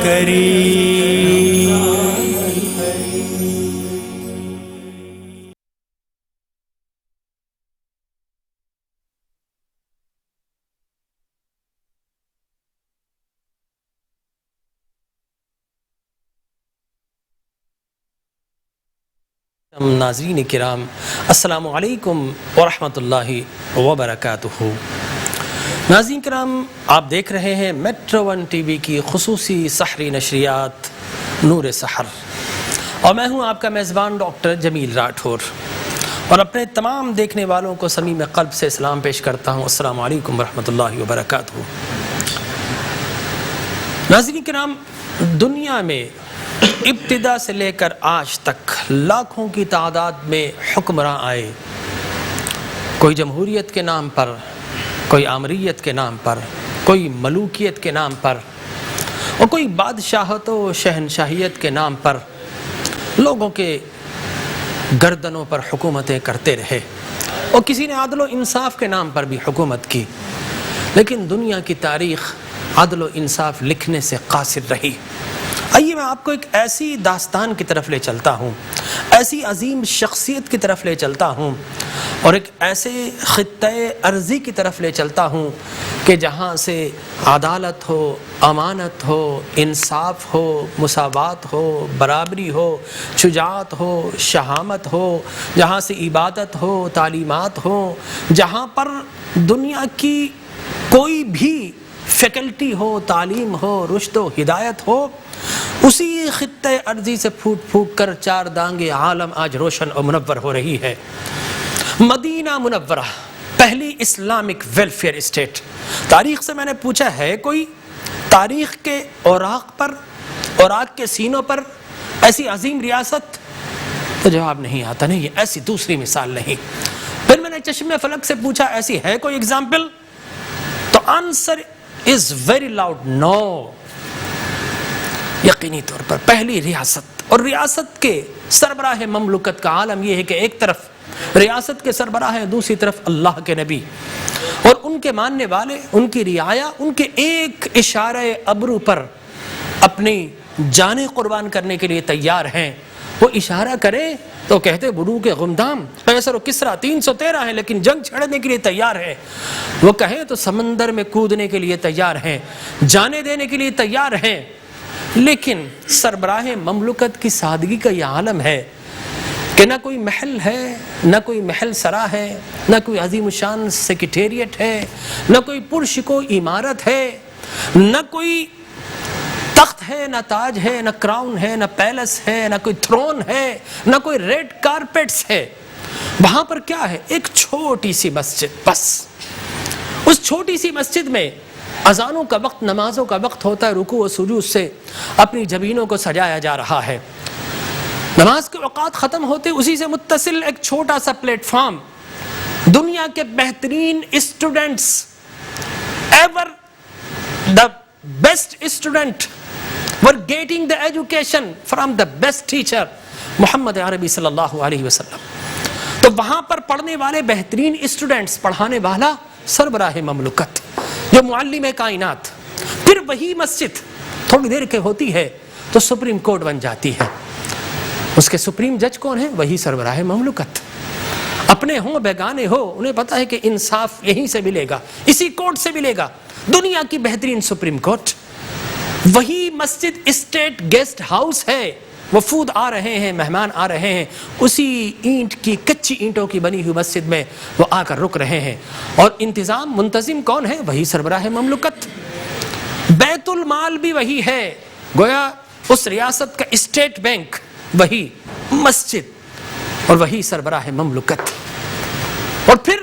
الكريم. ناظرین کرام، السلام علیکم ورحمۃ اللہ وبرکاتہ۔ ناظرین کرام، آپ دیکھ رہے ہیں میٹرو ون ٹی وی کی خصوصی سحری نشریات نور سحر، اور میں ہوں آپ کا میزبان ڈاکٹر جمیل راٹھور، اور اپنے تمام دیکھنے والوں کو صمیم قلب سے سلام پیش کرتا ہوں۔ السلام علیکم ورحمۃ اللہ وبرکاتہ۔ ناظرین کرام، دنیا میں ابتدا سے لے کر آج تک لاکھوں کی تعداد میں حکمراں آئے، کوئی جمہوریت کے نام پر، کوئی آمریت کے نام پر، کوئی ملوکیت کے نام پر، اور کوئی بادشاہت و شہنشاہیت کے نام پر لوگوں کے گردنوں پر حکومتیں کرتے رہے، اور کسی نے عدل و انصاف کے نام پر بھی حکومت کی، لیکن دنیا کی تاریخ عدل و انصاف لکھنے سے قاصر رہی۔ آئیے میں آپ کو ایک ایسی داستان کی طرف لے چلتا ہوں، ایسی عظیم شخصیت کی طرف لے چلتا ہوں، اور ایک ایسے خطۂ ارضی کی طرف لے چلتا ہوں کہ جہاں سے عدالت ہو، امانت ہو، انصاف ہو، مساوات ہو، برابری ہو، شجاعت ہو، شہامت ہو، جہاں سے عبادت ہو، تعلیمات ہو، جہاں پر دنیا کی کوئی بھی فیکلٹی ہو، تعلیم ہو، رشد و ہدایت ہو، اسی خطۂ ارضی سے پھوٹ پھوٹ کر چار دانگ عالم آج روشن اور منور ہو رہی ہے۔ مدینہ منورہ، پہلی اسلامک ویلفیئر اسٹیٹ۔ تاریخ سے میں نے پوچھا ہے کوئی تاریخ کے اوراق کے سینوں پر ایسی عظیم ریاست؟ تو جواب نہیں آتا، نہیں ایسی دوسری مثال نہیں۔ پھر میں نے چشم فلک سے پوچھا ایسی ہے کوئی ایگزامپل؟ تو آنسر از ویری لاؤڈ، نو۔ یقینی طور پر پہلی ریاست، اور ریاست کے سربراہ مملکت کا عالم یہ ہے کہ ایک طرف ریاست کے سربراہ ہیں، دوسری طرف اللہ کے نبی، اور ان کے ماننے والے، ان کی رعایا ان کے ایک اشارہ ابرو پر اپنی جانیں قربان کرنے کے لیے تیار ہیں۔ وہ اشارہ کرے تو کہتے بلوغ غمدام، قیصر و کسریٰ 313 ہیں لیکن جنگ چھڑنے کے لیے تیار ہیں۔ وہ کہیں تو سمندر میں کودنے کے لیے تیار ہیں، جانیں دینے کے لیے تیار ہیں۔ لیکن سربراہ مملکت کی سادگی کا یہ عالم ہے کہ نہ کوئی محل ہے، نہ کوئی محل سرا ہے، نہ کوئی عظیم الشان سیکریٹریٹ ہے، نہ کوئی پرشکو عمارت ہے، نہ کوئی تخت ہے، نہ تاج ہے، نہ کراؤن ہے، نہ پیلس ہے، نہ کوئی تھرون ہے، نہ کوئی ریڈ کارپیٹس ہے۔ وہاں پر کیا ہے؟ ایک چھوٹی سی مسجد، بس۔ اس چھوٹی سی مسجد میں اذانوں کا وقت، نمازوں کا وقت ہوتا ہے، رکوع و سجود سے اپنی جبینوں کو سجایا جا رہا ہے۔ نماز کے اوقات ختم ہوتے اسی سے متصل ایک چھوٹا سا پلیٹ فارم، دنیا کے بہترین students, ever the best student were getting the education from the best teacher محمد عربی صلی اللہ علیہ وسلم۔ تو وہاں پر پڑھنے والے بہترین اسٹوڈنٹس، پڑھانے والا سربراہ مملکت جو معلم کائنات۔ پھر وہی مسجد تھوڑی دیر کے ہوتی ہے تو سپریم کورٹ بن جاتی ہے۔ اس کے سپریم جج کون ہیں؟ وہی سربراہ مملکت۔ اپنے ہوں بیگانے ہو، انہیں پتا ہے کہ انصاف یہیں سے ملے گا، اسی کورٹ سے ملے گا، دنیا کی بہترین سپریم کورٹ۔ وہی مسجد اسٹیٹ گیسٹ ہاؤس ہے، وفود آ رہے ہیں، مہمان آ رہے ہیں، اسی اینٹ کی، کچی اینٹوں کی بنی ہوئی مسجد میں وہ آ کر رک رہے ہیں، اور انتظام منتظم کون ہے؟ وہی سربراہ مملکت۔ بیت المال بھی وہی ہے، گویا اس ریاست کا اسٹیٹ بینک وہی مسجد اور وہی سربراہ مملکت۔ اور پھر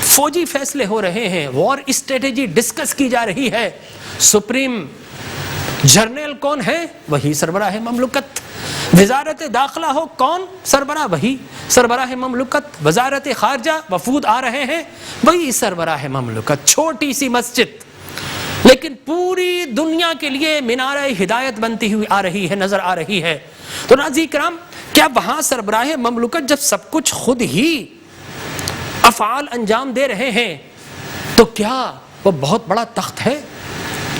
فوجی فیصلے ہو رہے ہیں، وار اسٹریٹجی ڈسکس کی جا رہی ہے، سپریم جرنیل کون ہے؟ وہی سربراہ مملکت۔ وزارت داخلہ ہو، کون سربراہ؟ وہی سربراہ مملکت۔ وزارت خارجہ، وفود آ رہے ہیں، وہی سربراہ مملکت۔ چھوٹی سی مسجد لیکن پوری دنیا کے لیے مینارہ ہدایت بنتی ہوئی آ رہی ہے، نظر آ رہی ہے۔ تو ناظرین کرام، کیا وہاں سربراہ مملکت جب سب کچھ خود ہی افعال انجام دے رہے ہیں تو کیا وہ بہت بڑا تخت ہے؟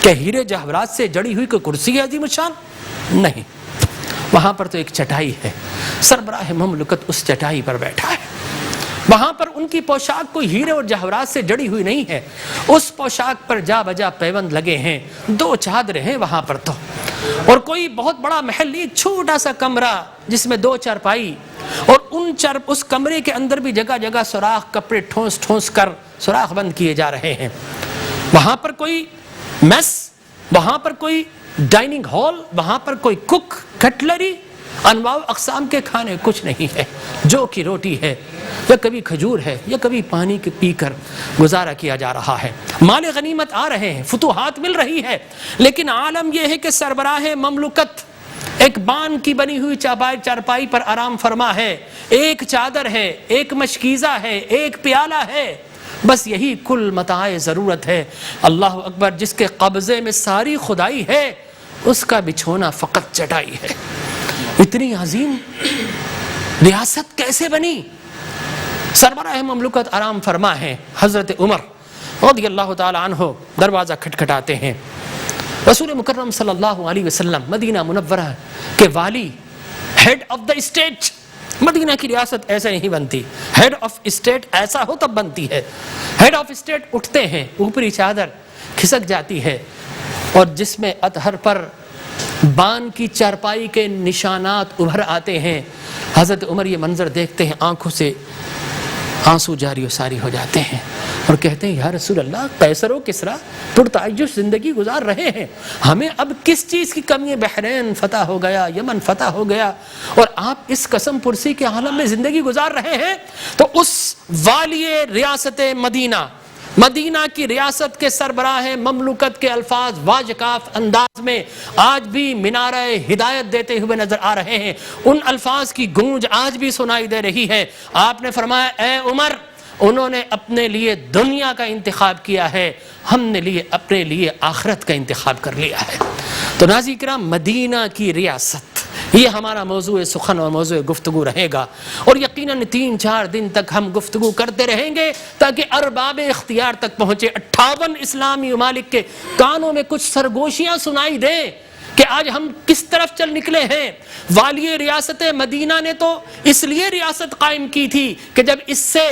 کہ ہیرے جواہرات سے جڑی ہوئی کوئی کرسی ہے عظیم الشان؟ نہیں، وہاں پر تو ایک چٹائی ہے، سربراہ مملکت اس چٹائی پر بیٹھا ہے، وہاں پر ان کی پوشاک کوئی ہیرے اور جواہرات سے جڑی ہوئی نہیں ہے، اس پوشاک پر جا بجا پیوند لگے ہیں، 2 چادریں ہیں وہاں پر تو، اور کوئی بہت بڑا محل نہیں، ایک چھوٹا سا کمرہ جس میں 2 چارپائی، اور اس کمرے کے اندر بھی جگہ جگہ سوراخ، کپڑے ٹھونس ٹھونس کر سوراخ بند کیے جا رہے ہیں۔ وہاں پر کوئی میس، وہاں پر کوئی ڈائننگ ہال، وہاں پر کوئی کک، کٹلری، انواع اقسام کے کھانے کچھ نہیں ہے، جو کی روٹی ہے، یا کبھی کھجور ہے، یا کبھی پانی پی کر گزارا کیا جا رہا ہے۔ مال غنیمت آ رہے ہیں، فتوحات مل رہی ہے، لیکن عالم یہ ہے کہ سربراہ مملکت ایک بان کی بنی ہوئی چارپائی پر آرام فرما ہے، ایک چادر ہے، ایک مشکیزہ ہے، ایک پیالہ ہے، بس یہی کل متاع ضرورت ہے۔ اللہ اکبر، جس کے قبضے میں ساری خدائی ہے، اس کا بچھونا فقط چٹائی ہے۔ اتنی عظیم ریاست کیسے بنی؟ سربراہ مملکت آرام فرما ہے۔ حضرت عمر رضی اللہ تعالی عنہ دروازہ کھٹکھٹاتے ہیں، رسول مکرم صلی اللہ علیہ وسلم مدینہ منورہ کے والی، ہیڈ آف دا اسٹیٹ۔ مدینہ کی ریاست ایسے نہیں بنتی، ہیڈ آف اسٹیٹ ایسا ہو تب بنتی ہے۔ ہیڈ آف اسٹیٹ اٹھتے ہیں، اوپری چادر کھسک جاتی ہے، اور جس میں اطہر پر بان کی چارپائی کے نشانات ابھر آتے ہیں۔ حضرت عمر یہ منظر دیکھتے ہیں، آنکھوں سے آنسو جاری و ساری ہو جاتے ہیں، اور کہتے ہیں یا رسول اللہ، قیصر و کسریٰ پرتعیش زندگی گزار رہے ہیں، ہمیں اب کس چیز کی کمی ہے؟ بحرین فتح ہو گیا، یمن فتح ہو گیا، اور آپ اس قسم پرسی کے عالم میں زندگی گزار رہے ہیں۔ تو اس والی ریاست مدینہ کی ریاست کے سربراہ مملکت کے الفاظ واجکاف انداز میں آج بھی مینارہ ہدایت دیتے ہوئے نظر آ رہے ہیں، ان الفاظ کی گونج آج بھی سنائی دے رہی ہے۔ آپ نے فرمایا اے عمر، انہوں نے اپنے لیے دنیا کا انتخاب کیا ہے، ہم نے اپنے لیے آخرت کا انتخاب کر لیا ہے۔ تو ناظرین کرام، مدینہ کی ریاست، یہ ہمارا موضوع سخن اور موضوع گفتگو رہے گا، اور یقیناً 3-4 دن تک ہم گفتگو کرتے رہیں گے تاکہ ارباب اختیار تک پہنچے، 58 اسلامی ممالک کے کانوں میں کچھ سرگوشیاں سنائی دیں کہ آج ہم کس طرف چل نکلے ہیں۔ والی ریاست مدینہ نے تو اس لیے ریاست قائم کی تھی کہ جب اس سے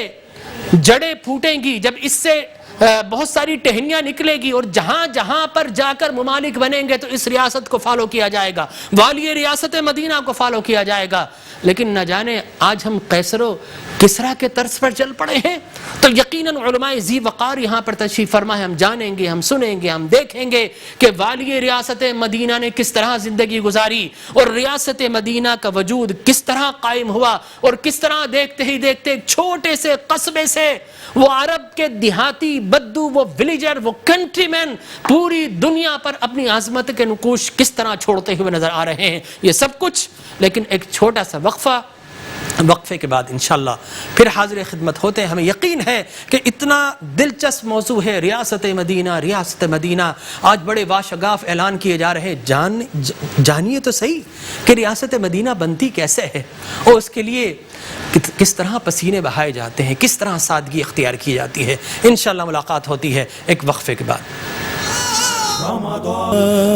جڑیں پھوٹیں گی، جب اس سے بہت ساری ٹہنیاں نکلے گی، اور جہاں جہاں پر جا کر ممالک بنیں گے تو اس ریاست کو فالو کیا جائے گا، والی ریاست مدینہ کو فالو کیا جائے گا۔ لیکن نہ جانے آج ہم قیصر و کسریٰ کے طرز پر چل پڑے ہیں۔ تو یقیناً علماء ذی وقار یہاں پر تشریف فرما ہے، ہم جانیں گے، ہم سنیں گے، ہم دیکھیں گے کہ والی ریاست مدینہ نے کس طرح زندگی گزاری، اور ریاست مدینہ کا وجود کس طرح قائم ہوا، اور کس طرح دیکھتے ہی دیکھتے ایک چھوٹے سے قصبے سے وہ عرب کے دیہاتی بدو، وہ ولیجر، وہ کنٹری مین پوری دنیا پر اپنی عظمت کے نقوش کس طرح چھوڑتے ہوئے نظر آ رہے ہیں۔ یہ سب کچھ، لیکن ایک چھوٹا سا وقفے کے بعد انشاءاللہ پھر حاضر خدمت ہوتے ہیں۔ ہمیں یقین ہے کہ اتنا دلچسپ موضوع ہے ریاست مدینہ، آج بڑے واشگاف اعلان کیے جا رہے ہیں۔ جانیے تو صحیح کہ ریاست مدینہ بنتی کیسے ہے، اور اس کے لیے کس طرح پسینے بہائے جاتے ہیں، کس طرح سادگی اختیار کی جاتی ہے۔ انشاءاللہ ملاقات ہوتی ہے ایک وقفے کے بعد۔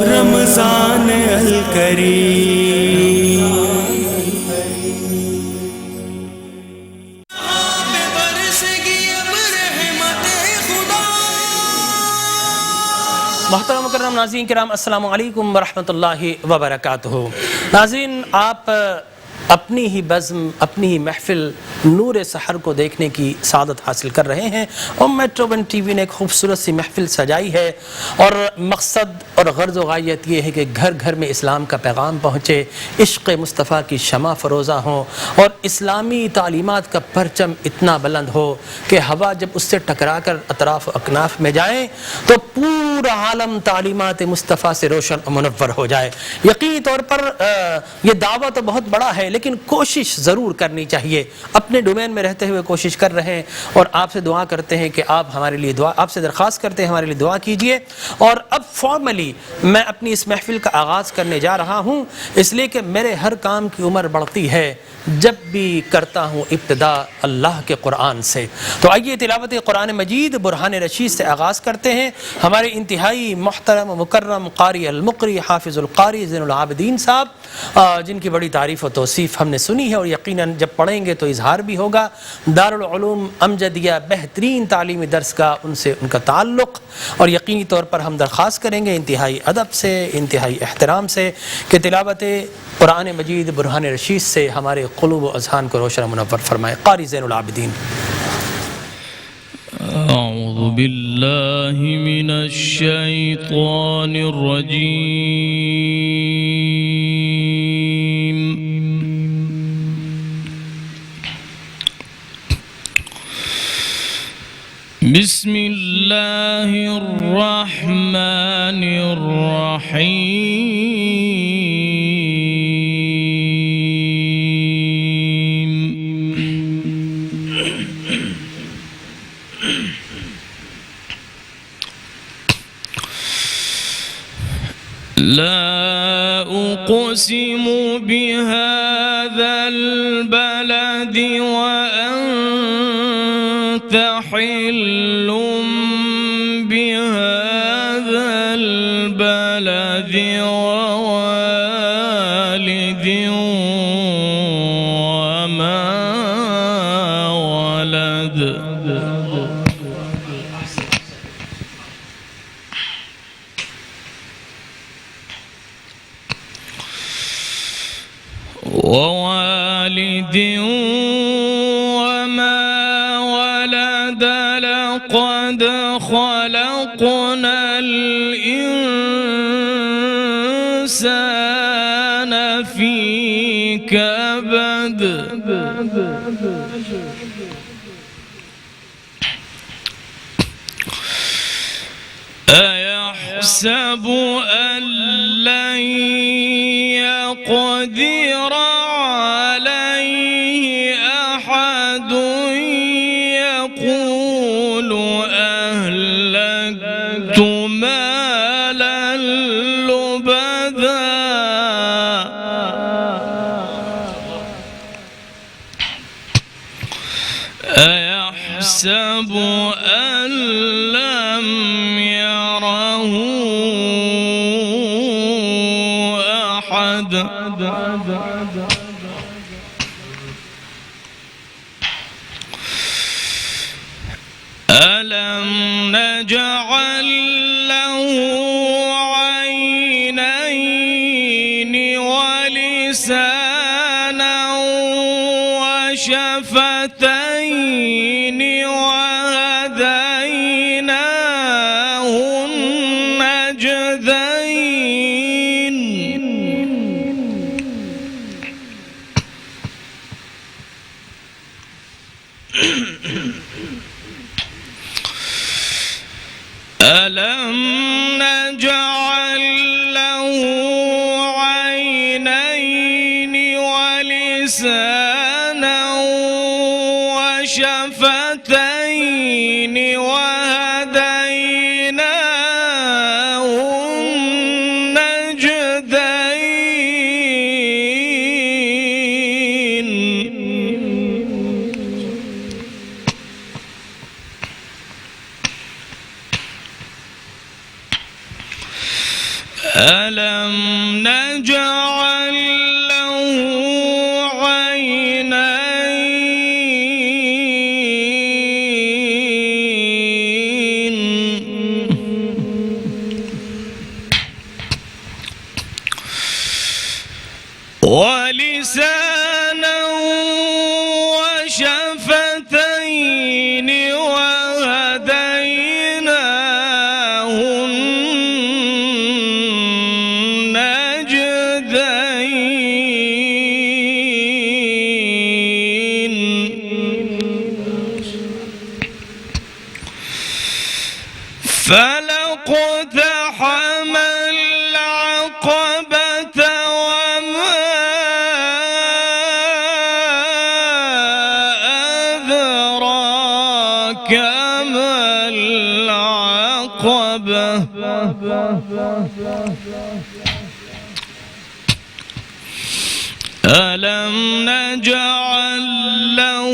رمضان الکریم محترم مکرم ناظرین کرام، السلام علیکم ورحمۃ اللہ وبرکاتہ۔ ناظرین، آپ اپنی ہی بزم، اپنی ہی محفل نور سحر کو دیکھنے کی سعادت حاصل کر رہے ہیں، اور میٹرو ون ٹی وی نے ایک خوبصورت سی محفل سجائی ہے، اور مقصد اور غرض و غایت یہ ہے کہ گھر گھر میں اسلام کا پیغام پہنچے، عشق مصطفیٰ کی شمع فروزہ ہوں، اور اسلامی تعلیمات کا پرچم اتنا بلند ہو کہ ہوا جب اس سے ٹکرا کر اطراف و اکناف میں جائے تو پورا عالم تعلیمات مصطفیٰ سے روشن و منور ہو جائے۔ یقینی طور پر یہ دعویٰ تو بہت بڑا ہے، لیکن کوشش ضرور کرنی چاہیے. اپنے ڈومین میں رہتے ہوئے کوشش کر رہے ہیں اور آپ سے دعا کرتے ہیں کہ آپ ہمارے لیے دعا، آپ سے درخواست کرتے ہیں ہمارے لیے دعا کیجیے. اور اب فارملی میں اپنی اس محفل کا آغاز کرنے جا رہا ہوں، اس لیے کہ میرے ہر کام کی عمر بڑھتی ہے جب بھی کرتا ہوں ابتدا اللہ کے قرآن سے. تو آئیے تلاوت قرآن مجید برہان رشید سے آغاز کرتے ہیں. ہمارے انتہائی محترم مکرم قاری المقری حافظ القاری زین العابدین صاحب، جن کی بڑی تعریف و توصیف ہم نے سنی ہے اور یقیناً جب پڑھیں گے تو اظہار بھی ہوگا. دارالعلوم امجدیہ بہترین تعلیمی درس کا ان سے ان کا تعلق، اور یقینی طور پر ہم درخواست کریں گے انتہائی ادب سے، انتہائی احترام سے کہ تلاوت قرآن مجید برہان رشید سے ہمارے قلوب و اذہان کو روشن منور فرمائے. قاری زین العابدین. اعوذ باللہ من الشیطان الرجیم. بسم اللہ الرحمن الرحیم. لا أقسم بهذا البلد وأنت حل بهذا البلد ووالد وما ولد. ووالد وما ولد لقد خلقنا الإنسان في كبد. أيحسب أن لن يقدر عليه أحد، يقول أهلكت مالا لبدا. أيحسب أن لم يره أحد. ألم نجعل له عينين ولسانا وشفتين وهديناه النجدين. ألم نجعل له عينين ولسانا وشفتين وهديناه النجدين. ألم نجعل له عينين ولسانا وشفتين وهديناه النجدين. فلاقتحم العقبة وما ألم نجعل له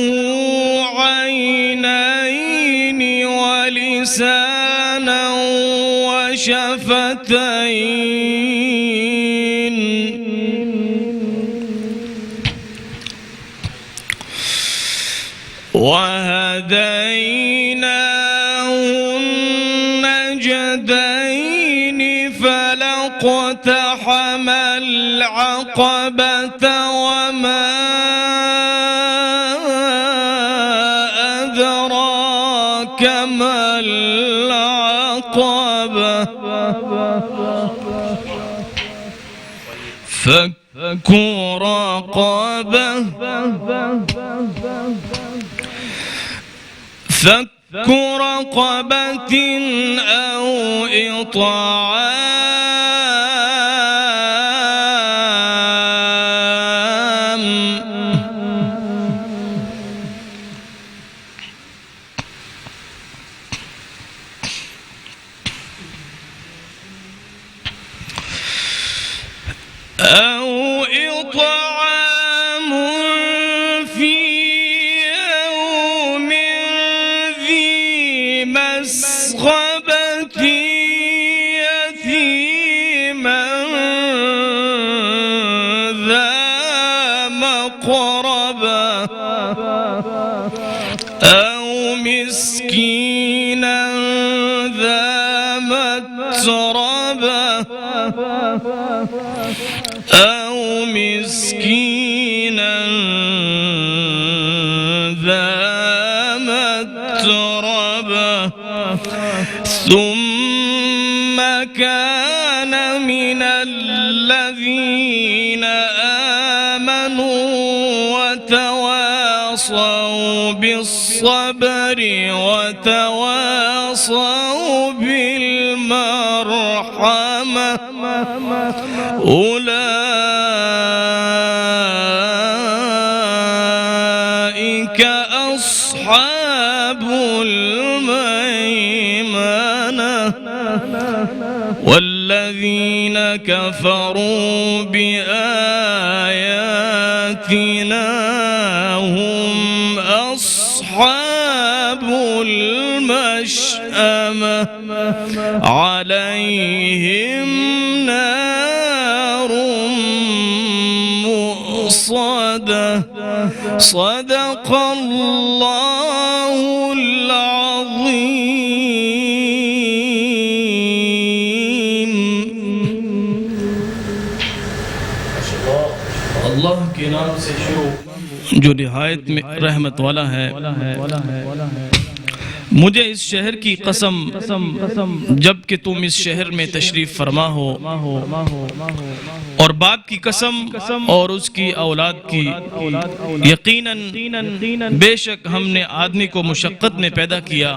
عينين ولسانا وشفتين وهديناه النجدين فلاقتحم العقبة وما أدراك ما العقبة فك رقبة فك رقبة أو إطعام في يوم ذي مسغبة يتيما ذا مقربة أو مسكينا ذا متربة أو مسكينا ذا متربة ثم كان من الذين آمنوا وتواصوا بالصبر وتواصوا بالمرحمة أولئك أصحاب الميمنة والذين كفروا بآياتنا هم أصحاب المشأمة عليهم نار مؤصدة صدق الله العظيم. اللہ کے نام سے شروع جو نہایت میں رحمت والا ہے. مجھے اس شہر کی قسم جب کہ تم اس شہر میں تشریف فرما ہو اور باپ کی قسم اور اس کی اولاد کی یقیناً بے شک ہم نے آدمی کو مشقت میں پیدا کیا.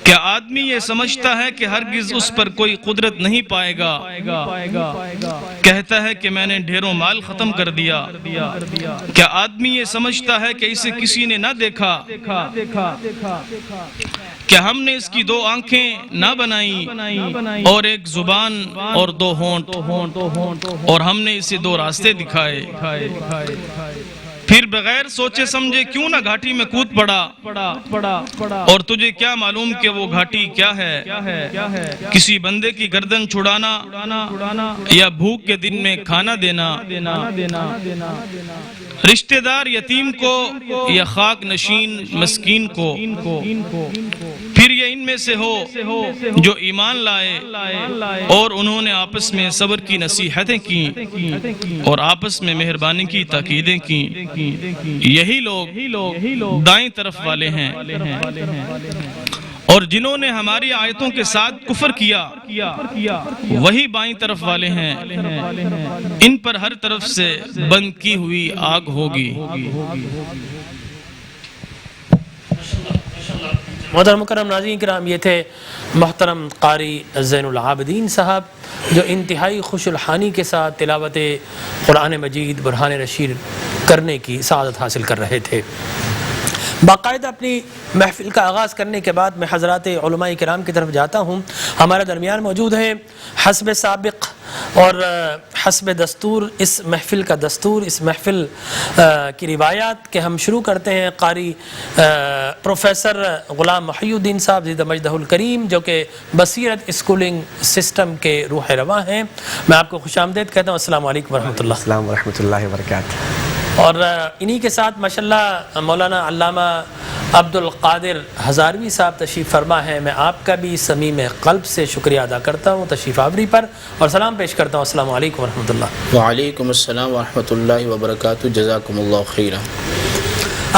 کیا آدمی یہ سمجھتا ہے کہ ہرگز اس پر کوئی قدرت نہیں پائے گا؟ کہتا ہے کہ میں نے ڈھیروں مال ختم کر دیا. کیا آدمی یہ سمجھتا ہے کہ اسے کسی نے نہ دیکھا؟ کیا ہم نے اس کی 2 آنکھیں نہ بنائیں اور 1 زبان اور 2 ہونٹ اور ہم نے اسے 2 راستے دکھائے؟ پھر بغیر سوچے سمجھے کیوں نہ گھاٹی میں کود پڑا؟ اور تجھے کیا معلوم کہ وہ گھاٹی کیا ہے؟ کسی بندے کی گردن چھڑانا یا بھوک کے دن میں کھانا دینا، رشتہ دار یتیم کو یا خاک نشین مسکین کو. پھر یہ ان میں سے ہو جو ایمان لائے اور انہوں نے آپس میں صبر کی نصیحتیں کی اور آپس میں مہربانی کی تاکیدیں کی. یہی لوگ دائیں طرف والے ہیں. اور جنہوں نے ہماری آیتوں کے ساتھ کفر کیا وہی بائیں طرف والے ہیں. ان پر ہر طرف سے بند کی ہوئی آگ ہوگی. محترم مکرم ناظرین کرام، یہ تھے محترم قاری زین العابدین صاحب جو انتہائی خوش الحانی کے ساتھ تلاوت قرآن مجید برہان رشید کرنے کی سعادت حاصل کر رہے تھے. باقاعدہ اپنی محفل کا آغاز کرنے کے بعد میں حضرات علماء کرام کی طرف جاتا ہوں. ہمارے درمیان موجود ہے حسب سابق اور حسب دستور اس محفل کا دستور، اس محفل کی روایات کہ ہم شروع کرتے ہیں قاری پروفیسر غلام محی الدین صاحب زیدہ مجدہ الکریم، جو کہ بصیرت اسکولنگ سسٹم کے روح رواں ہیں. میں آپ کو خوش آمدید کہتا ہوں. السلام علیکم ورحمۃ اللہ. السلام ورحمۃ اللہ وبرکاتہ. اور انہی کے ساتھ ماشاءاللہ مولانا علامہ عبد القادر ہزاروی صاحب تشریف فرما ہے. میں آپ کا بھی صمیم قلب سے شکریہ ادا کرتا ہوں تشریف آوری پر، اور سلام پیش کرتا ہوں. السلام علیکم ورحمۃ اللہ. وعلیکم السلام ورحمۃ اللہ وبرکاتہ. جزاکم اللہ خیرا.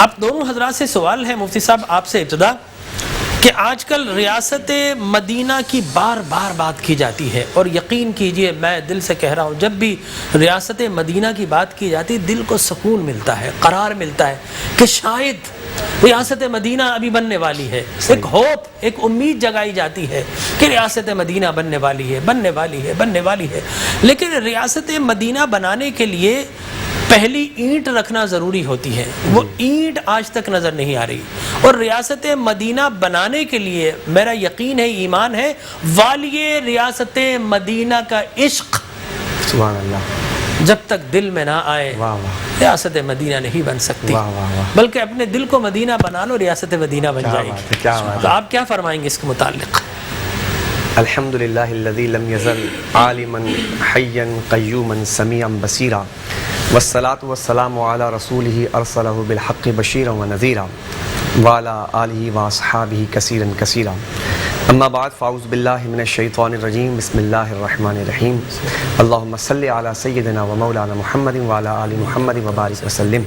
آپ دونوں حضرات سے سوال ہے مفتی صاحب، آپ سے ابتدا، کہ آج کل ریاست مدینہ کی بار بار بات کی جاتی ہے، اور یقین کیجئے میں دل سے کہہ رہا ہوں جب بھی ریاست مدینہ کی بات کی جاتی دل کو سکون ملتا ہے، قرار ملتا ہے کہ شاید ریاست مدینہ ابھی بننے والی ہے. ایک ہوپ، ایک امید جگائی جاتی ہے کہ ریاست مدینہ بننے والی ہے، بننے والی ہے، بننے والی ہے. لیکن ریاست مدینہ بنانے کے لیے پہلی اینٹ رکھنا ضروری ہوتی ہے. وہ اینٹ آج تک نظر نہیں آ رہی. اور ریاست مدینہ بنانے کے لیے میرا یقین ہے، ایمان ہے، والی ریاست مدینہ کا عشق سبحان اللہ جب تک دل میں نہ آئے واہ واہ ریاست مدینہ نہیں بن سکتی. واہ واہ واہ. بلکہ اپنے دل کو مدینہ بنا لو، ریاست مدینہ بن جائے گی. کیا بات تو ہے. آپ کیا فرمائیں گے اس کے متعلق؟ الحمد للہ الذی لم یزل عالما حیا قیوما سمیعا بصیرا والصلاة والسلام علی رسولہ ارسلہ بالحق بشیرا ونذیرا وعلی آلہ واصحابہ کثیرا کثیرا. اما بعد فاعوذ باللہ من الشیطان الرجیم. بسم اللہ الرحمن الرحیم. اللہم صلی علی سیدنا و مولانا محمد وعلی آل محمد وبارک وسلم.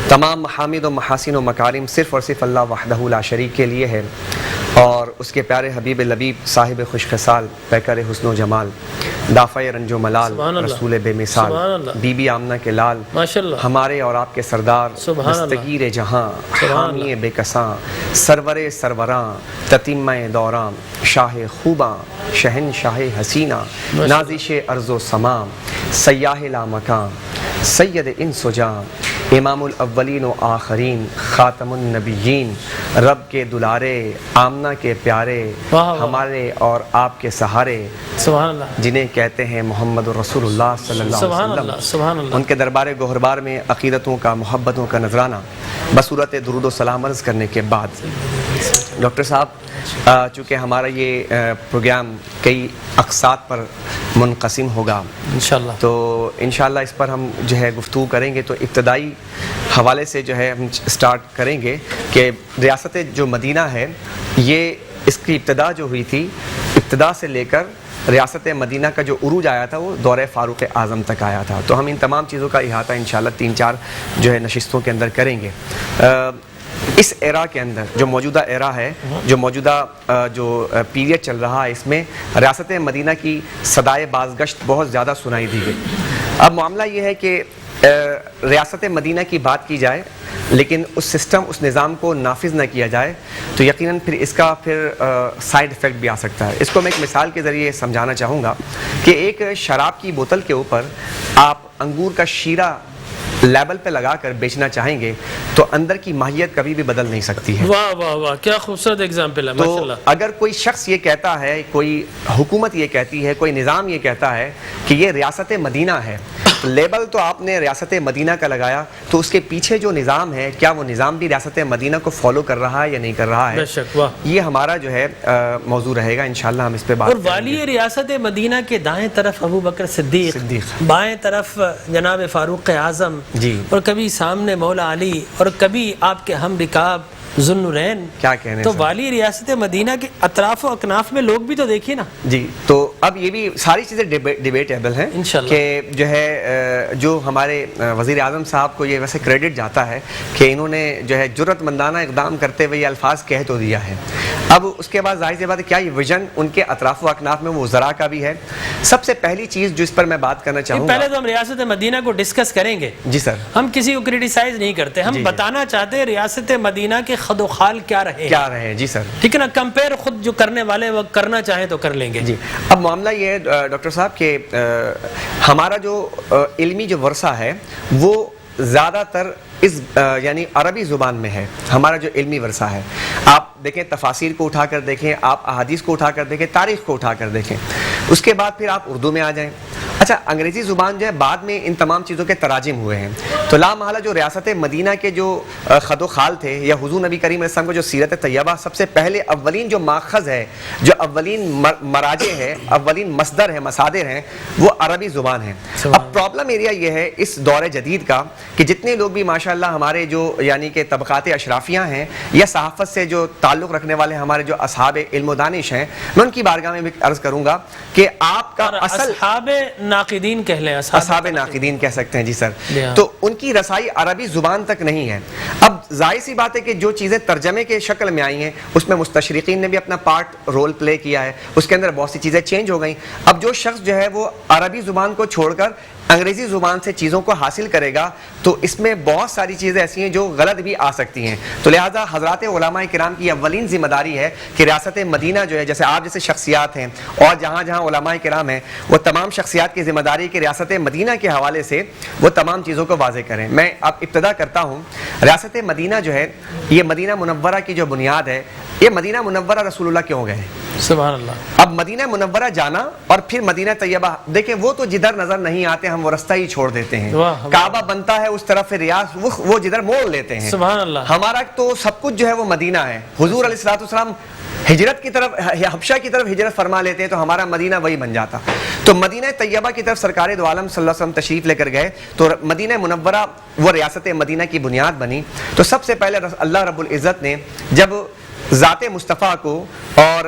تمام محامد و محاسن و مکارم صرف اور صرف اللہ وحدہ لا شریک کے لیے ہے، اور اس کے پیارے حبیب لبیب صاحب خوش خصال پیکر حسن و جمال دافع رنج و ملال رسول بے مثال بی بی آمنہ کے لال ہمارے اور آپ کے سردار دستگیر جہاں حامی بے کساں سرور سروراں تتیمہ دوراں شاہ خوباں شہن شاہ حسینہ نازش ارض و سماں سیاہ لامکاں سید انس و جاں امام الاولین و آخرین خاتم النبیین رب کے دلارے آمنہ کے پیارے ہمارے اور آپ کے سہارے سبحان اللہ، جنہیں کہتے ہیں محمد رسول اللہ صلی اللہ علیہ وسلم. سبحان اللہ. ان کے دربار گوہربار میں عقیدتوں کا، محبتوں کا نذرانہ بصورت درود و سلام عرض کرنے کے بعد ڈاکٹر صاحب چونکہ ہمارا یہ پروگرام کئی اقساط پر منقسم ہوگا انشاءاللہ، تو انشاءاللہ اس پر ہم جو ہے گفتگو کریں گے. تو ابتدائی حوالے سے جو ہے ہم سٹارٹ کریں گے کہ ریاست جو مدینہ ہے یہ اس کی ابتدا جو ہوئی تھی، ابتدا سے لے کر ریاست مدینہ کا جو عروج آیا تھا وہ دور فاروق اعظم تک آیا تھا. تو ہم ان تمام چیزوں کا احاطہ انشاءاللہ 3-4 جو ہے نشستوں کے اندر کریں گے. اس ایرا کے اندر جو موجودہ ایرا ہے، جو موجودہ جو پیریڈ چل رہا ہے، اس میں ریاست مدینہ کی صدائے بازگشت بہت زیادہ سنائی دی گئی. اب معاملہ یہ ہے کہ ریاست مدینہ کی بات کی جائے لیکن اس سسٹم، اس نظام کو نافذ نہ کیا جائے تو یقیناً پھر اس کا سائیڈ افیکٹ بھی آ سکتا ہے. اس کو میں ایک مثال کے ذریعے سمجھانا چاہوں گا کہ ایک شراب کی بوتل کے اوپر آپ انگور کا شیرہ لیبل پہ لگا کر بیچنا چاہیں گے تو اندر کی ماہیت کبھی بھی بدل نہیں سکتی ہے. واہ واہ واہ، کیا خوبصورت ایگزامپل ہے. تو اگر کوئی شخص یہ کہتا ہے، کوئی حکومت یہ کہتی ہے، کوئی نظام یہ کہتا ہے کہ یہ ریاست مدینہ ہے، لیبل تو آپ نے ریاست مدینہ کا لگایا، تو اس کے پیچھے جو نظام ہے کیا وہ نظام بھی ریاست مدینہ کو فالو کر رہا ہے یا نہیں کر رہا ہے؟ بے شک. واہ. یہ ہمارا جو ہے موضوع رہے گا انشاءاللہ. ہم اس پہ بات اور والی ریاست مدینہ کے دائیں طرف ابو بکر صدیق، بائیں طرف جناب فاروق اعظم، اور کبھی سامنے مولا علی، اور کبھی آپ کے ہم رکاب ذوالنورین. کیا کہنے تو والی ریاست مدینہ کے اطراف و اکناف میں لوگ بھی تو دیکھیے نا. جی، تو اب یہ بھی ساری چیزیں ڈیبیٹیبل ہیں کہ جو ہے جو ہمارے وزیر اعظم صاحب کو یہ ویسے کریڈٹ جاتا ہے کہ انہوں نے جو ہے جرأت مندانہ اقدام کرتے ہوئے یہ الفاظ کہہ تو دیا ہے. اب اس کے بعد ظاہر سی بات ہے کیا یہ ویژن ان کے اطراف و اکناف میں وہ وزراء کا بھی ہے. سب سے پہلی چیز جو اس پر میں بات کرنا چاہوں گا، پہلے تو ہم ریاست مدینہ کو ڈسکس کریں گے. جی سر. ہم کسی کو کریٹیسائز نہیں کرتے، ہم بتانا چاہتے ہیں ریاست مدینہ کے خد و خال کیا رہے. جی سر. ٹھیک ہے نا. کمپیر خود جو کرنے والے وہ کرنا چاہیں تو کر لیں گے. جی. اب معاملہ یہ ہے ڈاکٹر صاحب کہ ہمارا جو علمی جو ورثہ ہے وہ زیادہ تر اس یعنی عربی زبان میں ہے، ہمارا جو علمی ورثہ ہے. آپ دیکھیں تفاسیر کو اٹھا کر دیکھیں، آپ احادیث کو اٹھا کر دیکھیں، تاریخ کو اٹھا کر دیکھیں، اس کے بعد پھر آپ اردو میں آ جائیں. اچھا انگریزی زبان جو ہے بعد میں ان تمام چیزوں کے تراجم ہوئے ہیں. تو لا محالہ جو ریاست مدینہ کے جو خد و خال تھے، یا حضور نبی کریم علیہ السلام کو جو سیرت طیبہ سب سے پہلے اولین جو ماخذ ہے، جو اولین مراجع ہے، اولین مصدر ہے، مصادر ہیں، وہ عربی زبان ہے. اب پرابلم ایریا یہ ہے اس دور جدید کا کہ جتنے لوگ بھی ماشاءاللہ ہمارے جو یعنی کہ طبقات اشرافیہ ہیں یا صحافت سے جو تعلق رکھنے والے ہمارے جو اصحاب علم و دانش ہیں، میں ان کی بارگاہ میں بھی عرض کروں گا کہ آپ کا اصل اصحاب ناقدین کہہ لیں، اصحاب ناقدین کہہ سکتے ہیں جی سر. تو ان کی رسائی عربی زبان تک نہیں ہے. اب ظاہر سی بات ہے کہ جو چیزیں ترجمے کے شکل میں آئی ہیں اس میں مستشرقین نے بھی اپنا پارٹ رول پلے کیا ہے، اس کے اندر بہت سی چیزیں چینج ہو گئیں. اب جو شخص جو ہے وہ عربی زبان کو چھوڑ کر انگریزی زبان سے چیزوں کو حاصل کرے گا تو اس میں بہت ساری چیزیں ایسی ہیں جو غلط بھی آ سکتی ہیں. تو لہٰذا حضرات علماء کرام کی اولین ذمہ داری ہے کہ ریاست مدینہ جو ہے، جیسے آپ جیسے شخصیات ہیں اور جہاں جہاں علماء کرام ہیں، وہ تمام شخصیات کی ذمہ داری کہ ریاست مدینہ کے حوالے سے وہ تمام چیزوں کو واضح کریں. میں اب ابتدا کرتا ہوں. ریاست مدینہ جو ہے، یہ مدینہ منورہ کی جو بنیاد ہے، یہ مدینہ منورہ رسول اللہ کیوں گئے؟ سبحان اللہ. اب مدینہ منورہ جانا اور پھر مدینہ طیبہ، دیکھیں وہ تو جدھر نظر نہیں آتے ہم وہ رستہ ہی چھوڑ دیتے ہیں. کعبہ بنتا ہے اس طرف، ریاض وہ جدھر موڑ لیتے ہیں. سبحان اللہ. ہمارا تو سب کچھ جو ہے وہ مدینہ ہے. حضور علیہ الصلوۃ والسلام ہجرت کی طرف، حبشہ کی طرف ہجرت فرما لیتے ہیں تو ہمارا مدینہ وہی بن جاتا. تو مدینہ طیبہ کی طرف سرکار دو عالم صلی اللہ علیہ وسلم تشریف لے کر گئے تو مدینہ منورہ وہ ریاست مدینہ کی بنیاد بنی. تو سب سے پہلے اللہ رب العزت نے جب ذات مصطفیٰ کو اور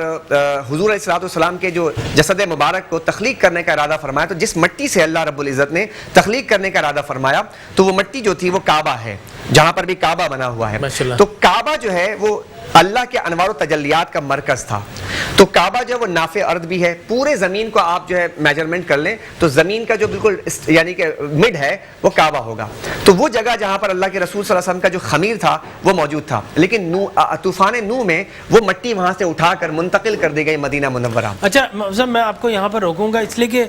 حضور علیہ الصلوۃ والسلام کے جو جسد مبارک کو تخلیق کرنے کا ارادہ فرمایا، تو جس مٹی سے اللہ رب العزت نے تخلیق کرنے کا ارادہ فرمایا تو وہ مٹی جو تھی وہ کعبہ ہے، جہاں پر بھی کعبہ بنا ہوا ہے. تو کعبہ جو ہے وہ اللہ کے انوار و تجلیات کا مرکز تھا. تو کعبہ جو ہے وہ نافع ارض بھی ہے. پورے زمین کو آپ جو ہے میجرمنٹ کر لیں تو زمین کا جو بالکل یعنی کہ مڈ ہے وہ کعبہ ہوگا. تو وہ جگہ جہاں پر اللہ کے رسول صلی اللہ علیہ وسلم کا جو خمیر تھا وہ موجود تھا، لیکن طوفان نوح میں وہ مٹی وہاں سے اٹھا کر منتقل کر دی گئی مدینہ منورہ. اچھا میں آپ کو یہاں پر روکوں گا اس لیے کہ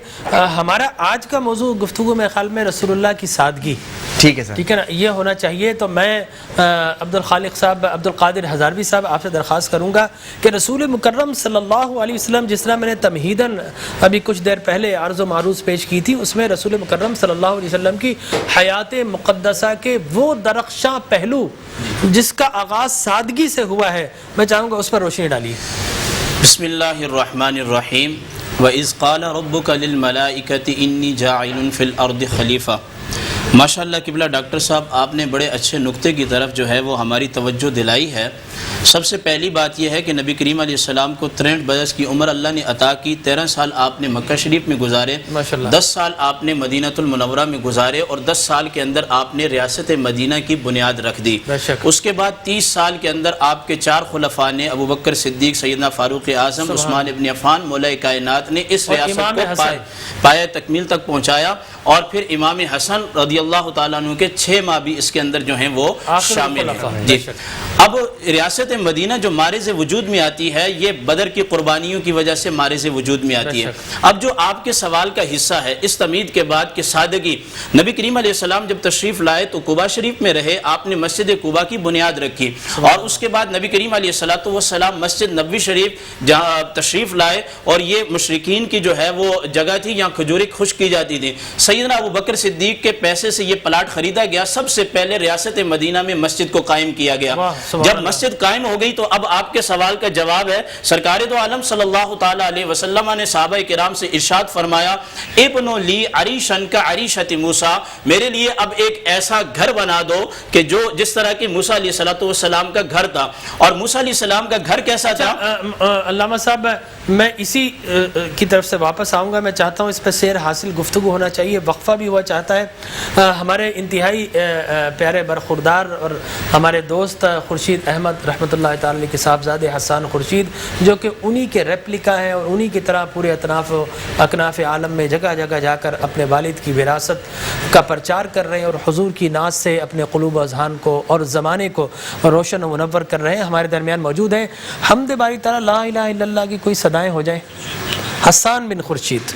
ہمارا آج کا موضوع گفتگو میں خیال میں رسول اللہ کی سادگی، ٹھیک ہے سر، ٹھیک ہے نا، یہ ہونا چاہیے. تو میں عبدالخالق صاحب، عبدالقادر ہزاروی صاحب آپ سے درخواست کروں گا کہ رسول مکرم صلی اللہ علیہ وسلم، جس طرح میں نے تمہیداً ابھی کچھ دیر پہلے عرض و معروض پیش کی تھی، اس میں رسول مکرم صلی اللہ علیہ وسلم کی حیات مقدسہ کے وہ درخشاں پہلو جس کا آغاز سادگی سے ہوا ہے، میں چاہوں گا اس پر روشنی ڈالیے. بسم اللہ الرحمن الرحیم. وَإِذْ قَالَ رَبُّكَ لِلْمَلَائِكَةِ إِنِّي جَاعِلٌ فِي الْأَرْضِ خَلِيفَةً. ماشاءاللہ قبلہ ڈاکٹر صاحب آپ نے بڑے اچھے نقطے کی طرف جو ہے وہ ہماری توجہ دلائی ہے. سب سے پہلی بات یہ ہے کہ نبی کریم علیہ السلام کو 63 برس کی عمر اللہ نے عطا کی. 13 سال آپ نے مکہ شریف میں گزارے، 10 سال آپ نے مدینہ المنورہ میں گزارے، اور 10 سال کے اندر آپ نے ریاست مدینہ کی بنیاد رکھ دی. اس کے بعد 30 سال کے اندر آپ کے 4 خلفاء نے، ابو بکر صدیق، سیدنا فاروق اعظم، عثمان ابن عفان، مولا کائنات نے اس ریاست کو پایہ تکمیل تک پہنچایا. اور پھر امام حسن رضی اللہ تعالیٰ عنہ کے 6 ماہ بھی اس کے اندر جو ہیں وہ شامل ہیں. جی اب ریاست مدینہ جو مارز وجود میں آتی ہے، یہ بدر کی قربانیوں کی وجہ سے مارز وجود میں آتی ہے. اب جو آپ کے سوال کا حصہ ہے اس تمہید کے بعد کہ سادگی، نبی کریم علیہ السلام جب تشریف لائے تو قباء شریف میں رہے، آپ نے مسجد قباء کی بنیاد رکھی، اور اس کے بعد نبی کریم علیہ السلام مسجد نبوی شریف جہاں تشریف لائے، اور یہ مشرکین کی جو ہے وہ جگہ تھی، یہاں کھجوریں خشک کی جاتی تھی. سیدنا ابو بکر صدیق کے پیسے سے یہ پلاٹ خریدا گیا. سب سے پہلے ریاست مدینہ میں مسجد کو قائم کیا گیا. جب مسجد قائم ہو گئی تو اب آپ کے سوال کا جواب ہے، سرکار دو عالم صلی اللہ تعالی علیہ وسلم نے صحابہ کرام سے ارشاد فرمایا، ابنوا لی عریشن کا عریشت موسیٰ، میرے لیے اب ایک ایسا گھر بنا دو کہ جو جس طرح کی موسیٰ علیہ السلام کا گھر تھا. اور موسیٰ علیہ السلام کا گھر کیسا تھا؟ علامہ صاحب میں اسی کی طرف سے واپس آؤں گا. میں چاہتا ہوں اس پہ سیر حاصل گفتگو ہونا چاہیے، وقفہ بھی ہوا چاہتا ہے. ہمارے انتہائی پیارے برخوردار اور ہمارے دوست خورشید احمد رحمۃ اللہ تعالی کے صاحبزادے حسان خورشید، جو کہ انہی کے ریپلیکا ہیں اور انہی کی طرح پورے اطراف و اکناف عالم میں جگہ جگہ جا کر اپنے والد کی وراثت کا پرچار کر رہے ہیں، اور حضور کی ناز سے اپنے قلوب و اذہان کو اور زمانے کو روشن و منور کر رہے ہیں. ہمارے درمیان موجود ہیں. حمد باری تعالی لا الہ الا اللہ کی کوئی صدائیں ہو جائیں. حسان بن خورشید.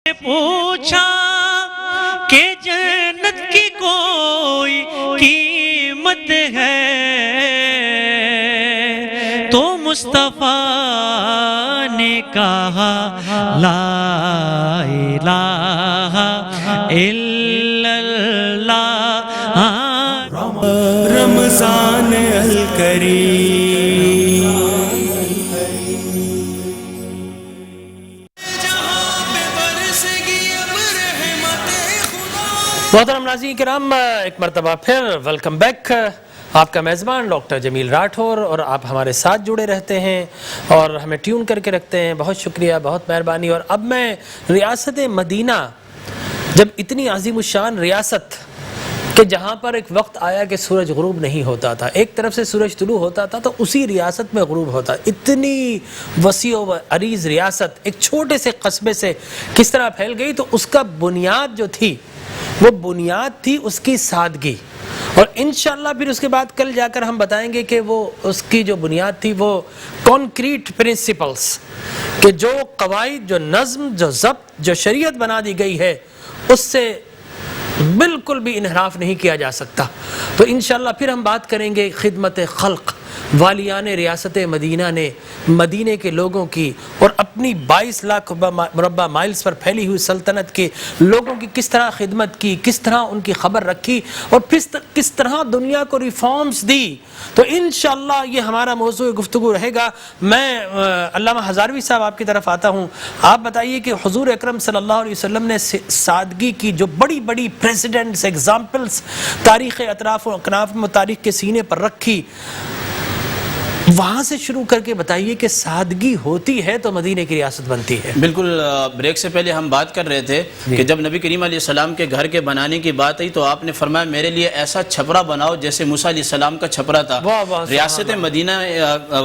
پوچھا کہ جنت کی کوئی قیمت ہے تو مصطفیٰ نے کہا لا الہ الا اللہ رمضان الکریم محترم ناظرین کرام، ایک مرتبہ پھر ویلکم بیک. آپ کا میزبان ڈاکٹر جمیل راٹھور، اور آپ ہمارے ساتھ جڑے رہتے ہیں اور ہمیں ٹیون کر کے رکھتے ہیں. بہت شکریہ، بہت مہربانی. اور اب میں ریاست مدینہ، جب اتنی عظیم الشان ریاست کہ جہاں پر ایک وقت آیا کہ سورج غروب نہیں ہوتا تھا، ایک طرف سے سورج طلوع ہوتا تھا تو اسی ریاست میں غروب ہوتا، اتنی وسیع و عریض ریاست ایک چھوٹے سے قصبے سے کس طرح پھیل گئی. تو اس کا بنیاد جو تھی، وہ بنیاد تھی اس کی سادگی. اور انشاءاللہ پھر اس کے بعد کل جا کر ہم بتائیں گے کہ وہ اس کی جو بنیاد تھی وہ کانکریٹ پرنسپلز، کہ جو قواعد، جو نظم، جو ضبط، جو شریعت بنا دی گئی ہے، اس سے بالکل بھی انحراف نہیں کیا جا سکتا. تو انشاءاللہ پھر ہم بات کریں گے خدمت خلق، والیان ریاست مدینہ نے مدینے کے لوگوں کی اور اپنی 22 لاکھ مربع مائلز پر پھیلی ہوئی سلطنت کے لوگوں کی کس طرح خدمت کی، کس طرح ان کی خبر رکھی، اور پھر کس طرح دنیا کو ریفارمز دی. تو انشاءاللہ یہ ہمارا موضوع گفتگو رہے گا. میں علامہ ہزاروی صاحب آپ کی طرف آتا ہوں. آپ بتائیے کہ حضور اکرم صلی اللہ علیہ وسلم نے سادگی کی جو بڑی بڑی پریسیڈنٹس، ایگزامپلس تاریخ اطراف و اکناف میں تاریخ کے سینے پر رکھی، وہاں سے شروع کر کے بتائیے کہ سادگی ہوتی ہے تو مدینہ کی ریاست بنتی ہے. بالکل. بریک سے پہلے ہم بات کر رہے تھے کہ جب نبی کریم علیہ السلام کے گھر کے بنانے کی بات آئی تو آپ نے فرمایا میرے لیے ایسا چھپرا بناؤ جیسے موسیٰ علیہ السلام کا چھپرا تھا. ریاست مدینہ،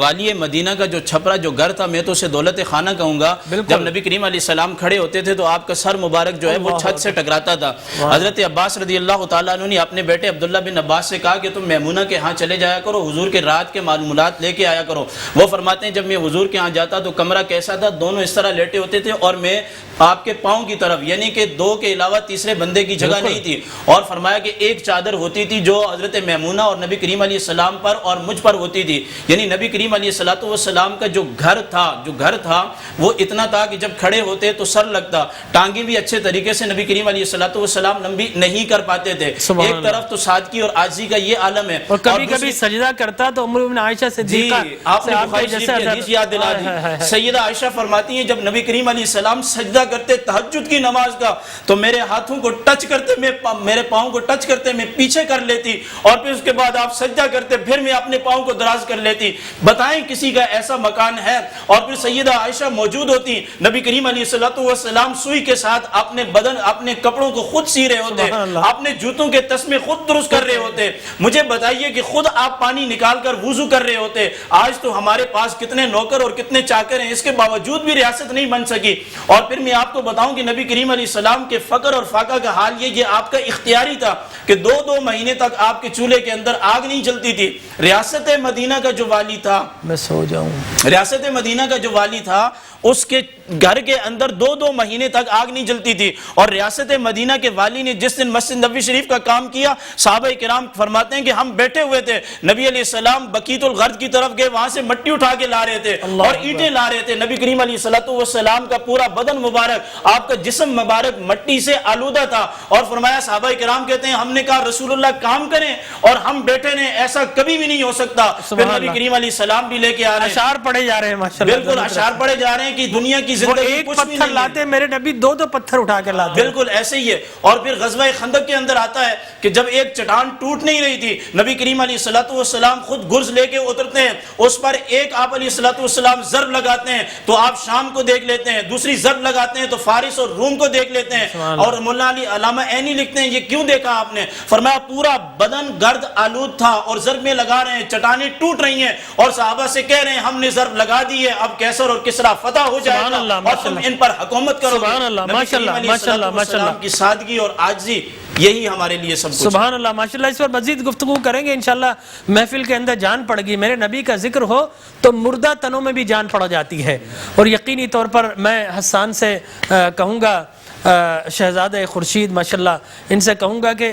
والی مدینہ کا جو چھپرا، جو گھر تھا، میں تو اسے دولت خانہ کہوں گا. جب نبی کریم علیہ السلام کھڑے ہوتے تھے تو آپ کا سر مبارک جو ہے وہ چھت سے ٹکراتا تھا. حضرت عباس رضی اللہ تعالیٰ عنہ نے اپنے بیٹے عبداللہ بن عباس سے کہا کہ تم میمونہ کے ہاں چلے جایا کرو، حضور کے رات کے معلومات لے کے آیا کرو. وہ فرماتے ہیں جب میں حضور کے ہاں جاتا تو کمرہ کیسا تھا، دونوں اس طرح لیٹے ہوتے تھے اور میں آپ کے پاؤں کی طرف، یعنی کہ دو کے علاوہ تیسرے بندے کی جگہ نہیں تھی. اور فرمایا کہ ایک چادر ہوتی تھی جو حضرت میمونہ اور نبی کریم علیہ السلام پر اور مجھ پر ہوتی تھی. یعنی نبی کریم علیہ السلام کا جو گھر تھا وہ اتنا تھا کہ جب کھڑے ہوتے تو سر لگتا. ٹانگیں بھی اچھے طریقے سے نبی کریم علیہ السلام لمبی نہیں کر پاتے تھے. ایک طرف تو سادگی اور عاجزی کا یہ عالم ہے، اور کبھی کبھی سجدہ کرتا تو ام المؤمنین عائشہ صدیقہ، آپ نے بخاری شریف کی حدیث یاد دلا دی. سیدہ عائشہ فرماتی ہیں جب نبی کریم علیہ السلام سجدہ کرتے تہجد کی نماز کا تو میرے ہاتھوں کو ٹچ کرتے، میرے پاؤں کو ٹچ کرتے میں پیچھے کر لیتی، اور پھر اس کے بعد آپ سجدہ کرتے پھر میں اپنے پاؤں کو دراز کر لیتی. بتائیں کسی کا ایسا مکان ہے؟ اور پھر سیدہ عائشہ موجود ہوتی، نبی کریم علیہ السلام سوئی کے ساتھ اپنے بدن، اپنے کپڑوں کو خود سی رہے ہوتے، اپنے جوتوں کے تسمے خود درست کر رہے ہوتے. مجھے بتائیے کہ خود آپ پانی نکال کر وضو کر رہے ہوتے. آج تو ہمارے پاس کتنے نوکر اور کتنے چاکر ہیں، اس کے باوجود بھی ریاست نہیں بن سکی. اور پھر میں آپ کو بتاؤں کہ نبی کریم علیہ السلام کے فقر اور فاقہ کا حال یہ آپ کا اختیاری تھا کہ 2 مہینے تک آپ کے چولہے کے اندر آگ نہیں جلتی تھی. ریاست مدینہ کا جو والی تھا، میں سو جاؤں، ریاست مدینہ کا جو والی تھا اس کے گھر کے اندر 2 مہینے تک آگ نہیں جلتی تھی. اور ریاست مدینہ کے والی نے جس دن مسجد نبوی شریف کا کام کیا، صحابہ کرام فرماتے ہیں کہ ہم بیٹھے ہوئے تھے، نبی علیہ السلام بقیت الغرد کی طرف گئے، وہاں سے مٹی اٹھا کے لا رہے تھے اور اینٹیں لا رہے تھے. نبی کریم علیہ السلام کا پورا بدن مبارک، آپ کا جسم مبارک مٹی سے آلودہ تھا. اور فرمایا، صحابہ کرام کہتے ہیں ہم نے کہا رسول اللہ کام کریں اور ہم بیٹھے نے، ایسا کبھی بھی نہیں ہو سکتا. پھر نبی کریم علیہ السلام بھی لے کے آ رہے ہیں، اشعار پڑھے جا رہے ہیں، ماشاءاللہ بالکل اشعار پڑھے جا رہے ہیں کہ دنیا کی زندگی ایک پتھر لاتے، میرے نبی 2 پتھر اٹھا کر لاتے. بالکل ایسے ہی ہے. اور پھر غزوہ خندق کے اندر آتا ہے کہ جب ایک چٹان ٹوٹ نہیں رہی تھی، نبی کریم علیہ السلام خود گرز لے کے اترتے ہیں، اس پر ایک آپ علیہ السلام ضرب لگاتے ہیں تو آپ شام کو دیکھ لیتے ہیں، دوسری ضرب لگاتے ہیں تو فارس اور روم کو دیکھ لیتے ہیں. اور مولانا علی علامہ عینی لکھتے ہیں یہ کیوں دیکھا آپ نے؟ فرمایا پورا بدن گرد آلود تھا اور ضرب میں لگا رہے ہیں، چٹانیں ٹوٹ رہی ہیں اور صحابہ سے کہہ رہے ہیں ہم نے ضرب لگا دی ہے، اب کیسر اور کسرا فتح ہو جائے گا اور تم ان پر حکومت کرو. سبحان اللہ، ماشاءاللہ، ماشاءاللہ، ماشاءاللہ کی سادگی اور عاجزی یہی ہمارے لیے سب کچھ. سبحان اللہ، ماشاءاللہ. اس پر مزید گفتگو کریں گے انشاءاللہ. محفل کے اندر جان پڑ گئی، میرے نبی کا ذکر ہو تو مردہ تنوں میں بھی جان پڑ جاتی ہے. اور یقینی طور پر میں حسان سے کہوں گا شہزادہ خورشید ماشاءاللہ ان سے کہوں گا کہ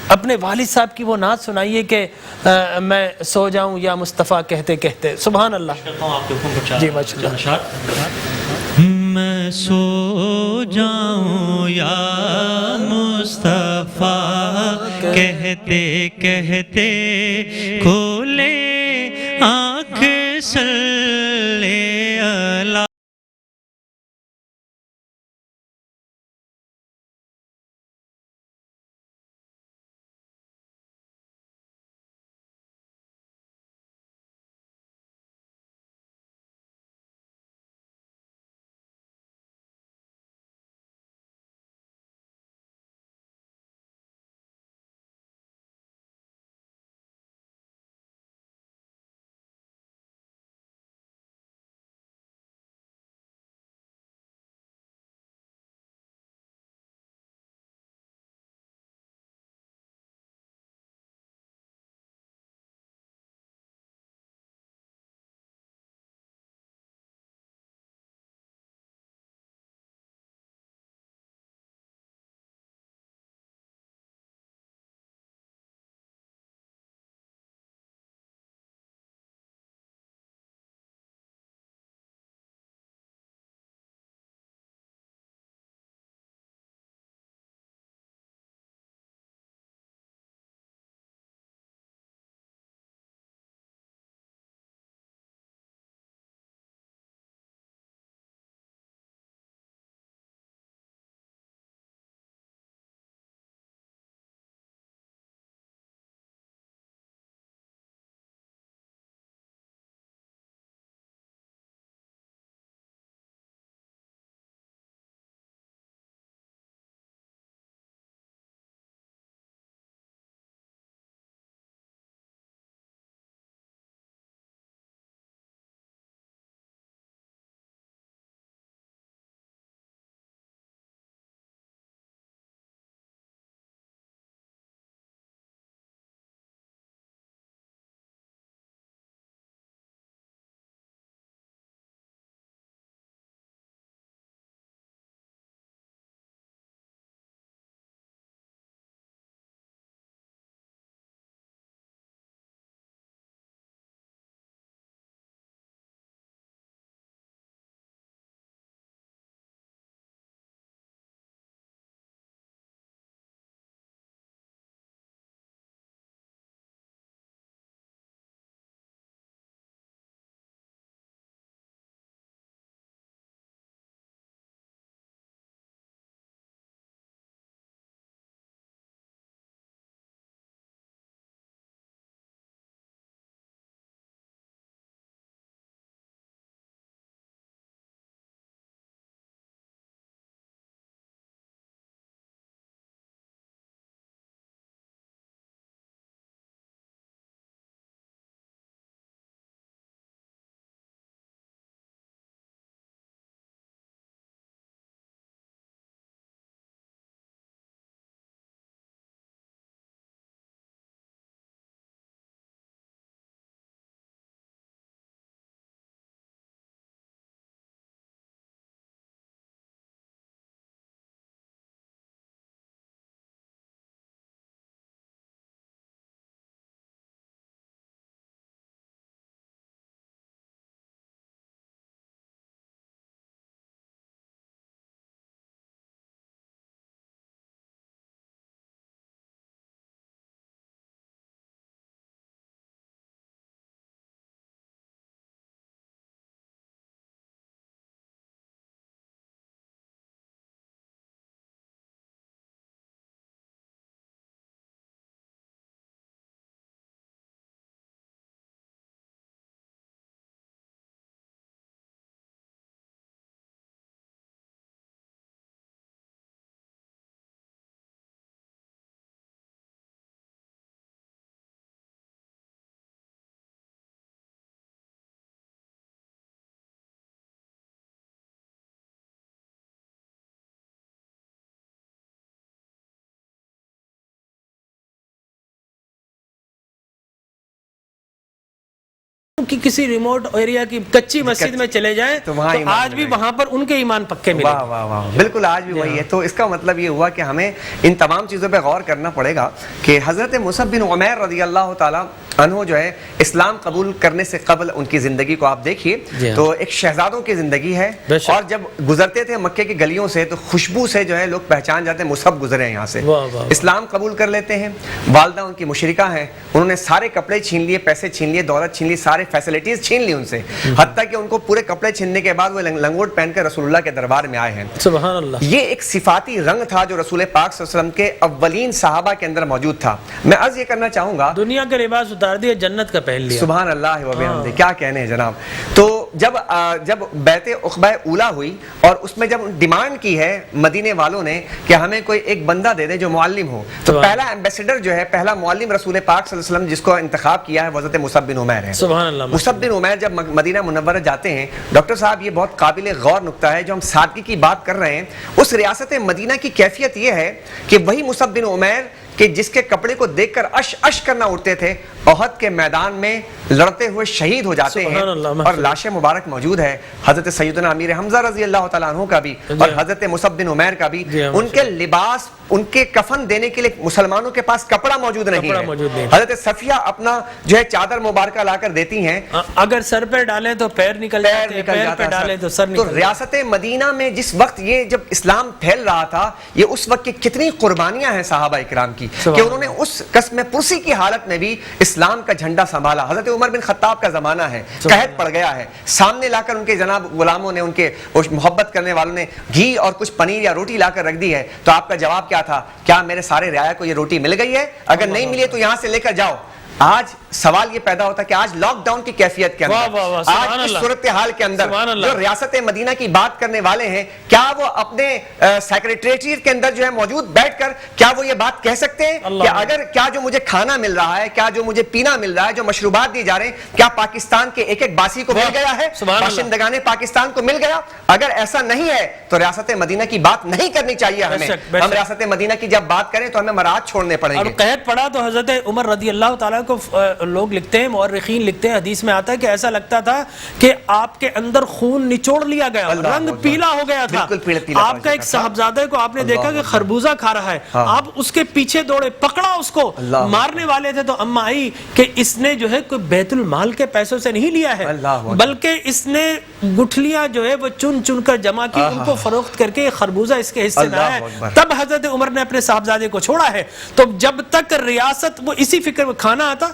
اپنے والد صاحب کی وہ نعت سنائیے کہ میں سو جاؤں یا مصطفیٰ کہتے کہتے. سبحان اللہ. جی ماشاءاللہ. میں سو جاؤں یا مصطفیٰ کہتے کہتے کھولے آنکھ صلی اللہ کی کسی ریموٹ ایریا کی کچی مسجد میں چلے جائیں تو وہاں ایمان آج بھی وہاں پر ان کے ایمان پکے ملے. واہ واہ واہ، بالکل آج بھی وہی ہے. تو اس کا مطلب یہ ہوا کہ ہمیں ان تمام چیزوں پہ غور کرنا پڑے گا کہ حضرت مصعب بن عمیر رضی اللہ تعالی عنہ جو ہے اسلام قبول کرنے سے قبل ان کی زندگی کو آپ دیکھیے تو ایک شہزادوں کی زندگی ہے، اور جب گزرتے تھے مکے کی گلیوں سے تو خوشبو سے جو ہے لوگ پہچان جاتے ہیں مصعب گزرے ہیں یہاں سے. اسلام قبول کر لیتے ہیں، والدہ ان کی مشرکہ ہیں، انہوں نے سارے کپڑے چھین لیے، پیسے چھین لیے، دولت چھین لی، سارے فیسلٹیز چھین لی ان سے، حتیٰ کہ ان کو پورے کپڑے چھیننے کے بعد وہ لنگوٹ پہن کر رسول اللہ کے دربار میں آئے ہیں. سبحان اللہ. یہ ایک صفاتی رنگ تھا جو رسول پاک صلی اللہ علیہ وسلم کے اولین صحابہ کے اندر موجود تھا. میں عرض یہ کرنا چاہوں گا، دنیا کا لباس اتار دیا، جنت کا پہن لیا. سبحان اللہ و بحمدہ، کیا کہنے ہیں جناب. تو جب بیعت عقبہ اولا ہوئی اور اس میں جب ڈیمانڈ کی ہے مدینے والوں نے کہ ہمیں کوئی ایک بندہ دے دے جو معلم ہو، تو پہلا ایمبیسڈر جو ہے، پہلا معلم رسول پاک صلی اللہ علیہ وسلم جس کو انتخاب کیا ہے حضرت مصعب بن عمیر ہے. سبحان اللہ. مصعب بن عمیر جب مدینہ منورہ جاتے ہیں، ڈاکٹر صاحب یہ بہت قابل غور نکتہ ہے جو ہم سادگی کی بات کر رہے ہیں. اس ریاست مدینہ کی کیفیت یہ ہے کہ وہی مصعب بن عمیر کہ جس کے کپڑے کو دیکھ کر اش اش کرنا اٹھتے تھے، احد کے میدان میں لڑتے ہوئے شہید ہو جاتے ہیں، اور لاش مبارک موجود ہے حضرت سیدنا امیر حمزہ رضی اللہ تعالیٰ عنہ کا بھی اور حضرت مصعب بن عمیر کا بھی. ان کے لباس، ان کے کفن دینے کے لیے مسلمانوں کے پاس کپڑا موجود نہیں ہے. حضرت صفیہ اپنا جو ہے چادر مبارکہ لا کر دیتی ہیں، اگر سر پہ ڈالیں تو پیر نکل جاتے، پیر پہ ڈالیں تو سر نکل. تو ریاست مدینہ میں جس وقت یہ جب اسلام پھیل رہا تھا، یہ اس وقت کی کتنی قربانیاں ہیں صحابہ اکرام کی کہ انہوں نے اس قسم پرسی کی حالت میں بھی اسلام کا جھنڈا سنبھالا. حضرت عمر بن خطاب کا زمانہ ہے، قحط پڑ گیا ہے، سامنے لا کر ان کے جناب غلاموں نے، ان کے محبت کرنے والوں نے گھی اور کچھ پنیر یا روٹی لا کر رکھ دی ہے، تو آپ کا جواب کیا تھا؟ کیا میرے سارے رعایا کو یہ روٹی مل گئی ہے؟ اگر نہیں ملی ہے تو یہاں سے لے کر جاؤ. آج سوال یہ پیدا ہوتا ہے کہ آج لاک ڈاؤن کی کیفیت کے اندر، آج اس صورتحال کے اندر جو ریاست مدینہ کی بات کرنے والے ہیں، کیا وہ اپنے سیکریٹریٹ کے اندر جو ہے موجود بیٹھ کر کیا وہ یہ بات کہہ سکتے ہیں کہ اگر کیا جو مجھے کھانا مل رہا ہے، کیا جو مجھے پینا مل رہا ہے، جو مشروبات دی جا رہے ہیں، کیا پاکستان کے ایک ایک باسی کو مل گیا ہے، باشندگان پاکستان کو مل گیا؟ اگر ایسا نہیں ہے تو ریاست مدینہ کی بات نہیں کرنی چاہیے ہمیں. ہم ریاست مدینہ کی جب بات کریں تو ہمیں مراحل چھوڑنے پڑیں گے. قحط پڑا تو حضرت عمر رضی اللہ تعالیٰ کو لوگ لکھتے ہیں، مورخین لکھتے ہیں، حدیث میں آتا ہے کہ ایسا لگتا تھا کہ آپ کے اندر خون نچوڑ لیا گیا، رنگ پیلا ہو گیا تھا. آپ کا ایک صاحبزادہ کو آپ نے دیکھا کہ خربوزہ کھا رہا ہے، آپ اس کے پیچھے دوڑے، پکڑا اس کو، مارنے والے تھے تو اما آئی کہ اس نے جو ہے کوئی بیت المال کے پیسوں سے نہیں لیا ہے، بلکہ اس نے گٹھلیاں جو ہے وہ چن چن کر جمع کی، ان کو فروخت کر کے خربوزہ اس کے حصے میں آیا. تب حضرت عمر نے اپنے صاحبزادے کو چھوڑا ہے. تو جب تک ریاست وہ اسی فکر میں کھانا آتا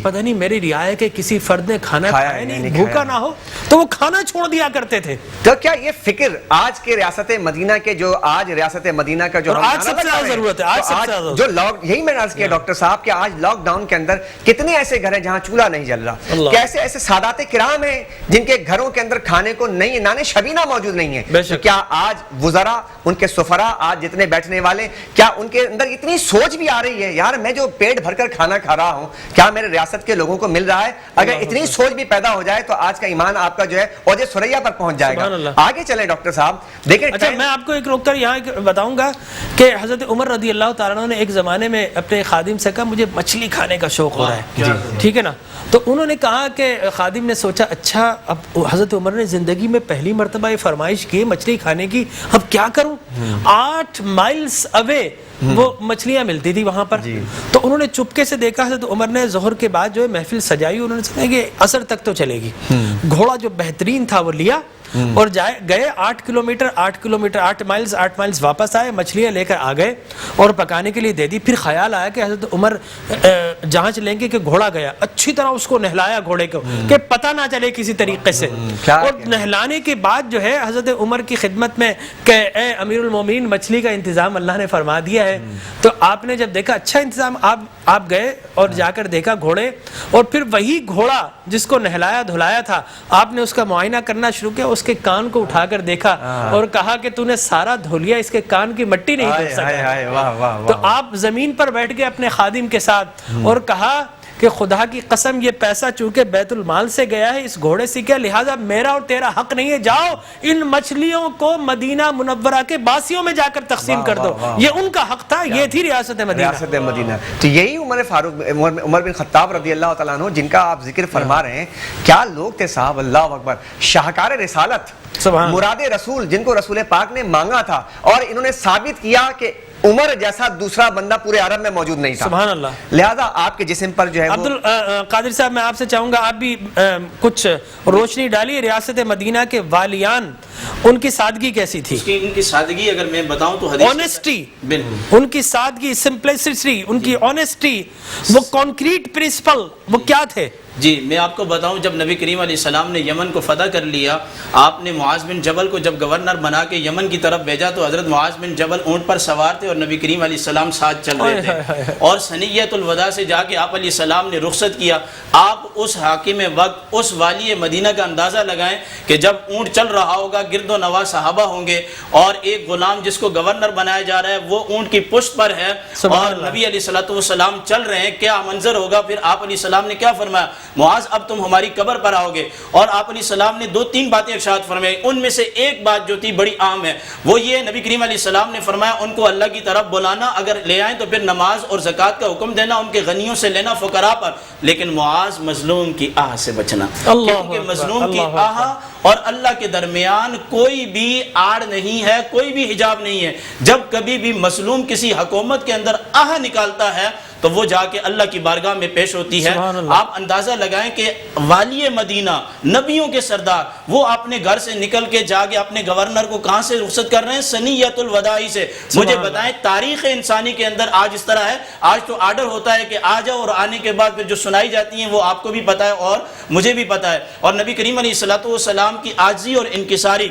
پتہ نہیں میری رعایا کے کسی فرد نے کھانا کھایا نہیں، بھوکا نہ ہو تو وہ کھانا چھوڑ دیا کرتے تھے. تو کیا یہ فکر آج کے ریاست مدینہ کے جو آج ریاست مدینہ کا جو آج سب سے زیادہ ضرورت ہے، آج سب سے زیادہ جو یہی میں نے عرض کیا ڈاکٹر صاحب کہ آج لاک ڈاؤن کے اندر کتنے ایسے گھر ہیں جہاں چولہا نہیں جل رہا، کیسے ایسے سادات کرام ہیں جن کے گھروں کے اندر کھانے کو نہیں، نان شبینہ موجود نہیں ہے. تو کیا آج وزراء، ان کے سفراء، آج جتنے بیٹھنے والے، کیا ان کے اندر اتنی سوچ بھی آ رہی ہے یار میں جو پیٹ بھر کر کھانا کھا رہا ہوں کیا میرے ریاست کے لوگوں کو مل رہا ہے؟ اگر اتنی سوچ بھی پیدا ہو جائے تو آج کا ایمان آپ کا جو ہے اوج ثریا پر پہنچ جائے گا. آگے چلیں ڈاکٹر صاحب دیکھیں. اچھا میں آپ کو ایک روک کر یہاں بتاؤں گا کہ حضرت عمر رضی اللہ تعالیٰ عنہ نے ایک زمانے میں اپنے خادم سے کہا مجھے مچھلی کھانے کا شوق ہو رہا ہے، ٹھیک ہے نا. تو انہوں نے کہا کہ خادم نے سوچا اچھا اب حضرت عمر نے زندگی میں پہلی مرتبہ یہ فرمائش کی مچھلی کھانے کی، اب کیا کروں؟ 8 مائلز اوے وہ مچھلیاں ملتی تھی وہاں پر. تو انہوں نے چپکے سے دیکھا حضرت عمر نے ظہر کے بعد جو ہے محفل سجائی، انہوں نے سمجھا کہ عصر تک تو چلے گی. گھوڑا جو بہترین تھا وہ لیا اور گئے 8 کلومیٹر 8 مائلز واپس آئے، مچھلیاں لے کر آ گئے اور پکانے کے لیے دے دی. پھر خیال آیا کہ حضرت عمر جانچ لیں گے کہ گھوڑا گیا، اچھی طرح اس کو نہلایا گھوڑے کو کہ پتہ نہ چلے کسی طریقے سے. اور نہلانے کے بعد جو ہے حضرت عمر کی خدمت میں کہ اے امیر المومنین مچھلی کا انتظام اللہ نے فرما دیا ہے. تو آپ نے جب دیکھا اچھا انتظام، آپ گئے اور جا کر دیکھا گھوڑے، اور پھر وہی گھوڑا جس کو نہلایا دھلایا تھا آپ نے اس کا معائنہ کرنا شروع کیا، اس کے کان کو اٹھا کر دیکھا اور کہا کہ تو نے سارا دھو لیا، اس کے کان کی مٹی نہیں دھو سکا. تو آپ زمین پر بیٹھ کے اپنے خادم کے ساتھ اور کہا کہ خدا کی قسم یہ پیسہ چونکہ بیت المال سے گیا ہے، اس گھوڑے سے کیا، لہٰذا میرا اور تیرا حق نہیں ہے، جاؤ ان مچھلیوں کو مدینہ منورہ کے باسیوں میں جا کر تقسیم کر دو۔ یہ ان کا حق تھا، یہ تھی ریاست مدینہ۔ ریاست مدینہ۔ تو یہی عمر بن خطاب رضی اللہ تعالیٰ عنہ جن کا آپ ذکر فرما رہے ہیں، کیا لوگ تھے صاحب، اللہ اکبر، شاہکار رسالت، مراد رسول، جن کو رسول پاک نے مانگا تھا، اور انہوں نے ثابت کیا کہ عمر جیسا دوسرا بندہ پورے عرب میں موجود نہیں تھا۔ سبحان اللہ۔ لہذا آپ کے جسم پر جو ہے عبد القادر صاحب، میں آپ سے چاہوں گا آپ بھی کچھ روشنی ڈالیے، ریاست مدینہ کے والیان ان کی سادگی کیسی تھی؟ ان کی سادگی اگر میں بتاؤں تو حدیث آنیسٹی، ان کی سادگی، سمپلسٹی، ان کی آنیسٹی، وہ کانکریٹ پرنسپل وہ کیا تھے؟ جی میں آپ کو بتاؤں، جب نبی کریم علیہ السلام نے یمن کو فتح کر لیا، آپ نے معاذ بن جبل کو جب گورنر بنا کے یمن کی طرف بھیجا تو حضرت معاذ بن جبل اونٹ پر سوار تھے اور نبی کریم علیہ السلام ساتھ چل رہے تھے، اور سنیت الوداع سے جا کے آپ علیہ السلام نے رخصت کیا۔ آپ اس حاکم وقت، اس والی مدینہ کا اندازہ لگائیں کہ جب اونٹ چل رہا ہوگا، گرد و نواح صحابہ ہوں گے، اور ایک غلام جس کو گورنر بنایا جا رہا ہے وہ اونٹ کی پشت پر ہے، اور نبی علیہ السلام چل رہے ہیں، کیا منظر ہوگا؟ پھر آپ علیہ السلام نے کیا فرمایا؟ معاذ اب تم ہماری قبر پر آؤ گے، اور آپ علیہ السلام نے 2-3 باتیں ارشاد فرمائی، ان میں سے ایک بات جو تھی بڑی عام ہے، وہ یہ نبی کریم علیہ السلام نے فرمایا ان کو اللہ کی طرف بلانا، اگر لے آئیں تو پھر نماز اور زکوٰۃ کا حکم دینا، ان کے غنیوں سے لینا فقراء پر، لیکن معاذ مظلوم کی آہ سے بچنا، کیونکہ مظلوم کی آہ اور اللہ کے درمیان کوئی بھی آڑ نہیں ہے، کوئی بھی حجاب نہیں ہے۔ جب کبھی بھی مظلوم کسی حکومت کے اندر آہ نکالتا ہے تو وہ جا کے اللہ کی بارگاہ میں پیش ہوتی ہے۔ آپ اندازہ لگائیں کہ والی مدینہ، نبیوں کے سردار، وہ اپنے گھر سے نکل کے جا کے اپنے گورنر کو کہاں سے رخصت کر رہے ہیں؟ سنیت الوداع سے۔ مجھے بتائیں تاریخ انسانی کے اندر آج اس طرح ہے، آج تو آرڈر ہوتا ہے کہ آ جاؤ، اور آنے کے بعد پھر جو سنائی جاتی ہیں وہ آپ کو بھی پتہ ہے اور مجھے بھی پتہ ہے۔ اور نبی کریم علیہ السلام کی عاجزی اور انکساری،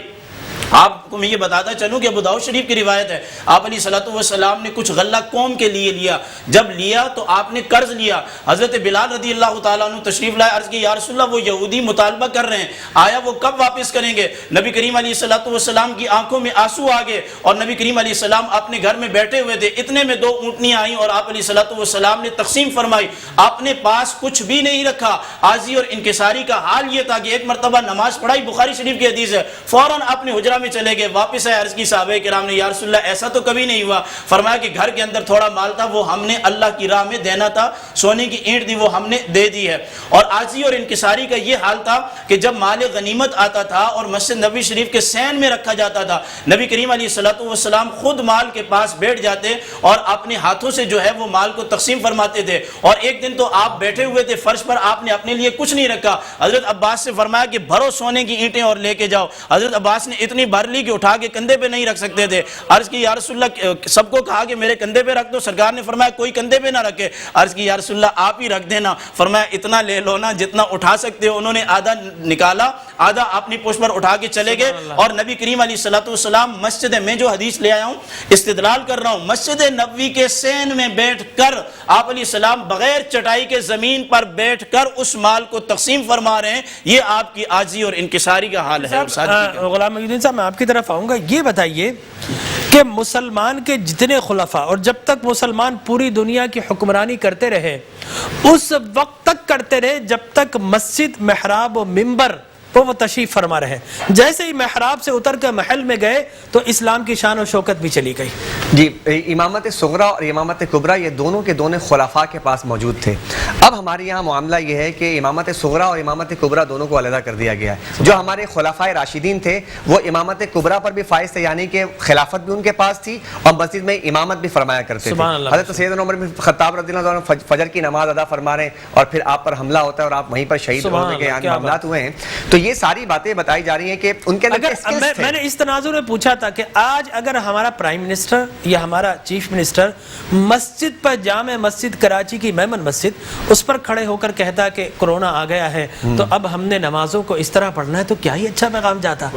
آپ کو میں یہ بتاتا چلوں کہ ابو داؤد شریف کی روایت ہے، آپ علیہ السلام نے کچھ غلہ قوم کے لیے لیا، جب لیا تو آپ نے قرض لیا، حضرت بلال رضی اللہ تعالیٰ عنہ تشریف لائے، عرض کی یا رسول اللہ وہ یہودی مطالبہ کر رہے ہیں، آیا وہ کب واپس کریں گے؟ نبی کریم علیہ السلام کی آنکھوں میں آنسو آ گئے، اور نبی کریم علیہ السلام اپنے گھر میں بیٹھے ہوئے تھے، اتنے میں 2 اونٹنیاں آئیں اور آپ علیہ السلام نے تقسیم فرمائی، اپنے پاس کچھ بھی نہیں رکھا۔ عاجزی اور انکساری کا حال یہ تھا کہ ایک مرتبہ نماز پڑھائی، بخاری شریف کی حدیث ہے، فوراً اپنے حجرہ میں چلے گئے، واپس آئے، عرض کی صحابہ کرام نے یا رسول اللہ ایسا تو کبھی نہیں ہوا، فرمایا کہ گھر کے اندر تھوڑا مال تھا وہ ہم نے اللہ کی راہ میں دینا تھا، سونے کی اینٹ دی وہ ہم نے دے دی ہے۔ اور عاجزی اور انکساری کا یہ حال تھا کہ جب مال غنیمت آتا تھا اور مسجد نبوی شریف کے سین میں رکھا جاتا تھا، نبی کریم علیہ السلام خود مال کے پاس بیٹھ جاتے اور اپنے ہاتھوں سے جو ہے وہ مال کو تقسیم فرماتے تھے۔ اور ایک دن تو آپ بیٹھے ہوئے تھے فرش پر، آپ نے اپنے لیے کچھ نہیں رکھا، حضرت عباس سے فرمایا کہ بھرو سونے کی اینٹیں اور لے کے جاؤ، حضرت عباس نے اتنی بھر لی کہ اٹھا کے کندھے پہ نہیں رکھ سکتے تھے، عرض کی یا رسول اللہ، سب کو کہا کہ میرے کندھے پہ رکھ دو، سرکار نے فرمایا کوئی کندھے پہ نہ رکھے، عرض کی یا رسول اللہ آپ ہی رکھ دینا، فرمایا اتنا لے لو نا جتنا اٹھا سکتے ہو۔ انہوں نے آدھا نکالا، آدھا اپنی پشت پر اٹھا کے چلے گئے، اور نبی کریم علیہ السلام مسجد میں جو حدیث لے آیا ہوں استدلال کر رہا ہوں، مسجد نبوی کے سین میں بیٹھ کر آپ علیہ السلام بغیر چٹائی کے زمین پر بیٹھ کر اس مال کو تقسیم فرما رہے ہیں، یہ آپ کی عاجزی اور انکساری کا حال ہے۔ غلام محی الدین صاحب میں آپ کی طرف آؤں گا، یہ بتائیے کہ مسلمان کے جتنے خلفاء، اور جب تک مسلمان پوری دنیا کی حکمرانی کرتے رہے اس وقت تک کرتے رہے جب تک مسجد، محراب و منبر وہ تشریف فرما رہے، جیسے ہی محراب سے اتر کے محل میں گئے تو اسلام کی شان و شوکت بھی چلی گئی۔ جی، امامت صغریٰ اور امامت کبریٰ یہ دونوں کے دونوں خلفاء کے پاس موجود تھے۔ اب ہمارے یہاں معاملہ یہ ہے کہ امامت صغریٰ اور امامت کبریٰ دونوں کو علیحدہ کر دیا گیا ہے۔ جو ہمارے خلفائے راشدین تھے وہ امامت کبریٰ پر بھی فائز تھے، یعنی کہ خلافت بھی ان کے پاس تھی اور مسجد میں امامت بھی فرمایا کرتے تھے۔ حضرت سیدنا عمر بن خطاب رضی اللہ عنہ فجر کی نماز ادا فرما رہے ہیں اور پھر آپ پر حملہ ہوتا ہے اور آپ وہیں پر شہید ہونے کے معاملات ہوئے ہیں، تو یہ ساری باتیں بتائی جا رہی ہیں کہ ان کے اندر میں نے اس تناظر میں پوچھا تھا کہ آج اگر ہمارا پرائم منسٹر یا ہمارا چیف منسٹر مسجد پر، جامع مسجد کراچی کی میمن مسجد، اس پر کھڑے ہو کر کہتا کہ کرونا آ گیا ہے تو اب ہم نے نمازوں کو اس طرح پڑھنا ہے، تو کیا ہی اچھا پیغام جاتا۔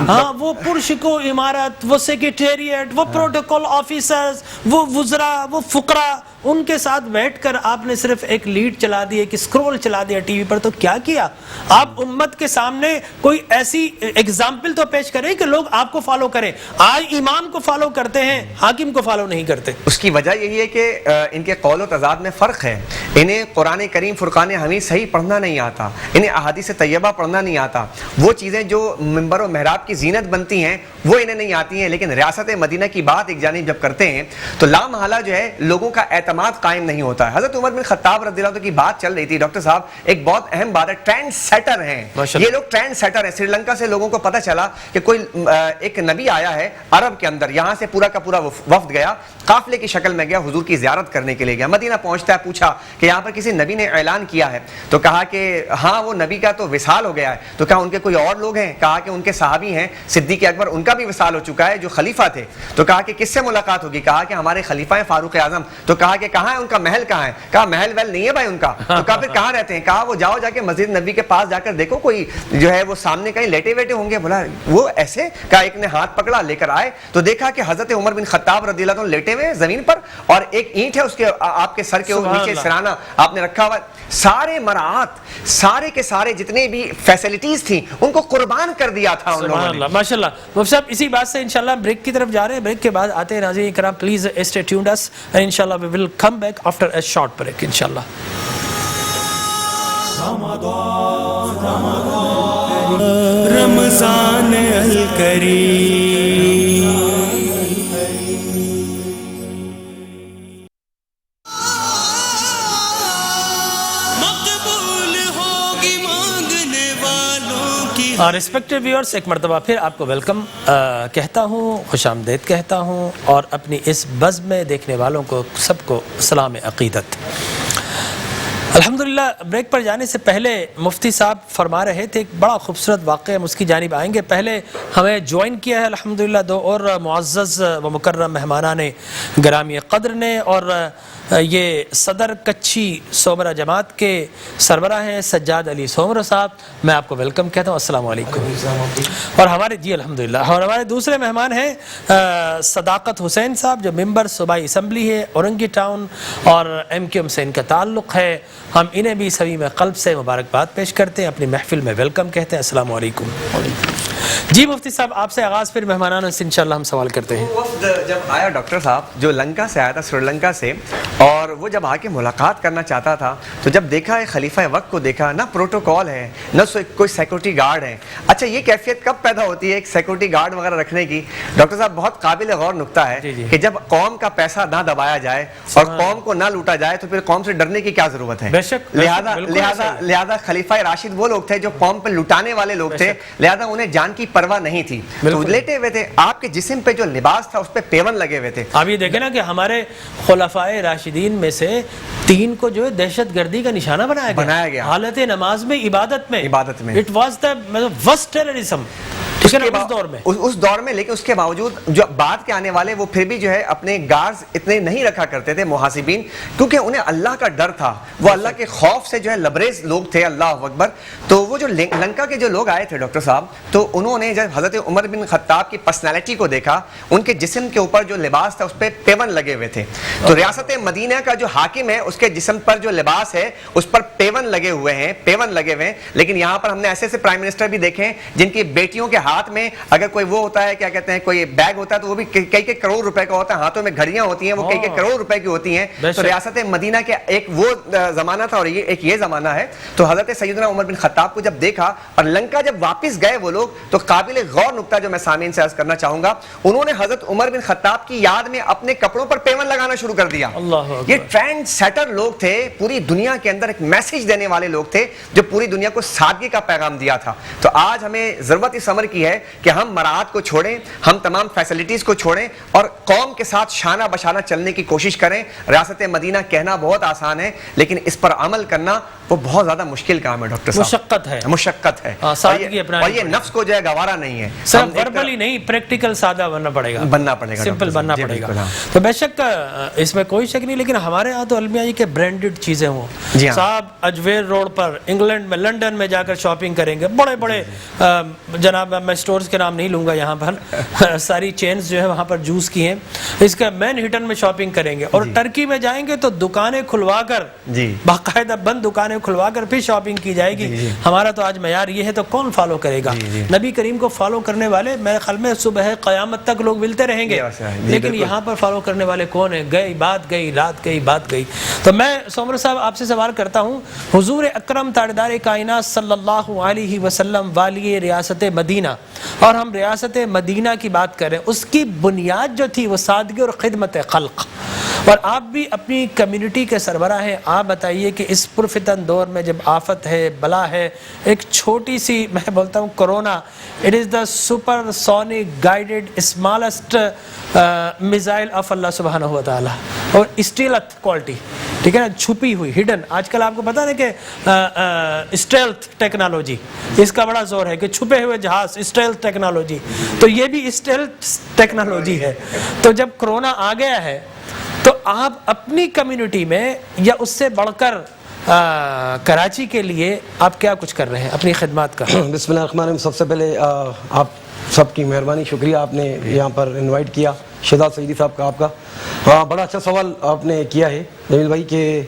ہاں، وہ پرشکو عمارت، وہ سیکریٹریٹ، وہ پروٹوکول آفیسرز، وہ وزراء، وہ فقراء، ان کے ساتھ بیٹھ کر آپ نے صرف ایک لیڈ چلا دی، ایک اسکرول چلا دیا ٹی وی پر، تو کیا کیا؟ آپ امت کے ساتھ سامنے کوئی ایسی اگزامپل تو پیش کریں کہ لوگ آپ کو فالو کریں. آج امام کو فالو کرتے ہیں, حاکم کو فالو نہیں کرتے. اس کی وجہ یہی ہے کہ ان کے قول و تضاد میں فرق ہے. انہیں قرآن کریم فرقان حمید صحیح پڑھنا نہیں آتا, انہیں احادیث طیبہ پڑھنا نہیں آتا. وہ چیزیں جو منبر و محراب کی زینت بنتی ہیں وہ انہیں نہیں آتی ہیں. لیکن ریاست مدینہ کی بات ایک جانب جب کرتے ہیں تو لامحالہ جو ہے لوگوں کا اعتماد قائم نہیں ہوتا ہے. حضرت عمر بن خطاب رضی اللہ عنہ کی بات چل رہی تھی ڈاکٹر صاحب, ایک بہت اہم بات ہے, ٹرینڈ سیٹر ہیں یہ لوگ, ٹرینڈ سیٹر ہیں. سری لنکا سے لوگوں کو پتہ چلا کہ کوئی ایک نبی آیا ہے عرب کے اندر, یہاں سے پورا کا پورا وفد گیا, قافلے کی شکل میں گیا, حضور کی زیارت کرنے کے لیے گیا. مدینہ پہنچتا ہے, پوچھا کہ یہاں پر کسی نبی نے اعلان کیا ہے؟ تو کہا کہ ہاں وہ نبی کا تو وصال ہو گیا ہے. تو کہا ان کے کوئی اور لوگ ہیں؟ کہا کہ ان کے صحابی ہیں صدیق اکبر, ان کا بھی وصال ہو چکا ہے جو خلیفہ تھے. تو کہا کہ کس سے ملاقات ہوگی؟ کہا کہ ہمارے خلیفہ ہیں فاروق اعظم. تو کہا کہ کہاں ہے ان کا محل, کہاں ہے؟ کہا محل ویل نہیں ہے بھائی ان کا. تو کہا پھر کہاں رہتے ہیں؟ کہا وہ جاؤ جا کے مسجد نبی کے پاس جا کر دیکھو کوئی جو ہے وہ سامنے کہیں لیٹے ویٹے ہوں گے. بولا وہ ایسے؟ کہا ایک نے ہاتھ پکڑا, لے کر آئے تو دیکھا کہ حضرت عمر بن خطاب رضی اللہ عنہ لیٹے ہوئے زمین پر, اور ایک اینٹ ہے اس کے آپ کے سر کے نیچے سرانہ آپ نے رکھا ہوا. سارے مراعات, سارے کے سارے جتنے بھی فیسلٹیز تھیں ان کو قربان کر دیا تھا ان لوگوں نے. ماشاءاللہ. مفتی صاحب اسی بات سے انشاءاللہ بریک کی طرف جا رہے ہیں. بریک کے بعد آتے ہیں ناظرین کرام, please stay tuned us and انشاءاللہ we will come back after a short break انشاءاللہ. رمضان الکریم مقبول ہوگی مانگنے والوں کی. ریسپیکٹڈ ویورز, ایک مرتبہ پھر آپ کو ویلکم کہتا ہوں, خوش آمدید کہتا ہوں, اور اپنی اس بزم میں دیکھنے والوں کو سب کو سلام عقیدت. الحمدللہ بریک پر جانے سے پہلے مفتی صاحب فرما رہے تھے, ایک بڑا خوبصورت واقعہ ہم اس کی جانب آئیں گے. پہلے ہمیں جوائن کیا ہے الحمدللہ دو اور معزز و مکرم مہمانان گرامی قدر نے, اور یہ صدر کچھی سومرہ جماعت کے سربراہ ہیں سجاد علی سومرہ صاحب. میں آپ کو ویلکم کہتا ہوں, السلام علیکم. اور ہمارے جی الحمدللہ, اور ہمارے دوسرے مہمان ہیں صداقت حسین صاحب جو ممبر صوبائی اسمبلی ہے اورنگی ٹاؤن, اور ایم کیو ایم سے ان کا تعلق ہے. ہم انہیں بھی سبھی میں قلب سے مبارکباد پیش کرتے ہیں, اپنی محفل میں ویلکم کہتے ہیں. السلام علیکم. جی مفتی صاحب آپ سے آغاز, پھر مہمانان سے انشاءاللہ ہم سوال کرتے ہیں. وفد جب آیا ڈاکٹر صاحب, جو لنکا سے آیا تھا, سری لنکا سے, اور وہ جب آ کے ملاقات کرنا چاہتا تھا تو جب دیکھا ہے خلیفہ وقت کو دیکھا, نہ پروٹوکول ہے نہ کوئی سیکورٹی گارڈ ہے. اچھا یہ کیفیت کب پیدا ہوتی ہے ایک سیکورٹی گارڈ وغیرہ رکھنے کی؟ ڈاکٹر صاحب بہت قابل غور نکتہ ہے کہ جب قوم کا پیسہ نہ دبایا جائے اور قوم کو نہ لوٹا جائے تو پھر قوم سے ڈرنے کی کیا ضرورت ہے؟ لہذا خلیفہ راشد وہ لوگ تھے جو قوم پہ لٹانے والے لوگ تھے, لہذا انہیں جان کی پرواہ نہیں تھی, تو لیٹے ہوئے تھے. آپ کے جسم پہ جو لباس تھا اس پہ پیون لگے ہوئے تھے. آپ یہ دیکھیں نا کہ ہمارے خلفائے راشدین میں سے 3 کو جو ہے دہشت گردی کا نشانہ بنایا گیا حالت نماز میں, عبادت میں. It was the worst terrorism اس دور میں. لیکن اس کے باوجود جو بعد کے آنے والے وہ پھر بھی جو ہے اپنے گارڈز اتنے نہیں رکھا کرتے تھے محاسبین, کیونکہ انہیں اللہ کا ڈر تھا, وہ اللہ کے خوف سے جو ہے لبریز لوگ تھے. اللہ اکبر. تو وہ جو لنکا کے جو لوگ آئے تھے ڈاکٹر صاحب, تو انہوں نے جب حضرت عمر بن خطاب کی پرسنالٹی کو دیکھا, ان کے جسم کے اوپر جو لباس تھا اس پہ پیون لگے ہوئے تھے. تو ریاست مدینہ کا جو حاکم ہے اس کے جسم پر جو لباس ہے اس پر پیون لگے ہوئے ہیں. لیکن یہاں پر ہم نے ایسے پرائم منسٹر بھی دیکھے ہیں جن کی بیٹیوں کے ہاتھ میں اگر کوئی وہ ہوتا ہے, کیا کہتے ہیں, کوئی بیگ ہوتا ہے تو وہ بھی کئی کروڑ روپے کا ہوتا ہے, ہاتھوں میں گھڑیاں ہوتی ہیں وہ کئی کروڑ روپے کی ہوتی ہیں. تو ریاست مدینہ کے ایک وہ زمانہ تھا اور ایک یہ زمانہ ہے. تو حضرت سیدنا عمر بن خطاب کو جب دیکھا اور لنکا جب واپس گئے وہ لوگ, تو قابل غور نکتہ جو میں سامعین سے عرض کرنا چاہوں گا, انہوں نے حضرت عمر بن خطاب کی یاد میں اپنے کپڑوں پر پیون لگانا شروع کر دیا. یہ ٹرینڈ سیٹر لوگ تھے, پوری دنیا کے اندر ایک میسج دینے والے لوگ تھے جو پوری دنیا کو سادگی کا پیغام دیا تھا. تو آج ہمیں ضرورت اس امر کی ہے کہ ہم مراعات کو چھوڑیں, ہم تمام فیسلٹیز کو چھوڑیں اور قوم کے ساتھ شانہ بشانہ چلنے کی کوشش کریں. ریاست مدینہ کہنا بہت آسان ہے لیکن اس پر عمل کرنا وہ بہت زیادہ مشکل کام ہے ڈاکٹر صاحب. مشقت ہے اور یہ نفس کو جو ہے گوارا نہیں ہے. صرف وربلی نہیں, پریکٹیکل سادہ بننا پڑے گا, سمپل بننا پڑے گا. تو بے شک اس میں کوئی شک نہیں, لیکن ہمارے ہاں تو المیہ یہ کہ برانڈڈ چیزیں ہوں صاحب. اجویر روڈ پر انگلینڈ میں, لنڈن میں جا کر شاپنگ کریں گے, بڑے بڑے جناب میں سٹورز کے نام نہیں لوں گا یہاں پر ساری چینز جو ہے وہاں پر جوس کی ہیں, اس کا مین ہٹن میں شاپنگ کریں گے, اور ٹرکی میں جائیں گے تو دکانیں کھلوا کر باقاعدہ بند دکانیں کھلوا کر پھر شاپنگ کی جائے گی. ہمارا تو آج معیار یہ ہے, تو کون فالو کرے گا؟ نبی کریم کو فالو کرنے والے میرے خیال میں صبح قیامت تک لوگ ملتے رہیں گے, لیکن یہاں پر فالو کرنے والے کون ہیں؟ گئی بات گئی, رات گئی بات گئی. تو میں سومر صاحب آپ سے سوال کرتا ہوں, حضور اکرم تاجدار کائنات صلی اللہ علیہ وسلم والی ریاست مدینہ, اور ہم ریاست مدینہ کی بات کریں, اس کی بنیاد جو تھی وہ سادگی اور خدمت خلق, اور آپ بھی اپنی کمیونٹی کے سربراہ ہیں. آپ بتائیے کہ اس پرفتن دور میں جب آفت ہے, بلا ہے, ایک چھوٹی سی میں بولتا ہوں corona, it is the supersonic guided smallest missile of اللہ سبحانہ و تعالی, اور اسٹیلتھ کوالٹی, ٹھیک ہے نا, چھپی ہوئی ہڈن. آج کل آپ کو پتا ہے کہ اسٹیلتھ ٹیکنالوجی, اس کا بڑا زور ہے کہ چھپے ہوئے جہاز, اسٹیلتھ ٹیکنالوجی. تو یہ بھی اسٹیلتھ ٹیکنالوجی ہے. تو جب کرونا آ گیا ہے تو آپ اپنی کمیونٹی میں یا اس سے بڑھ کر کراچی کے لیے آپ کیا کچھ کر رہے ہیں اپنی خدمات کا؟ بسم اللہ الرحمن الرحیم. سب سے پہلے آپ سب کی مہربانی, شکریہ آپ نے یہاں پر انوائٹ کیا, شہزاد سعیدی صاحب کا آپ کا. ہاں, بڑا اچھا سوال آپ نے کیا ہے جمیل بھائی, کہ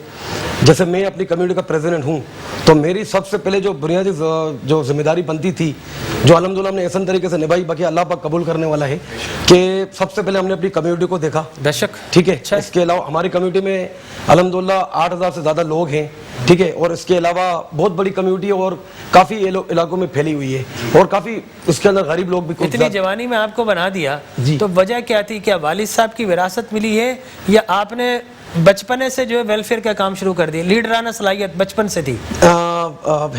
جیسے میں اپنی کمیونٹی کا پریزیڈنٹ ہوں تو میری سب سے پہلے جو بنیادی جو ذمہ داری بنتی تھی, جو الحمدللہ ہم نے ایسا طریقے سے نبھائی, باقی اللہ پاک قبول کرنے والا ہے, کہ سب سے پہلے ہم نے اپنی کمیونٹی کو دیکھا. بے شک, ٹھیک ہے. اس کے علاوہ ہماری کمیونٹی میں الحمدللہ 8000 سے زیادہ لوگ ہیں, ٹھیک ہے, اور اس کے علاوہ بہت بڑی کمیونٹی ہے اور کافی علاقوں میں پھیلی ہوئی ہے, اور کافی اس کے اندر غریب لوگ بھی. اتنی جوانی میں آپ کو بنا دیا تو وجہ کیا تھی؟ کیا والد صاحب کی وراثت ملی ہے, یا آپ نے بچپنے سے جو ہے ویلفیئر کا کام شروع کر دیا؟ لیڈرانہ صلاحیت بچپن سے تھی؟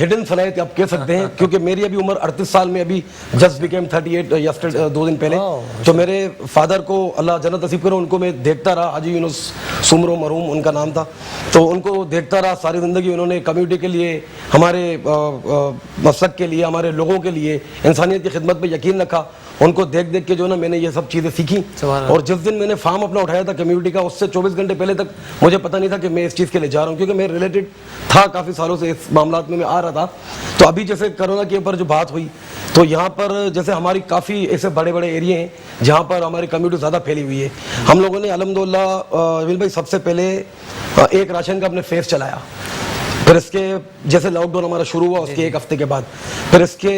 ہڈن صلاحیت آپ کہہ سکتے ہیں, کیونکہ میری ابھی عمر 38 سال میں, ابھی جسٹ بیکیم 38 یسٹرڈے, 2 دن پہلے. تو میرے فادر کو اللہ جنت نصیب کرے, ان کو میں دیکھتا رہا, حاجی یونس سمرو مرحوم ان کا نام تھا, تو ان کو دیکھتا رہا ساری زندگی. انہوں نے کمیونٹی کے لیے, ہمارے مسلک کے لیے, ہمارے لوگوں کے لیے انسانیت کی خدمت پہ یقین رکھا. ان کو دیکھ دیکھ کے جو نا میں نے یہ سب چیزیں سیکھی. اور جس دن میں نے فارم اپنا اٹھایا تھا کمیونٹی کا, اس سے 24 گھنٹے پہلے تک مجھے پتہ نہیں تھا کہ میں اس چیز کے لیے جا رہا ہوں, کیونکہ میں ریلیٹڈ تھا کافی سالوں سے اس معاملات میں آ رہا تھا. تو ابھی جیسے کرونا کے اوپر جو بات ہوئی, تو یہاں پر جیسے ہماری کافی ایسے بڑے بڑے ایریے ہیں جہاں پر ہماری کمیونٹی زیادہ پھیلی ہوئی ہے. ہم لوگوں نے الحمدللہ جمیل بھائی سب سے پہلے ایک راشن کا اپنے فیس چلایا. پھر اس کے جیسے لاک ڈاؤن ہمارا شروع ہوا, اس کے ایک ہفتے کے بعد, پھر اس کے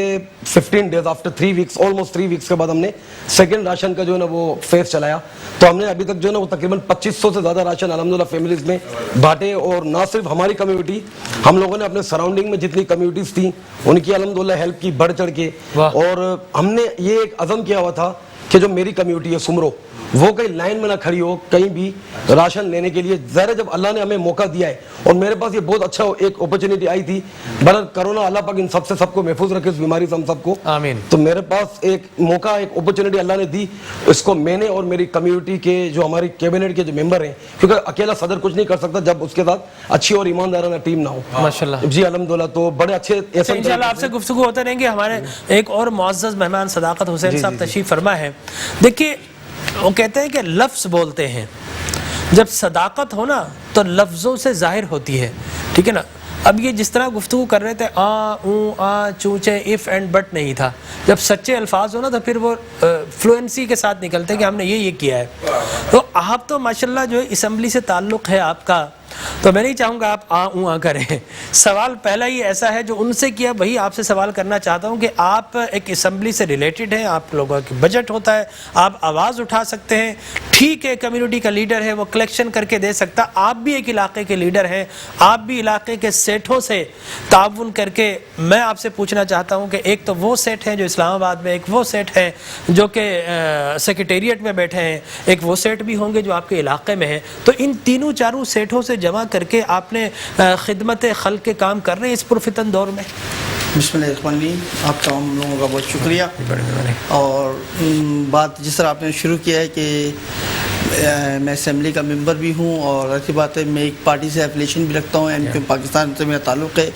15 days after 3 weeks, almost 3 weeks کے بعد ہم نے سیکنڈ راشن کا جو ہے نا وہ فیس چلایا. تو ہم نے ابھی تک جو ہے نا وہ تقریباً 2500 سے زیادہ راشن الحمدللہ فیملیز میں بانٹے. اور نہ صرف ہماری کمیونٹی, ہم لوگوں نے اپنے سراؤنڈنگ میں جتنی کمیونٹیز تھیں ان کی الحمدللہ ہیلپ کی بڑھ چڑھ کے. اور ہم نے یہ ایک عزم کیا ہوا تھا کہ جو میری کمیونٹی ہے سمرو, وہ کہیں لائن میں نہ کھڑی ہو کہیں بھی راشن لینے کے لیے. ظاہر جب اللہ نے ہمیں موقع دیا ہے, اور میرے پاس یہ بہت اچھا ایک اپرچونیٹی آئی تھی, بہرحال کرونا اللہ پاک ان سب سے سب کو محفوظ رکھے, اس بیماری سے ہم سب کو, آمین. تو میرے پاس ایک موقع, ایک اپرچونیٹی اللہ نے دی, اس کو میں نے اور میری کمیونٹی کے جو ہماری کیبنٹ کے جو ممبر ہیں, کیونکہ اکیلا صدر کچھ نہیں کر سکتا جب اس کے ساتھ اچھی اور ایماندارانہ ٹیم نہ ہو. ماشاءاللہ جی الحمدللہ. تو بڑے اچھے انشاءاللہ آپ سے گفتگو ہوتے رہیں گے. ہمارے ایک اور معزز مہمان صداقت حسین صاحب تشریف فرما ہے. دیکھیے وہ کہتے ہیں کہ لفظ بولتے ہیں, جب صداقت ہو نا تو لفظوں سے ظاہر ہوتی ہے, ٹھیک ہے نا. اب یہ جس طرح گفتگو کر رہے تھے, آ اوں آ چونچے اف اینڈ بٹ نہیں تھا. جب سچے الفاظ ہو نا تو پھر وہ فلوئنسی کے ساتھ نکلتے کہ ہم نے یہ کیا ہے. تو آپ تو ماشاءاللہ جو ہے اسمبلی سے تعلق ہے آپ کا, تو میں نہیں چاہوں گا آپ آ اوں آ کریں. سوال پہلا ہی ایسا ہے جو ان سے کیا, وہی آپ سے سوال کرنا چاہتا ہوں کہ آپ ایک اسمبلی سے ریلیٹڈ ہیں, آپ لوگوں کی بجٹ ہوتا ہے, آپ آواز اٹھا سکتے ہیں, ٹھیک ہے کمیونٹی کا لیڈر ہے وہ کلیکشن کر کے دے سکتا, آپ بھی ایک علاقے کے لیڈر ہیں, آپ بھی علاقے کے سیٹوں سے تعاون کر کے. میں آپ سے پوچھنا چاہتا ہوں کہ ایک تو وہ سیٹ ہیں جو اسلام آباد میں, ایک وہ سیٹ ہیں جو کہ سیکریٹریٹ میں بیٹھے ہیں, ایک وہ سیٹ بھی ہوں گے جو آپ کے علاقے میں ہیں. تو ان تینوں چاروں سیٹوں سے جمع کر کے آپ نے خدمت خلق کے کام کر رہے ہیں اس پرفتن دور میں. بسم اللہ الرحمن الرحیم. آپ تمام لوگوں کا بہت شکریہ. اور بات جس طرح آپ نے شروع کیا ہے کہ میں اسمبلی کا ممبر بھی ہوں, اور ایسی بات ہے میں ایک پارٹی سے ایفیلیشن بھی رکھتا ہوں, ایم کیو پاکستان سے میرا تعلق ہے,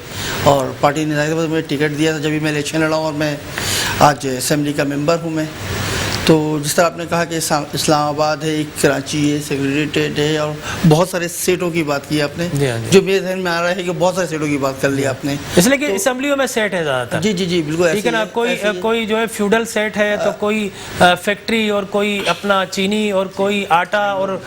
اور پارٹی نے مجھے ٹکٹ دیا تھا جب بھی میں الیکشن لڑا ہوں, اور میں آج اسمبلی کا ممبر ہوں. میں تو جس طرح آپ نے کہا کہ اسلام آباد ہے، ایک کراچی ہے، سیکریٹریٹ ہے، اور بہت سارے سیٹوں کی بات کی آپ نے، جو میرے ذہن میں آ رہا ہے کہ بہت سارے سیٹوں کی بات کر لی آپ نے، اس لیے کہ اسمبلیوں میں سیٹ ہے زیادہ تر. جی جی جی بالکل. ٹھیک ہے نا، کوئی جو ہے فیوڈل سیٹ ہے، تو کوئی فیکٹری، اور کوئی اپنا چینی، اور کوئی آٹا، اور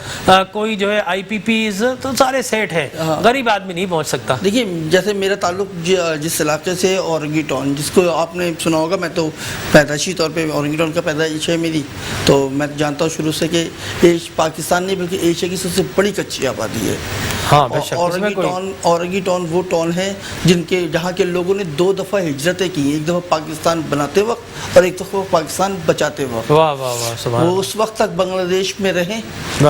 کوئی جو ہے آئی پی پیز، تو سارے سیٹ ہے. غریب آدمی نہیں پہنچ سکتا. دیکھیے جیسے میرا تعلق جس علاقے سے اورنگی ٹاؤن، جس کو آپ نے سنا ہوگا، میں تو پیدائشی طور پہ اورنگی ٹاؤن کا پیدائش ہے میری، تو میں جانتا ہوں شروع سے کہ پاکستان نہیں بلکہ ایشیا کی سب سے بڑی کچی آبادی ہے. ہاں بے شک. اورنگی ٹاؤن وہ ٹاؤن ہے جہاں کے لوگوں نے 2 دفعہ ہجرتیں کی، ایک دفعہ پاکستان بناتے وقت اور ایک دفعہ پاکستان بچاتے وقت. واہ واہ واہ سبحان. وہ اس وقت تک بنگلہ دیش میں رہیں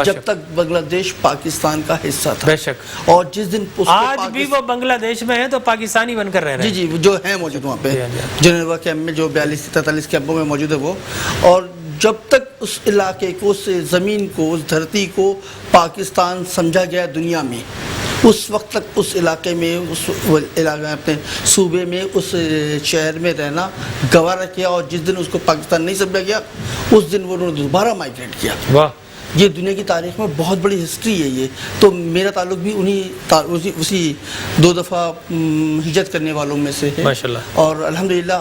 جب تک بنگلہ دیش پاکستان کا حصہ تھا. بے شک. اور جس دن آج بھی وہ بنگلہ دیش میں ہے تو پاکستانی بن کر رہ رہے ہیں. جی جی جو ہیں موجود وہاں پہ جنیوا کیمپ میں، جو 42-43 کیمپوں میں موجود ہے وہ. اور جب تک اس علاقے کو، اس زمین کو، اس دھرتی کو پاکستان سمجھا گیا دنیا میں، اس وقت تک اس علاقے میں، اس علاقے میں، اپنے صوبے میں، اس شہر میں رہنا گوارا کیا. اور جس دن اس کو پاکستان نہیں سمجھا گیا اس دن وہ انہوں نے دوبارہ مائگریٹ کیا. واہ. یہ دنیا کی تاریخ میں بہت بڑی ہسٹری ہے یہ. تو میرا تعلق بھی اسی 2 دفعہ ہجرت کرنے والوں میں سے ہے ماشاءاللہ. اور الحمدللہ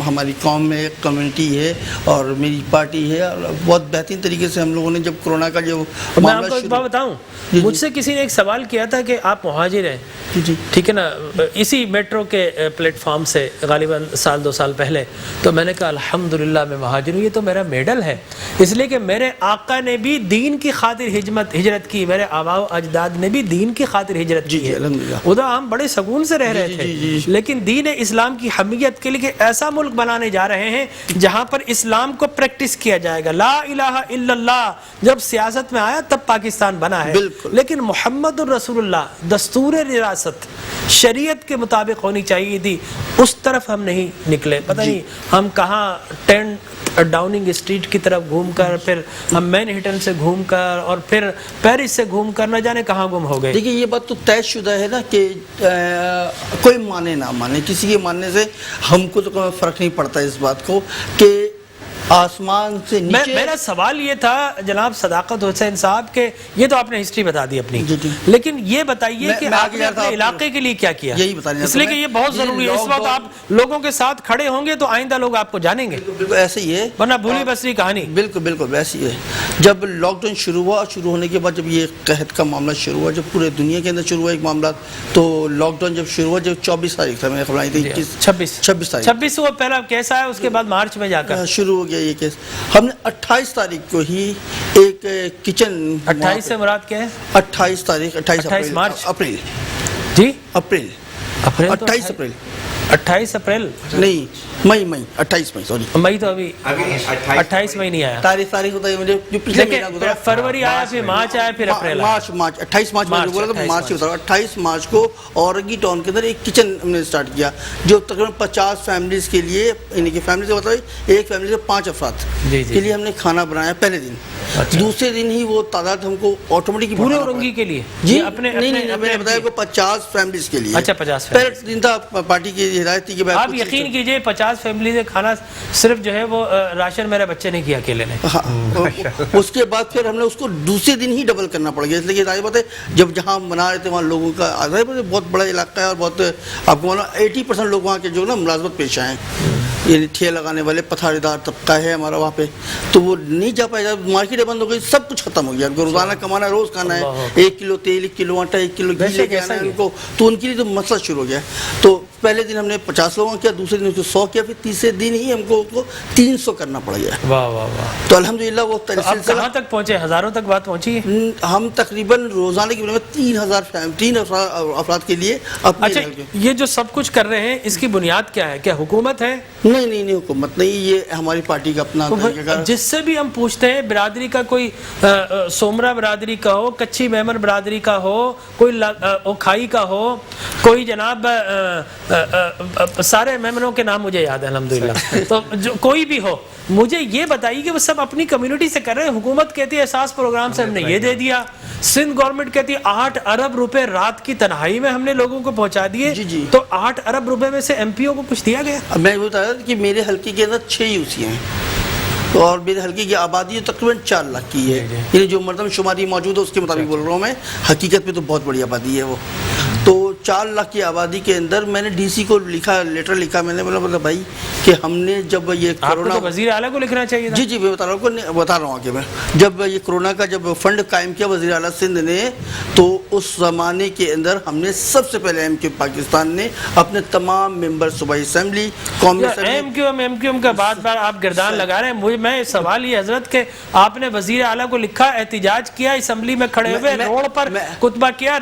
ہماری قوم میں ایک کمیونٹی ہے اور میری پارٹی ہے، اور بہت بہترین طریقے سے ہم لوگوں نے جب کورونا کا جو میں آپ کو ایک بات بتاؤں، مجھ سے کسی نے ایک سوال کیا تھا کہ آپ مہاجر ہیں. جی ٹھیک ہے نا، اسی میٹرو کے پلیٹ فارم سے غالباً 1-2 سال پہلے. تو میں نے کہا الحمدللہ میں مہاجر ہوں. یہ تو میرا میڈل ہے، اس لیے کہ میرے آقا نے بھی دین کی خاطر ہجرت کی، میرے آباء و اجداد نے بھی دین کی خاطر ہجرت کی ہے. ادھر ہم بڑے سکون سے رہ رہے تھے، لیکن دین اسلام کی حمیت کے لیے ایسا ملک بنانے جا رہے ہیں جہاں پر اسلام کو پریکٹس کیا جائے گا. لا الہ الا اللہ جب سیاست میں آیا تب پاکستان بنا ہے، لیکن محمد الرسول اللہ دستور ریاست شریعت کے مطابق ہونی چاہیے تھی. اس طرف ہم نہیں نکلے. پتہ نہیں ہم کہاں 10 ڈاؤننگ اسٹریٹ کی طرف گھوم کر، پھر ہم مین ہٹن سے گھوم کر، اور پھر پیرس سے گھوم کر نہ جانے کہاں گم ہو گئے. دیکھیے یہ بات تو طے شدہ ہے نا کہ کوئی مانے نہ مانے، کسی کے ماننے سے ہم کو تو کوئی فرق نہیں پڑتا اس بات کو کہ آسمان سے نیچے. میرا سوال یہ تھا جناب صداقت حسین صاحب کہ یہ تو آپ نے ہسٹری بتا دی اپنی، لیکن یہ بتائیے کہ آپ نے اپنے علاقے کے لیے کیا کیا، اس لیے کہ یہ بہت ضروری ہے. اس وقت آپ لوگوں کے ساتھ کھڑے ہوں گے تو آئندہ لوگ آپ کو جانیں گے. بالکل ایسے ہی ہے، ورنہ بھولی بسری کہانی. بالکل بالکل ویسی ہے. جب لاک ڈاؤن شروع ہونے کے بعد جب یہ قحط کا معاملہ شروع ہوا، جب پورے دنیا کے اندر شروع ہوا ایک معاملہ، تو لاک ڈاؤن جب شروع ہوا، جب 24 تاریخ تھا، میں نے خبر آئی تھی 26 وہ پہلا کیسا ہے، اس کے بعد مارچ میں جا کر شروع ہو گیا یہ کیس. ہم نے 28 تاریخ کو ہی ایک کچن، 28 سے مراد کیا ہے؟ 28 تاریخ 28 مارچ اپریل، جی اپریل 28 اپریل 28 اپریل نہیں، مئی 28 مئی، سوری مئی تو ابھی 28 مئی نہیں آیا. تاریخ ہوتا ہے مجھے جو پچھلے مہینہ گزرا، فروری آیا، پھر مارچ آیا، پھر اپریل آیا. مارچ 28 مارچ میں بولا تھا، مارچ ہی بتا. 28 مارچ کو اورنگی ٹاؤن کے اندر ایک کچن ہم نے اسٹارٹ کیا جو تقریباً 50 فیملیز کے لیے، یعنی کہ فیملی سے مطلب ایک فیملی سے 5 افراد کے لیے ہم نے کھانا بنایا پہلے دن. دوسرے دن ہی وہ تعداد ہم کو آٹومیٹک پورے اورنگی کے لیے. جی اپنے میں نے بتایا کہ 50 فیملیز کے لیے. اچھا 50 پہلے دن تھا پارٹی کی ہدایت تھی کہ آپ یقین کیجئے 50 فیملی سے کھانا صرف جو ہے وہ راشن میرے بچے نے کیا اکیلے نے. اس کے بعد پھر ہم نے اس کو دوسرے دن ہی ڈبل کرنا پڑ گیا، اس لیے ظاہر بات ہے جب جہاں بنا رہے تھے وہاں لوگوں کا بہت بڑا علاقہ ہے، اور بہت آپ کو معلوم 80% لوگ وہاں کے جو نا ملازمت پیشہ ہیں، یعنی ٹھیے لگانے والے پتھاڑی دار طبقہ ہے ہمارا وہاں پہ، تو وہ نہیں جا پائے. جب مارکیٹیں بند ہو گئی سب کچھ ختم ہو گیا. روزانہ کمانا ہے، روز کھانا ہے، 1 کلو تیل، 1 کلو آٹا، 1 کلو گھی لے کے آنا ہے ان کو، تو ان کے لیے تو مسئلہ شروع ہو گیا. تو پہلے دن ہم نے 50 لوگوں کیا، دوسرے دن اس کو 100 کیا، پھر تیسرے دن ہی ہم کو 300 کرنا پڑ گیا. واہ واہ واہ. تو الحمدللہ وہ کہاں تک پہنچے؟ ہزاروں تک بات پہنچی ہے. ہم تقریباً روزانہ کی بنیاد 3 افراد کے لیے. اچھا یہ جو سب کچھ کر رہے ہیں اس کی بنیاد کیا ہے؟ کیا حکومت ہے؟ نہیں حکومت نہیں، یہ ہماری پارٹی کا اپنا. جس سے بھی ہم پوچھتے ہیں برادری کا، کوئی سومرا برادری کا ہو، کچھی میمن برادری کا ہو، کوئی اوکھائی کا ہو، کوئی جناب سارے میمنوں کے نام مجھے یاد ہے الحمدللہ. تو جو کوئی بھی ہو مجھے یہ بتائیے کہ وہ سب اپنی کمیونٹی سے کر رہے ہیں. حکومت کہتی ہے احساس پروگرام سے ہم نے یہ دے دیا، سندھ گورنمنٹ کہتی ہے 8 ارب روپے رات کی تنہائی میں ہم نے لوگوں کو پہنچا دیے. تو 8 ارب روپے میں سے ایم پی او کو کچھ دیا گیا؟ میں بتا رہا کہ میرے حلقے کے اندر 6 یو سی ہیں. اور میرے حلقے کی آبادی تقریباً 4 لاکھ کی ہے، یعنی جو مردم شماری موجود ہے اس کے مطابق بول رہا ہوں میں، حقیقت میں تو بہت بڑی آبادی ہے وہ. تو 4 لاکھ کی آبادی کے اندر میں نے ڈی سی کو لکھا، لیٹر لکھا، میں نے بولا بھائی کہ ہم نے جب یہ کرونا وزیر اعلیٰ کو لکھنا چاہیے تھا. جی میں بتا رہا ہوں آگے میں، جب یہ کرونا کا جب فنڈ قائم کیا وزیر اعلیٰ سندھ نے، تو اس زمانے کے اندر ہم نے سب سے پہلے ایم کیو پاکستان نے اپنے تمام ممبر صوبائی اسمبلی، قومی ایم کیو ایم کا بات بار آپ گردان لگا رہے ہیں. مجھے میں سوال یہ حضرت کہ آپ نے وزیر اعلیٰ کو لکھا، احتجاج کیا، اسمبلی میں کھڑے ہوئے، روڈ پر خطبہ کیا،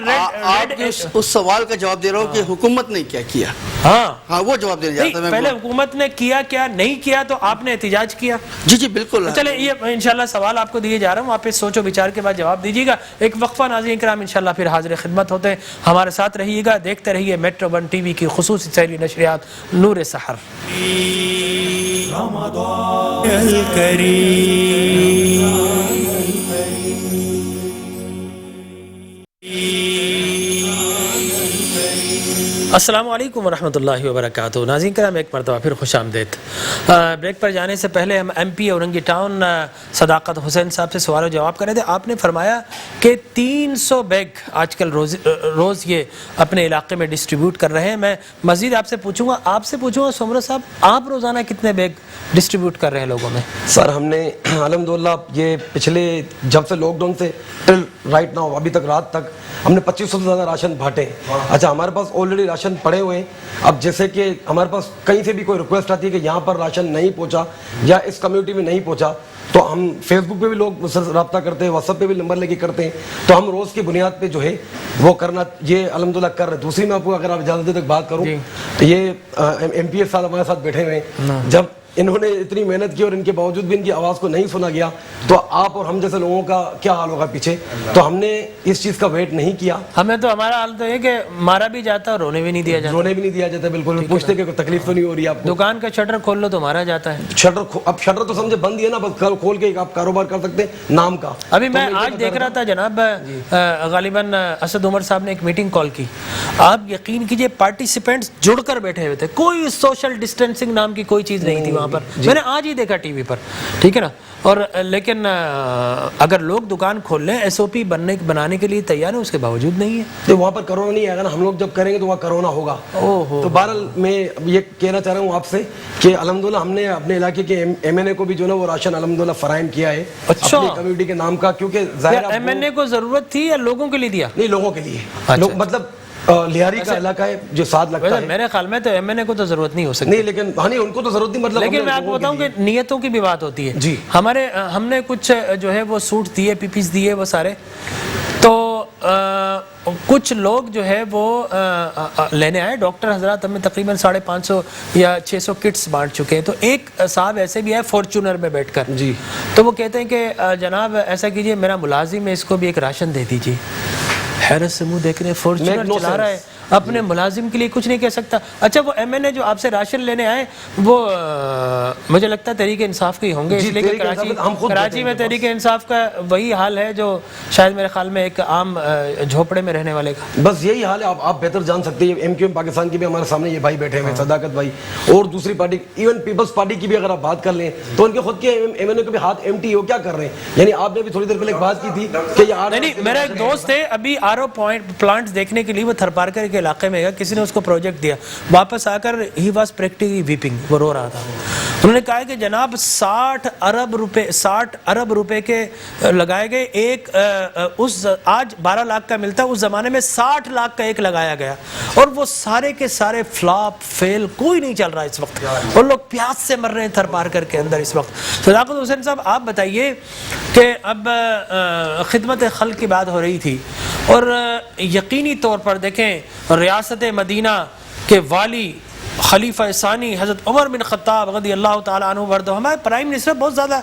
اس سوال کا جواب دے رہا ہوں کہ حکومت نے کیا کیا. ہاں وہ جواب دینا چاہتا ہوں. پہلے حکومت نے کیا کیا نہیں کیا تو آپ نے احتجاج کیا. جی بالکل. چلے یہ انشاءاللہ سوال آپ کو دیے جا رہا ہوں، آپ اس سوچ و بچار کے بعد جواب دیجیے گا. ایک وقفہ ناظرین کرام، انشاءاللہ پھر حاضر خدمت ہوتے ہیں. ہمارے ساتھ رہیے گا، دیکھتے رہیے میٹرو 1 ٹی وی کی خصوصی سحری نشریات نور سحر. السلام علیکم ورحمۃ اللہ وبرکاتہ. ناظرین کرام ایک مرتبہ پھر خوش آمدید. بریک پر جانے سے پہلے ہم ایم پی اورنگی ٹاؤن صداقت حسین صاحب سے سوال و جواب کر رہے تھے. آپ نے فرمایا کہ 300 بیگ آج کل روز یہ اپنے علاقے میں ڈسٹریبیوٹ کر رہے ہیں. میں مزید آپ سے پوچھوں گا سومرو صاحب، آپ روزانہ کتنے بیگ ڈسٹریبیوٹ کر رہے ہیں لوگوں میں؟ سر ہم نے الحمدللہ یہ پچھلے جب سے لاک ڈاؤن سے ٹل رائٹ ناؤ ابھی تک رات تک ہم نے 2500 سے زیادہ راشن بانٹے. اچھا ہمارے پاس آلریڈی راشن پڑے ہوئے ہیں. اب جیسے کہ ہمارے پاس کہیں سے بھی کوئی ریکویسٹ آتی ہے کہ یہاں پر راشن نہیں پہنچا یا اس کمیونٹی میں نہیں پہنچا، تو ہم فیس بک پہ بھی لوگ رابطہ کرتے ہیں، واٹس ایپ پہ بھی نمبر لے کے کرتے ہیں. تو ہم روز کی بنیاد پہ جو ہے وہ کرنا یہ الحمدللہ کر رہے ہیں. دوسری میں آپ کو اگر آپ اجازت دیں تک بات کروں، یہ ایم پی ایس صاحب ہمارے ساتھ بیٹھے ہوئے ہیں. جب انہوں نے اتنی محنت کی اور ان کے باوجود بھی ان کی آواز کو نہیں سنا گیا تو آپ اور ہم جیسے لوگوں کا کیا حال ہوگا پیچھے. تو ہم نے اس چیز کا ویٹ نہیں کیا. ہمیں تو ہمارا حال تو یہ کہ مارا بھی جاتا اور رونے بھی نہیں دیا جاتا. بالکل پوچھتے کہ تکلیف تو نہیں ہو رہی آپ کو. دکان کا شٹر کھول لو تو مارا جاتا ہے. اب شٹر تو سمجھے بند ہی ہے نا، بس کھول کے آپ کاروبار کر سکتے ہیں نام کا. ابھی میں آج دیکھ رہا تھا جناب، غالباً اسد عمر صاحب نے ایک میٹنگ کال کی. آپ یقین کیجئے پارٹیسپینٹس جڑ کر بیٹھے ہوئے تھے، کوئی سوشل ڈسٹینسنگ نام کی کوئی چیز نہیں تھی وہاں پر. میں نے آج ہی دیکھا ٹی وی پر، ٹھیک ہے نا. اور لیکن اگر لوگ دکان کھول لیں، ایس او پی بنانے کے لیے تیار ہیں، اس کے باوجود نہیں ہے. تو وہاں پر کرونا نہیں آئے گا نا، ہم لوگ جب کریں گے تو وہاں کرونا ہوگا. تو بہرحال میں یہ کہنا چاہ رہا ہوں آپ سے کہ الحمدللہ ہم نے اپنے علاقے کے ایم این اے کو بھی جو نا وہ راشن الحمدللہ فراہم کیا ہے اپنی کمیونٹی کے نام کا. کیونکہ ظاہر ایم این اے کو ضرورت تھی یا لوگوں کے لیے دیا؟ نہیں، لوگوں کے لیے. مطلب لیاری کا علاقہ ہے جو ساتھ لگتا ہے. میرے خیال میں تو ایم این اے کو تو ضرورت نہیں ہو سکتی. نہیں لیکن نہیں ان کو تو ضرورت نہیں. مطلب لیکن میں آپ کو بتاؤں کہ نیتوں کی بھی بات ہوتی ہے. جی ہم نے کچھ جو ہے وہ سوٹ دیے، پی پیس دیے وہ سارے. تو کچھ لوگ جو ہے وہ لینے آئے، ڈاکٹر حضرات ہمیں تقریباً 550 یا 600 کٹس بانٹ چکے ہیں. تو ایک صاحب ایسے بھی آئے فارچونر میں بیٹھ کر. جی تو وہ کہتے ہیں کہ جناب ایسا کیجئے، میرا ملازم ہے، اس کو بھی ایک راشن دے دیجئے. حیرت سے منہ دیکھ رہے ہیں، فارچونر چلا رہا ہے، اپنے ملازم کے لیے کچھ نہیں کہہ سکتا. اچھا وہ ایم این اے جو آپ سے راشن لینے آئے وہ مجھے لگتا ہے تحریک انصاف کے ہوں گے، اس لیے کہ کراچی میں تحریک انصاف کا وہی حال ہے جو شاید میرے خیال میں ایک عام جھوپڑے میں رہنے والے کا. بس یہی حال ہے. آپ بہتر جان سکتے ہیں. ایم کیو ایم پاکستان کی بھی ہمارے سامنے یہ بھائی بیٹھے ہوئے، صداقت بھائی، اور دوسری پارٹی ایون پیپلز پارٹی کی بھی اگر آپ بات کر لیں تو ان کے خود کے ایم این اے کے بھی ہاتھ ایمٹی ہو. کیا کر رہے ہیں؟ یعنی آپ نے بھی تھوڑی دیر پہلے ایک بات کی تھی کہ نہیں، میرا ایک دوست ہے ابھی آر او پلانٹس دیکھنے کے لیے وہ تھرپارکر کے علاقے میں گیا، کسی نے اس کو پروجیکٹ دیا، واپس آ کر ہی واز پریکٹیکلی ویپنگ، وہ رو رہا تھا. انہوں نے کہا کہ جناب 60 ارب روپے کے لگائے گئے. ایک اس آج 12 لاکھ کا ملتا، اس زمانے میں 60 لاکھ کا ایک لگایا گیا، اور وہ سارے کے سارے فلاپ فیل، کوئی نہیں چل رہا اس وقت، اور لوگ پیاس سے مر رہے ہیں تھرپارکر کے اندر اس وقت. صداقت حسین صاحب آپ بتائیے کہ اب خدمت خلق کی بات ہو رہی تھی، اور یقینی طور پر دیکھیں ریاست مدینہ کے والی خلیفہ ثانی حضرت عمر بن خطاب رضی اللہ تعالیٰ عنہ وردہ، ہمارے پرائم منسٹر بہت زیادہ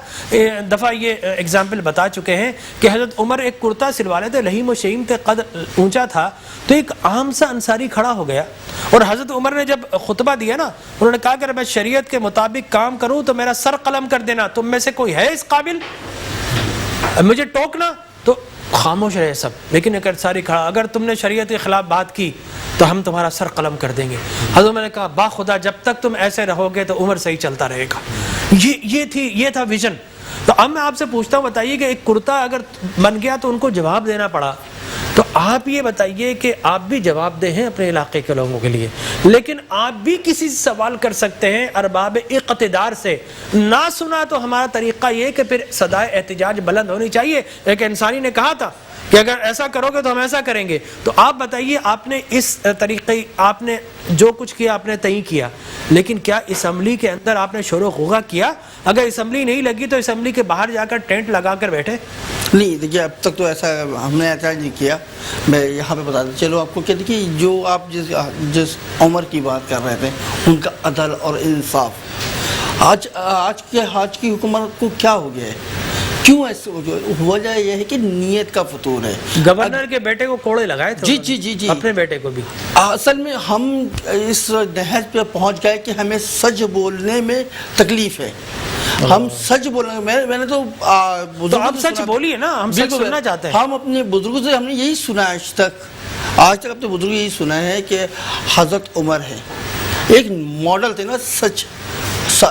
دفعہ یہ ایگزامپل بتا چکے ہیں کہ حضرت عمر ایک کرتا سلوالے تھے، لہیم و شہیم تھے، قدر اونچا تھا. تو ایک عام سا انصاری کھڑا ہو گیا، اور حضرت عمر نے جب خطبہ دیا نا، انہوں نے کہا کہ میں شریعت کے مطابق کام کروں تو میرا سر قلم کر دینا. تم میں سے کوئی ہے اس قابل مجھے ٹوکنا؟ تو خاموش رہے سب. لیکن ایک انصاری کھڑا، اگر تم نے شریعت کے خلاف بات کی تو ہم تمہارا سر قلم کر دیں گے. حضرت عمر نے کہا با خدا جب تک تم ایسے رہو گے تو عمر صحیح چلتا رہے گا. یہ تھا ویژن. تو اب میں آپ سے پوچھتا ہوں, بتائیے کہ ایک کرتا اگر بن گیا تو ان کو جواب دینا پڑا, تو آپ یہ بتائیے کہ آپ بھی جواب دہ ہیں اپنے علاقے کے لوگوں کے لیے, لیکن آپ بھی کسی سے سوال کر سکتے ہیں ارباب اقتدار سے. نہ سنا تو ہمارا طریقہ یہ کہ پھر صدائے احتجاج بلند ہونی چاہیے. ایک انسانی نے کہا تھا کہ اگر ایسا کرو گے تو ہم ایسا کریں گے. تو آپ بتائیے, آپ نے اس طریقے, آپ نے جو کچھ کیا آپ نے تعین کیا, لیکن کیا اسمبلی کے اندر آپ نے شور و غوغا کیا؟ اگر اسمبلی نہیں لگی تو اسمبلی کے باہر جا کر ٹینٹ لگا کر بیٹھے؟ نہیں دیکھیے, اب تک تو ایسا ہم نے احتجاج نہیں کیا. میں یہاں پہ بتا دوں, چلو آپ کو کہ دیکھیے جو آپ جس عمر کی بات کر رہے تھے, ان کا عدل اور انصاف آج کی حکومت کو کیا ہو گیا ہے؟ کیوں ایسے وجہ یہ ہے کہ نیت کا فطور ہے. گورنر کے بیٹے کو کوڑے لگائے تھے, جی اپنے بیٹے کو بھی. اصل میں ہم اس نہج پہ پہنچ گئے کہ ہمیں سچ بولنے میں تکلیف ہے. ہم سچ بولیں گے. میں نے تو آپ سچ بولیے نا, ہم سچ سننا چاہتے ہیں. ہم اپنے بزرگوں سے ہم نے یہی سنا ہے آج تک اپنے بزرگ یہی سنا ہے کہ حضرت عمر ہے ایک ماڈل تھے نا, سچ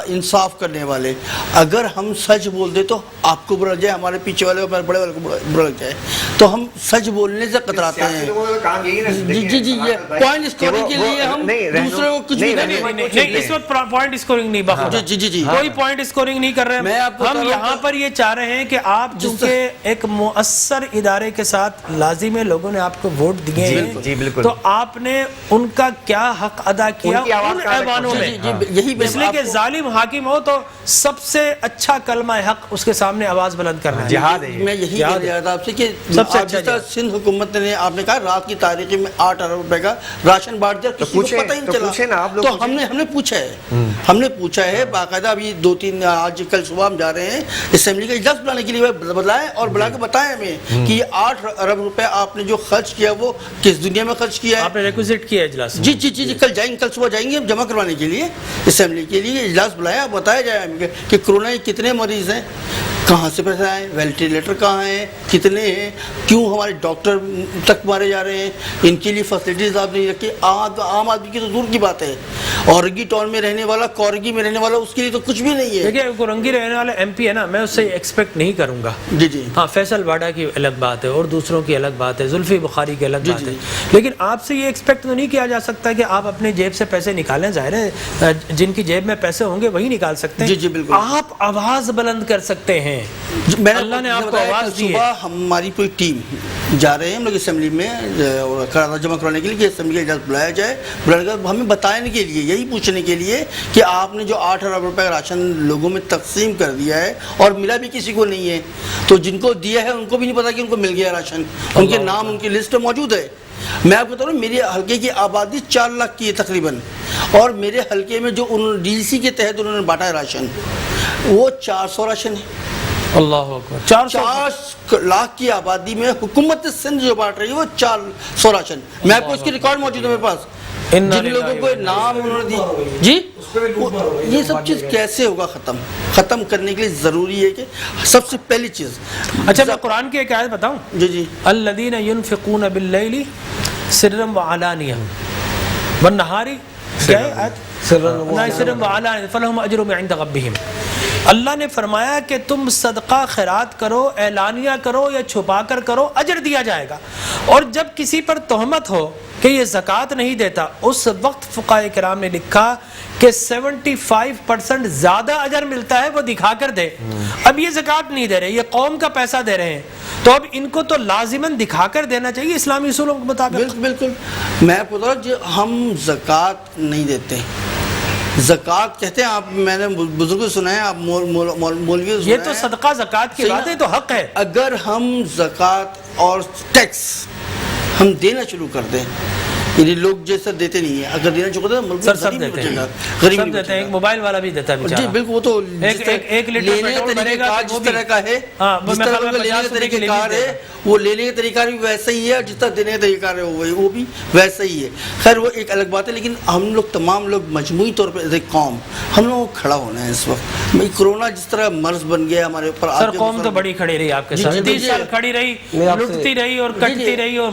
انصاف کرنے والے. اگر ہم سچ بول دیں تو آپ کو برا لگ جائے, ہمارے پیچھے والے کو, بڑے والے کو برا لگ جائے, تو ہم سچ بولنے سے کتراتے ہیں. جی یہ پوائنٹ اسکورنگ کے لیے ہم دوسرے کو کچھ بھی نہیں, اس وقت پوائنٹ اسکورنگ نہیں بخود. جی کوئی پوائنٹ اسکورنگ نہیں کر رہے ہیں. ہم یہاں پر یہ چاہ رہے ہیں کہ آپ چونکہ ایک مؤثر ادارے کے ساتھ لازم ہے, لوگوں نے آپ کو ووٹ دیے ہیں, تو آپ نے ان کا کیا حق ادا کیا ان ایوانوں میں. اس لیے کہ ظالم حاکم ہو تو سب سے اچھا کلمہ حق اس کے سامنے آواز بلند کرنا ہے. جہاد ہے. میں یہی کہہ رہا تھا آپ سے کہ سب سے اچھا سندھ حکومت نے, آپ نے کہا رات کی تاریخی میں 8 ارب روپے کا راشن بانٹ دیا, کسی کو پتہ ہی نہیں چلا. تو ہم نے پوچھا ہے باقاعدہ. ابھی 2-3 آج کل صبح ہم جا رہے ہیں اسمبلی کا اجلاس بلانے کے لیے, بتائیں اور بلا کے بتائیں ہمیں کہ یہ 8 ارب روپے آپ نے جو خرچ کیا وہ کس دنیا میں خرچ کیا ہے. آپ نے ریکوزٹ کیا اجلاس؟ جی کل جائیں گے, کل صبح جائیں گے ہم جمع کروانے کے لیے اسمبلی کے لیے. اجلاس بلایا, بتایا جائے ہمیں کہ کورونا کے کتنے مریض ہیں, کہاں سے پیسے آئے, وینٹیلیٹر کہاں ہیں, کتنے ہیں, کیوں ہمارے ڈاکٹر تک مارے جا رہے ہیں, ان کے لیے فیسلٹیز آپ نہیں رکھی. عام آدمی کی تو دور کی بات ہے, اورنگی ٹاؤن میں رہنے والا, کورگی میں رہنے والا, اس کے لیے تو کچھ بھی نہیں ہے. دیکھیے کورنگی رہنے والا ایم پی ہے نا, میں اس سے ایکسپیکٹ نہیں کروں گا. جی ہاں, فیصل واڈا کی الگ بات ہے اور دوسروں کی الگ بات ہے, زلفی بخاری کی الگ بات ہے, لیکن آپ سے یہ ایکسپیکٹ تو نہیں کیا جا سکتا کہ آپ اپنے جیب سے پیسے نکالیں. ظاہر ہے جن کی جیب میں پیسے ہوں گے وہی نکال سکتے ہیں. جی بالکل. آپ آواز بلند کر سکتے ہیں. اللہ نے آپ کو آواز دی ہے. صبح ہماری پوری ٹیم جا رہے ہیں ہم لوگ اسمبلی میں قرارداد جمع کرانے کے لیے کہ اسمبلی کا اجلاس بلایا جائے, ہمیں بتانے کے لیے, یہی پوچھنے کے لیے کہ آپ نے جو 8 ارب روپے کا راشن لوگوں میں تقسیم کر دیا ہے اور ملا بھی کسی کو نہیں ہے, تو جن کو دیا ہے ان کو بھی نہیں پتا کہ ان کو مل گیا راشن, ان کے نام ان کی لسٹ میں موجود ہے. میں آپ کو بتا رہا ہوں, میرے حلقے کی آبادی 4 لاکھ کی ہے تقریباً, اور میرے حلقے میں جو ڈی سی کے تحت انہوں نے بانٹا ہے راشن وہ 400 راشن ہے. اللہ اکبر. 4 لاکھ کی آبادی میں حکومت سندھ جو بانٹ رہی ہے وہ 400 راشن. میں آپ کو اس کی ریکارڈ موجود ہے میرے پاس, جن لوگوں کو نام انہوں نے دی. جی یہ سب چیز کیسے ہوگا ختم کرنے کے لیے ضروری ہے کہ سب سے پہلی چیز. اچھا میں قرآن کی ایک آیت بتاؤں. جی الذین ینفقون باللیل سرا وعلانیہ والنہار, کیا ہے آیت؟ سرا وعلانیہ فلہم اجرہم عند ربہم. اللہ نے فرمایا کہ تم صدقہ خیرات کرو, اعلانیہ کرو یا چھپا کر کرو, اجر دیا جائے گا. اور جب کسی پر تہمت ہو کہ یہ زکوٰۃ نہیں دیتا, اس وقت فقہاء کرام نے لکھا کہ 75% زیادہ اجر ملتا ہے وہ دکھا کر دے. اب یہ زکوٰۃ نہیں دے رہے, یہ قوم کا پیسہ دے رہے ہیں, تو اب ان کو تو لازماً دکھا کر دینا چاہیے اسلامی اصولوں کے مطابق. بالکل. میں پتا جو ہم زکوٰۃ نہیں دیتے, زکوٰۃ کہتے ہیں آپ, میں نے بزرگ سنا ہے, آپ مولوی, یہ تو صدقہ زکوٰۃ کی بات ہے, تو حق ہے. اگر ہم زکوٰۃ اور ٹیکس ہم دینا شروع کر دیں, یعنی لوگ جیسا دیتے نہیں ہیں, اگر دینا شروع کر دیں ملک سب دیتے ہیں, غریب دیتے ہیں, ایک موبائل والا بھی دیتا ہے بیچارہ. جی بالکل. وہ تو ایک لیٹر پیٹرول بھرے گا جس طرح کا ہے, جس طرح کا لینے کا طریقہ کار ہے, وہ لینے کا طریقہ بھی ویسا ہی ہے, اور جس طرح دینے کا طریقہ کار ہے وہ بھی ویسا ہی ہے. خیر وہ ایک الگ بات ہے, لیکن ہم لوگ تمام لوگ مجموعی طور پہ ایک قوم, ہم لوگوں کو کھڑا ہونا ہے اس وقت. کورونا جس طرح مرض بن گیا ہمارے اوپر, سر قوم تو بڑی کھڑی رہی آپ کے ساتھ, 30 سال کھڑی رہی, لٹتی رہی اور کٹتی رہی, اور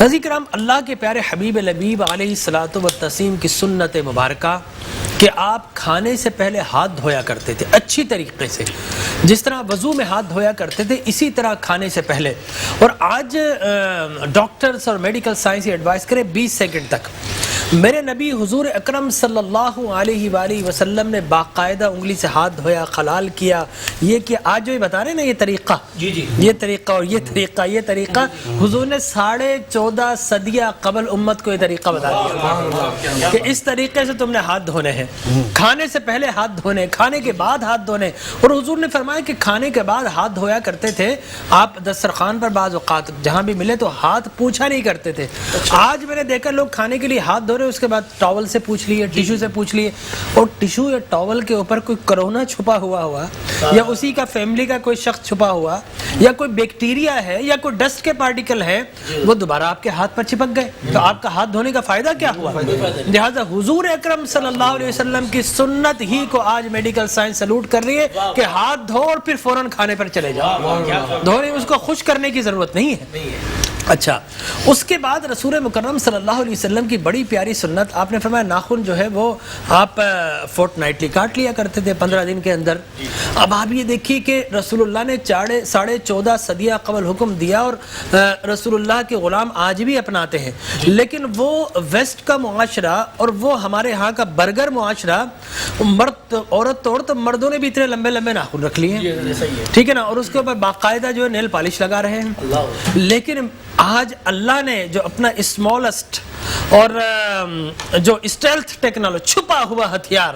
ناظرین کرام، اللہ کے پیارے حبیب لبیب علیہ الصلوۃ والتسلیم کی سنت مبارکہ کہ آپ کھانے سے پہلے ہاتھ دھویا کرتے تھے اچھی طریقے سے، جس طرح وضو میں ہاتھ دھویا کرتے تھے اسی طرح کھانے سے پہلے. اور آج ڈاکٹرز اور میڈیکل سائنس یہ ایڈوائز کرے 20 سیکنڈ تک. میرے نبی حضور اکرم صلی اللہ علیہ وآلہ وسلم نے باقاعدہ انگلی سے ہاتھ دھویا، خلال کیا. یہ کہ آج جو یہ بتا رہے ہیں نا یہ طریقہ، یہ طریقہ اور یہ طریقہ حضور نے 14.5 صدیہ قبل امت کو یہ طریقہ بتا دیا کہ اس طریقے سے تم نے ہاتھ دھونے ہیں. کھانے سے پہلے ہاتھ دھونے، کھانے کے بعد ہاتھ دھونے. اور حضور نے فرمایا کہ کھانے کے بعد ہاتھ دھویا کرتے تھے. آپ دسترخوان پر بعض اوقات جہاں بھی ملے تو ہاتھ پوچھا نہیں کرتے تھے. آج میں نے دیکھا لوگ کھانے کے لیے ہاتھ دھو رہے، اس کے بعد ٹاول سے پوچھ لیے، ٹیشو سے پوچھ لیے. اور ٹیشو یا ٹاول کے اوپر کوئی کرونا چھپا ہوا یا اسی کا فیملی کا کوئی شخص چھپا ہوا یا کوئی بیکٹیریا ہے یا کوئی ڈسٹ کے پارٹیکل ہے، وہ دوبارہ آپ کے ہاتھ پر چپک گئے تو آپ کا ہاتھ دھونے کا فائدہ کیا ہوا؟ لہٰذا حضور اکرم صلی اللہ علیہ وسلم کی سنت ہی کو آج میڈیکل سائنس سلوٹ کر رہی ہے کہ ہاتھ دھو اور پھر فوراً کھانے پر چلے جاؤ. دھونے اس کو خشک کرنے کی ضرورت نہیں ہے. اچھا، اس کے بعد رسول مکرم صلی اللہ علیہ وسلم کی بڑی پیاری سنت، آپ نے فرمایا ناخن جو ہے وہ آپ فورٹ نائٹلی کاٹ لیا کرتے تھے 15 دن کے اندر. اب آپ یہ دیکھیے کہ رسول اللہ نے 14.5 صدیہ قبل حکم دیا اور رسول اللہ کے غلام آج بھی اپناتے ہیں. لیکن وہ ویسٹ کا معاشرہ اور وہ ہمارے ہاں کا برگر معاشرہ، مرد عورت توڑ تو مردوں نے بھی اتنے لمبے لمبے ناخن رکھ لیے ہیں، ٹھیک ہے نا، اور اس کے اوپر باقاعدہ جو ہے نیل پالش لگا رہے ہیں. لیکن آج اللہ نے جو اپنا اسمالسٹ اور جو اسٹیلتھ ٹیکنالوجی، چھپا ہوا ہتھیار،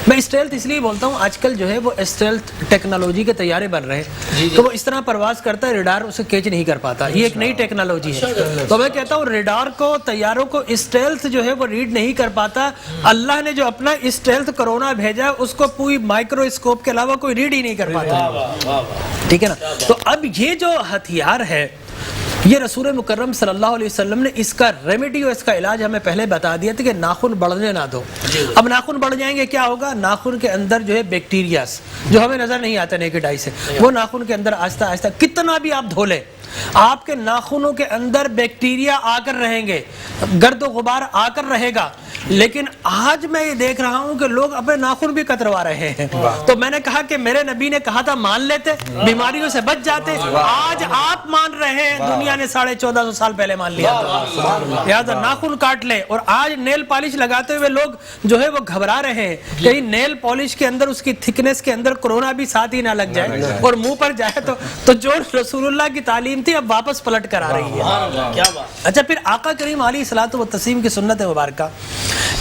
میں اسٹیلتھ اس لیے بولتا ہوں آج کل جو ہے وہ اسٹیلتھ ٹیکنالوجی کے طیارے بن رہے ہیں تو وہ اس طرح پرواز کرتا ہے ریڈار اسے کیچ نہیں کر پاتا. یہ ایک نئی ٹیکنالوجی ہے. تو میں کہتا ہوں ریڈار کو، طیاروں کو اسٹیلتھ جو ہے وہ ریڈ نہیں کر پاتا. اللہ نے جو اپنا اسٹیلتھ کرونا بھیجا اس کو پوری مائکرو اسکوپ کے علاوہ کوئی ریڈ ہی نہیں کر پاتا، ٹھیک ہے نا. تو اب یہ جو ہتھیار ہے یہ رسول مکرم صلی اللہ علیہ وسلم نے اس کا ریمیڈی اور اس کا علاج ہمیں پہلے بتا دیا تھا کہ ناخن بڑھنے نہ دو. اب ناخن بڑھ جائیں گے کیا ہوگا؟ ناخن کے اندر جو ہے بیکٹیریاز جو ہمیں نظر نہیں آتا نیکڈ آئی سے، وہ ناخن کے اندر آہستہ آہستہ کتنا بھی آپ دھو لیں آپ کے ناخنوں کے اندر بیکٹیریا آ کر رہیں گے، گرد و غبار آ کر رہے گا. لیکن آج میں یہ دیکھ رہا ہوں کہ لوگ اپنے ناخن بھی کتروا رہے ہیں. تو میں نے کہا کہ میرے نبی نے کہا تھا مان لیتے، بیماریوں سے بچ جاتے. آج آپ مان رہے ہیں، دنیا نے 1450 سال پہلے مان لیا. لہٰذا ناخن کاٹ لے. اور آج نیل پالش لگاتے ہوئے لوگ جو ہے وہ گھبرا رہے ہیں کہیں نیل پالش کے اندر، اس کی تھکنس کے اندر کرونا بھی ساتھ ہی نہ لگ جائے اور منہ پر جائے تو جو رسول اللہ کی تعلیم تھی اب واپس پلٹ کر آ رہی ہے. اچھا، پھر آقا کریم علیہ الصلوۃ والتسلیم کی سنت مبارکہ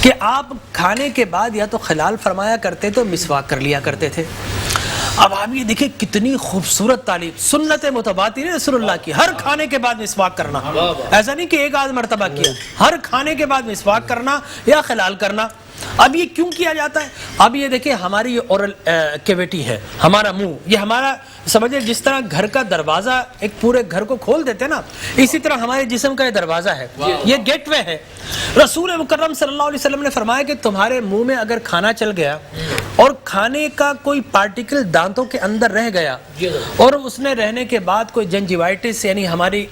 کہ آپ کھانے کے بعد یا تو خلال فرمایا کرتے تو مسواک کر لیا کرتے تھے. اب آپ یہ دیکھیں کتنی خوبصورت تعلیم، سنت متواتر ہے رسول اللہ کی. ہر کھانے کے بعد مسواک کرنا، ایسا نہیں کہ ایک آدھ مرتبہ کیا، ہر کھانے کے بعد مسواک کرنا یا خلال کرنا. اب یہ کیوں کیا جاتا ہے؟ اب یہ دیکھیں ہماری یہ اورل کیویٹی ہے، ہمارا منہ، یہ ہمارا سمجھے جس طرح گھر کا دروازہ ایک پورے گھر کو کھول دیتے نا، اسی طرح ہمارے جسم کا یہ دروازہ ہے، یہ گیٹ وے ہے. رسول مکرم صلی اللہ علیہ وسلم نے فرمایا کہ تمہارے منہ میں اگر کھانا چل گیا اور کھانے کا کوئی پارٹیکل دانتوں کے اندر رہ گیا اور اس نے رہنے کے بعد کوئی جنجیوائٹس یعنی ہماری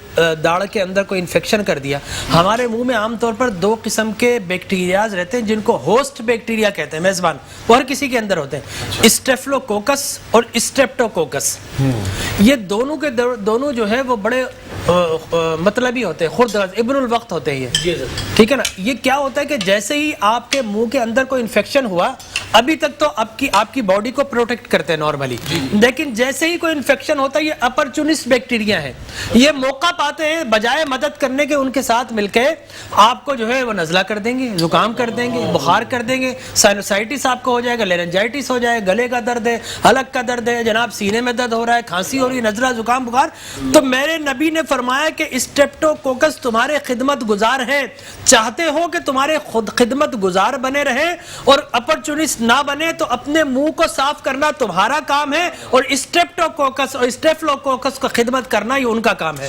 داڑھ کے اندر کوئی انفیکشن کر دیا. ہمارے منہ میں عام طور پر 2 قسم کے بیکٹیریاز رہتے ہیں جن کو ہوسٹ بیکٹیریا کہتے ہیں، میزبان، وہ ہر کسی کے اندر ہوتے ہیں، اسٹیفلوکوکس اور اسٹریپٹوکوکس. یہ دونوں کے دونوں جو ہے وہ بڑے مطلبی ہوتے ہیں، خرد ابن الوقت ہوتے ہیں یہ، ٹھیک ہے نا. یہ کیا ہوتا ہے کہ جیسے ہی آپ کے منہ کے اندر کوئی انفیکشن ہوا، ابھی تک تو آپ کی باڈی کو پروٹیکٹ کرتے ہیں نارملی، لیکن جیسے ہی کوئی انفیکشن ہوتا ہے یہ اپرچونسٹ بیکٹیریا ہیں، یہ موقع پاتے ہیں بجائے مدد کرنے کے ان کے ساتھ مل کے آپ کو جو ہے وہ نزلہ کر دیں گے، زکام کر دیں گے، بخار کر دیں گے، سائنوسائٹس آپ کو ہو جائے گا، لینجائٹس ہو جائے گا، گلے کا درد ہے، حلق کا درد ہے، جناب سینے میں درد ہو رہا ہے، کھانسی ہو رہی ہے، نزلہ، زکام، بخار. تو میرے نبی نے فرمایا کہ اسٹریپٹوکوکس تمہارے خدمت گزار ہے، چاہتے ہو کہ تمہارے خود خدمت گزار بنے رہے اور اپرچونسٹ نہ بنے تو اپنے منہ کو صاف کرنا تمہارا کام ہے اور اسٹریپٹوکوکس اور اسٹیفلوکوکس کو خدمت کرنا یہ ان کا کام ہے.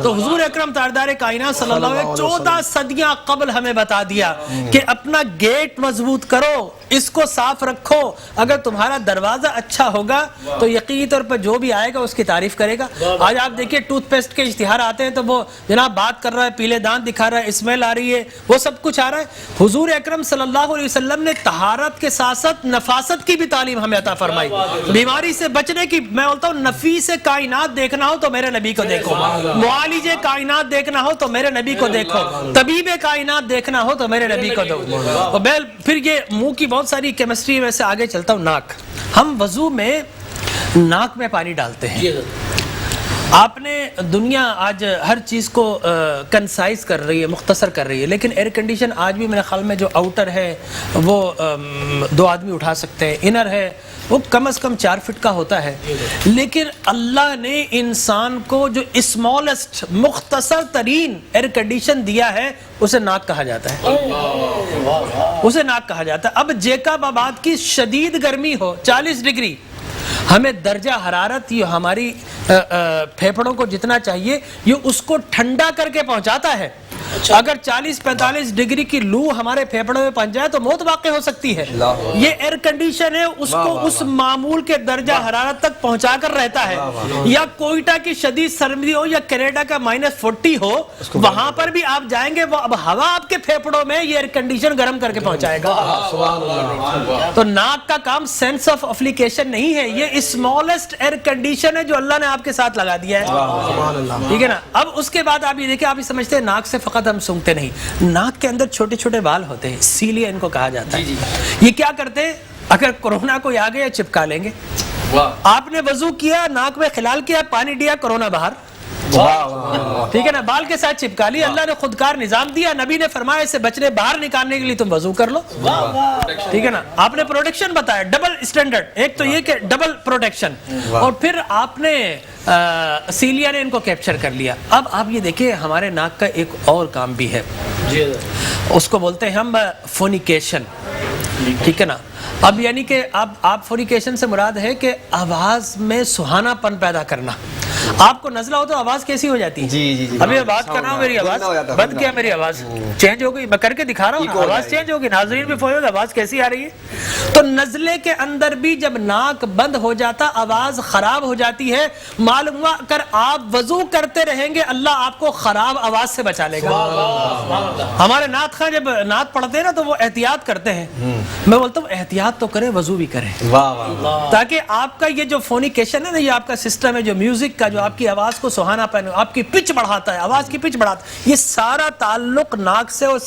تو حضور اکرم تاجدار کائنات صلی اللہ علیہ وسلم 14 صدیاں قبل ہمیں بتا دیا کہ اپنا گیٹ مضبوط کرو، اس کو صاف رکھو. اگر تمہارا دروازہ اچھا ہوگا تو یقینی طور پر جو بھی آئے گا اس کی تعریف کرے گا. آج آپ دیکھیے ٹوتھ پیسٹ کے اشتہار آتے ہیں تو وہ جناب بات کر رہا ہے, پیلے دانت دکھا رہا ہے, اسمیل آ رہی ہے, وہ سب کچھ آ رہا ہے. حضور اکرم صلی اللہ علیہ وسلم نے طہارت کے ساتھ ساتھ نفاست کی بھی تعلیم ہمیں عطا فرمائی. بیماری سے بچنے کی, میں بولتا ہوں نفیس کائنات دیکھنا ہو تو میرے نبی کو دیکھو, معالج کائنات دیکھنا ہو تو میرے نبی کو دیکھو, طبیب کائنات دیکھنا ہو تو میرے نبی کو دیکھو. پھر یہ منہ کی بہت ساری کیمسٹری میں سے آگے چلتا ہوں. ناک, ہم وضو میں ناک میں پانی ڈالتے ہیں. آپ نے دنیا آج ہر چیز کو کنسائز کر رہی ہے, مختصر کر رہی ہے, لیکن ایئر کنڈیشن آج بھی میرے خیال میں جو آؤٹر ہے وہ 2 آدمی اٹھا سکتے ہیں, انر ہے وہ کم از کم 4 فٹ کا ہوتا ہے. لیکن اللہ نے انسان کو جو اسمالسٹ مختصر ترین ایئر کنڈیشن دیا ہے اسے ناک کہا جاتا ہے, اسے ناک کہا جاتا ہے. اب جیکب آباد کی شدید گرمی ہو 40 ڈگری, ہمیں درجہ حرارت یہ ہماری پھیپھڑوں کو جتنا چاہیے یہ اس کو ٹھنڈا کر کے پہنچاتا ہے. اگر 40-45 ڈگری کی لو ہمارے پھیپھڑوں میں پہنچ جائے تو موت واقع ہو سکتی ہے. یہ ایئر کنڈیشن ہے, اس کو اس معمول کے درجہ حرارت تک پہنچا کر رہتا ہے. یا کوئٹہ کی شدید سردی ہو یا کینیڈا کا -40 ہو, وہاں پر بھی آپ جائیں گے, وہ اب ہوا آپ کے پھیپھڑوں میں یہ ایئر کنڈیشن گرم کر کے پہنچائے گا. تو ناک کا کام سینس آف اپلیکیشن نہیں ہے, یہ اسمالسٹ ایئر کنڈیشن ہے جو اللہ نے آپ کے ساتھ لگا دیا ہے. ٹھیک ہے نا. اب اس کے بعد آپ یہ دیکھیں, آپ یہ سمجھتے ہیں ناک سے فقط ہم سونگتے نہیں, ناک کے اندر چھوٹے چھوٹے بال ہوتے ہیں, سیلیا ان کو کہا جاتا ہے. یہ کیا کرتے ہیں, اگر کورونا کوئی آ گیا چپکا لیں گے. آپ نے وضو کیا, ناک میں خلال کیا, پانی دیا, کورونا باہر, ٹھیک ہے نا, بال کے ساتھ چپکا لی. اللہ نے خودکار نظام دیا, نبی نے فرمایا اسے بچنے باہر نکالنے کے لیے تم وضو کر لو. ٹھیک ہے نا. آپ نے پروٹیکشن بتایا, ڈبل اسٹینڈرڈ, ایک تو یہ کہ ڈبل پروٹیکشن, اور پھر آپ نے سیلیا نے ان کو کیپچر کر لیا. اب آپ یہ دیکھیں ہمارے ناک کا ایک اور کام بھی ہے, اس کو بولتے ہیں ہم فونیکیشن. ٹھیک ہے نا. اب یعنی کہ آپ فونیکیشن سے مراد ہے کہ آواز میں سہانا پن پیدا کرنا. آپ کو نزلہ ہو تو آواز کیسی ہو جاتی ہے؟ جی. ابھی میں بات کر رہا ہوں, میری آواز بند کیا, میری آواز چینج ہو گئی, میں کر کے دکھا رہا ہوں, آواز چینج ہوگی. ناظرین بھی فوج, آواز کیسی آ رہی ہے؟ تو نزلے کے اندر بھی جب ناک بند ہو جاتا آواز خراب ہو جاتی ہے. معلوم ہوا اگر آپ وضو کرتے رہیں گے اللہ آپ کو خراب آواز سے بچا لے گا. ہمارے نعت خواں جب نعت پڑھتے ہیں نا تو وہ احتیاط کرتے ہیں. میں بولتا ہوں احتیاط تو کریں, وضو بھی کریں, تاکہ آپ کا یہ جو فونیکیشن ہے نا, یہ آپ کا سسٹم ہے جو میوزک کا, جو آپ کی آواز کو سہانا پن, آپ کی پچ بڑھاتا ہے, آواز کی پچ بڑھاتا ہے, یہ سارا تعلق ناک سے اور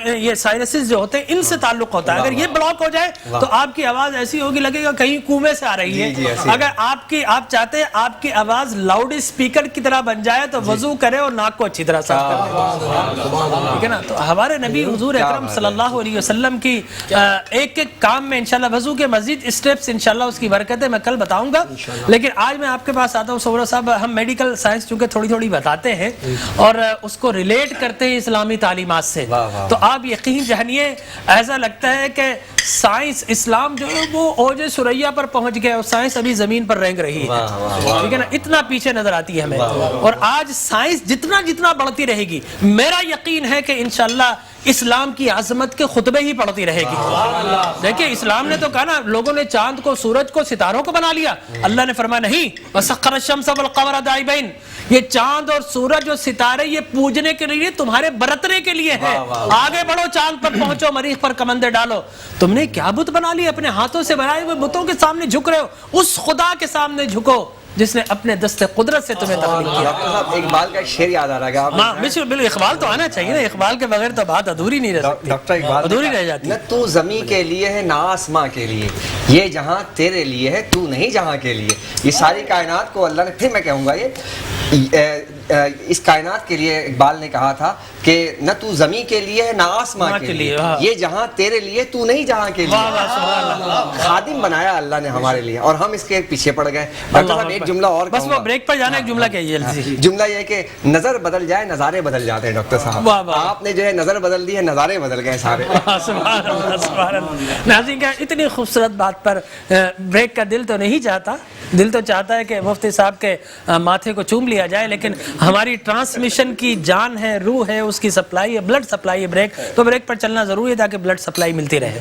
یہ سائنسز جو ہوتے ہیں ان سے تعلق ہوتا ہے. اگر یہ بلاک ہو جائے تو آپ کی آواز ایسی ہوگی لگے گا کہیں کنویں سے آ رہی ہے. اگر آپ چاہتے ہیں آپ کی آواز لاؤڈ اسپیکر کی طرح بن جائے تو وضو کرے اور ناک کو اچھی طرح صاف کر لے. ٹھیک ہے نا. تو ہمارے نبی حضور اکرم صلی اللہ علیہ وسلم کی ایک ایک کام میں انشاءاللہ وضو کے مزید اسٹیپس انشاءاللہ اس کی برکتیں میں کل بتاؤں گا. لیکن آج میں آپ کے پاس آتا ہوں صبر صاحب, ہم میڈیکل سائنس چونکہ تھوڑی تھوڑی بتاتے ہیں اور اس کو ریلیٹ کرتے ہیں اسلامی تعلیمات سے, تو آپ یقین جانیے ایسا لگتا ہے کہ سائنس اسلام جو ہے وہ اوج ثریا پر پہنچ گیا اور سائنس ابھی زمین پر رینگ رہی ہے. ٹھیک ہے نا. اتنا پیچھے نظر آتی ہے ہمیں. اور آج سائنس جتنا بڑھتی رہے گی, میرا یقین ہے کہ انشاءاللہ اسلام کی عظمت کے خطبے ہی پڑھتی رہے گی. دیکھیں اسلام نے تو کہا نا, لوگوں نے چاند کو, سورج کو, ستاروں کو بنا لیا. اللہ نے فرمایا نہیں, وَسَخَّرَ الشَّمْسَ وَالْقَمَرَ دَائِبَيْنِ, یہ چاند اور سورج اور ستارے یہ پوجنے کے لیے, تمہارے برتنے کے لیے ہے. آگے بڑھو, چاند پر پہنچو, مریخ پر کمندے ڈالو. تم نے کیا بت بنا لی, اپنے ہاتھوں سے بنائے ہوئے بتوں کے سامنے جھک رہے ہو. اس خدا کے سامنے جھکو جس نے اپنے دست قدرت سے تمہیں تخلیق کیا. اقبال کا شعر یاد آ رہا ہے. ہاں بالکل, اقبال تو آنا چاہیے نا, اقبال کے بغیر تو بات ادھوری نہیں رہ سکتی. ڈاکٹر اقبال ادھوری رہ جاتی. نہ تو زمین کے لیے ہے نہ آسمان کے لیے, یہ جہاں تیرے لیے ہے تو نہیں جہاں کے لیے. یہ ساری کائنات کو اللہ نے, پھر میں کہوں گا یہ اس کائنات کے لیے اقبال نے کہا تھا کہ نہ تو زمین کے لیے ہے نہ آسمان کے لیے, یہ جہاں تیرے لیے تو نہیں جہاں کے لیے. خادم بنایا اللہ نے ہمارے لیے اور ہم اس کے پیچھے پڑ گئے. ڈاکٹر صاحب ایک جملہ اور, بس وہ بریک پر جانا, ایک جملہ کہیے. جملہ یہ کہ نظر بدل جائے نظارے بدل جاتے ہیں. ڈاکٹر صاحب آپ نے جو ہے نظر بدل دی ہے, نظارے بدل گئے سارے. ناظرین کا اتنی خوبصورت بات پر بریک کا دل تو نہیں چاہتا, دل تو چاہتا ہے کہ مفتی صاحب کے ماتھے کو چوم لیا جائے, لیکن ہماری ٹرانسمیشن کی جان ہے, روح ہے, اس کی سپلائی ہے, بلڈ سپلائی ہے. بریک تو بریک پر چلنا ضروری ہے تاکہ بلڈ سپلائی ملتی رہے.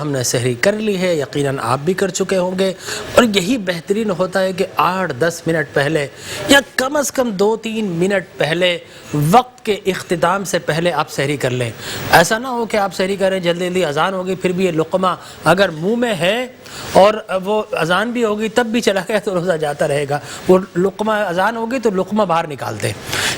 ہم نے سحری کر لی ہے, یقیناً آپ بھی کر چکے ہوں گے, اور یہی بہترین ہوتا ہے کہ 8-10 منٹ پہلے یا کم از کم 2-3 منٹ پہلے وقت کے اختتام سے پہلے آپ سحری کر لیں. ایسا نہ ہو کہ آپ سحری کریں, جلدی جلدی اذان ہوگی, پھر بھی یہ لقمہ اگر منہ میں ہے اور وہ اذان بھی ہوگی تب بھی چلا گیا تو روزہ جاتا رہے گا. وہ لقمہ اذان ہوگی تو لقمہ باہر نکال دیں.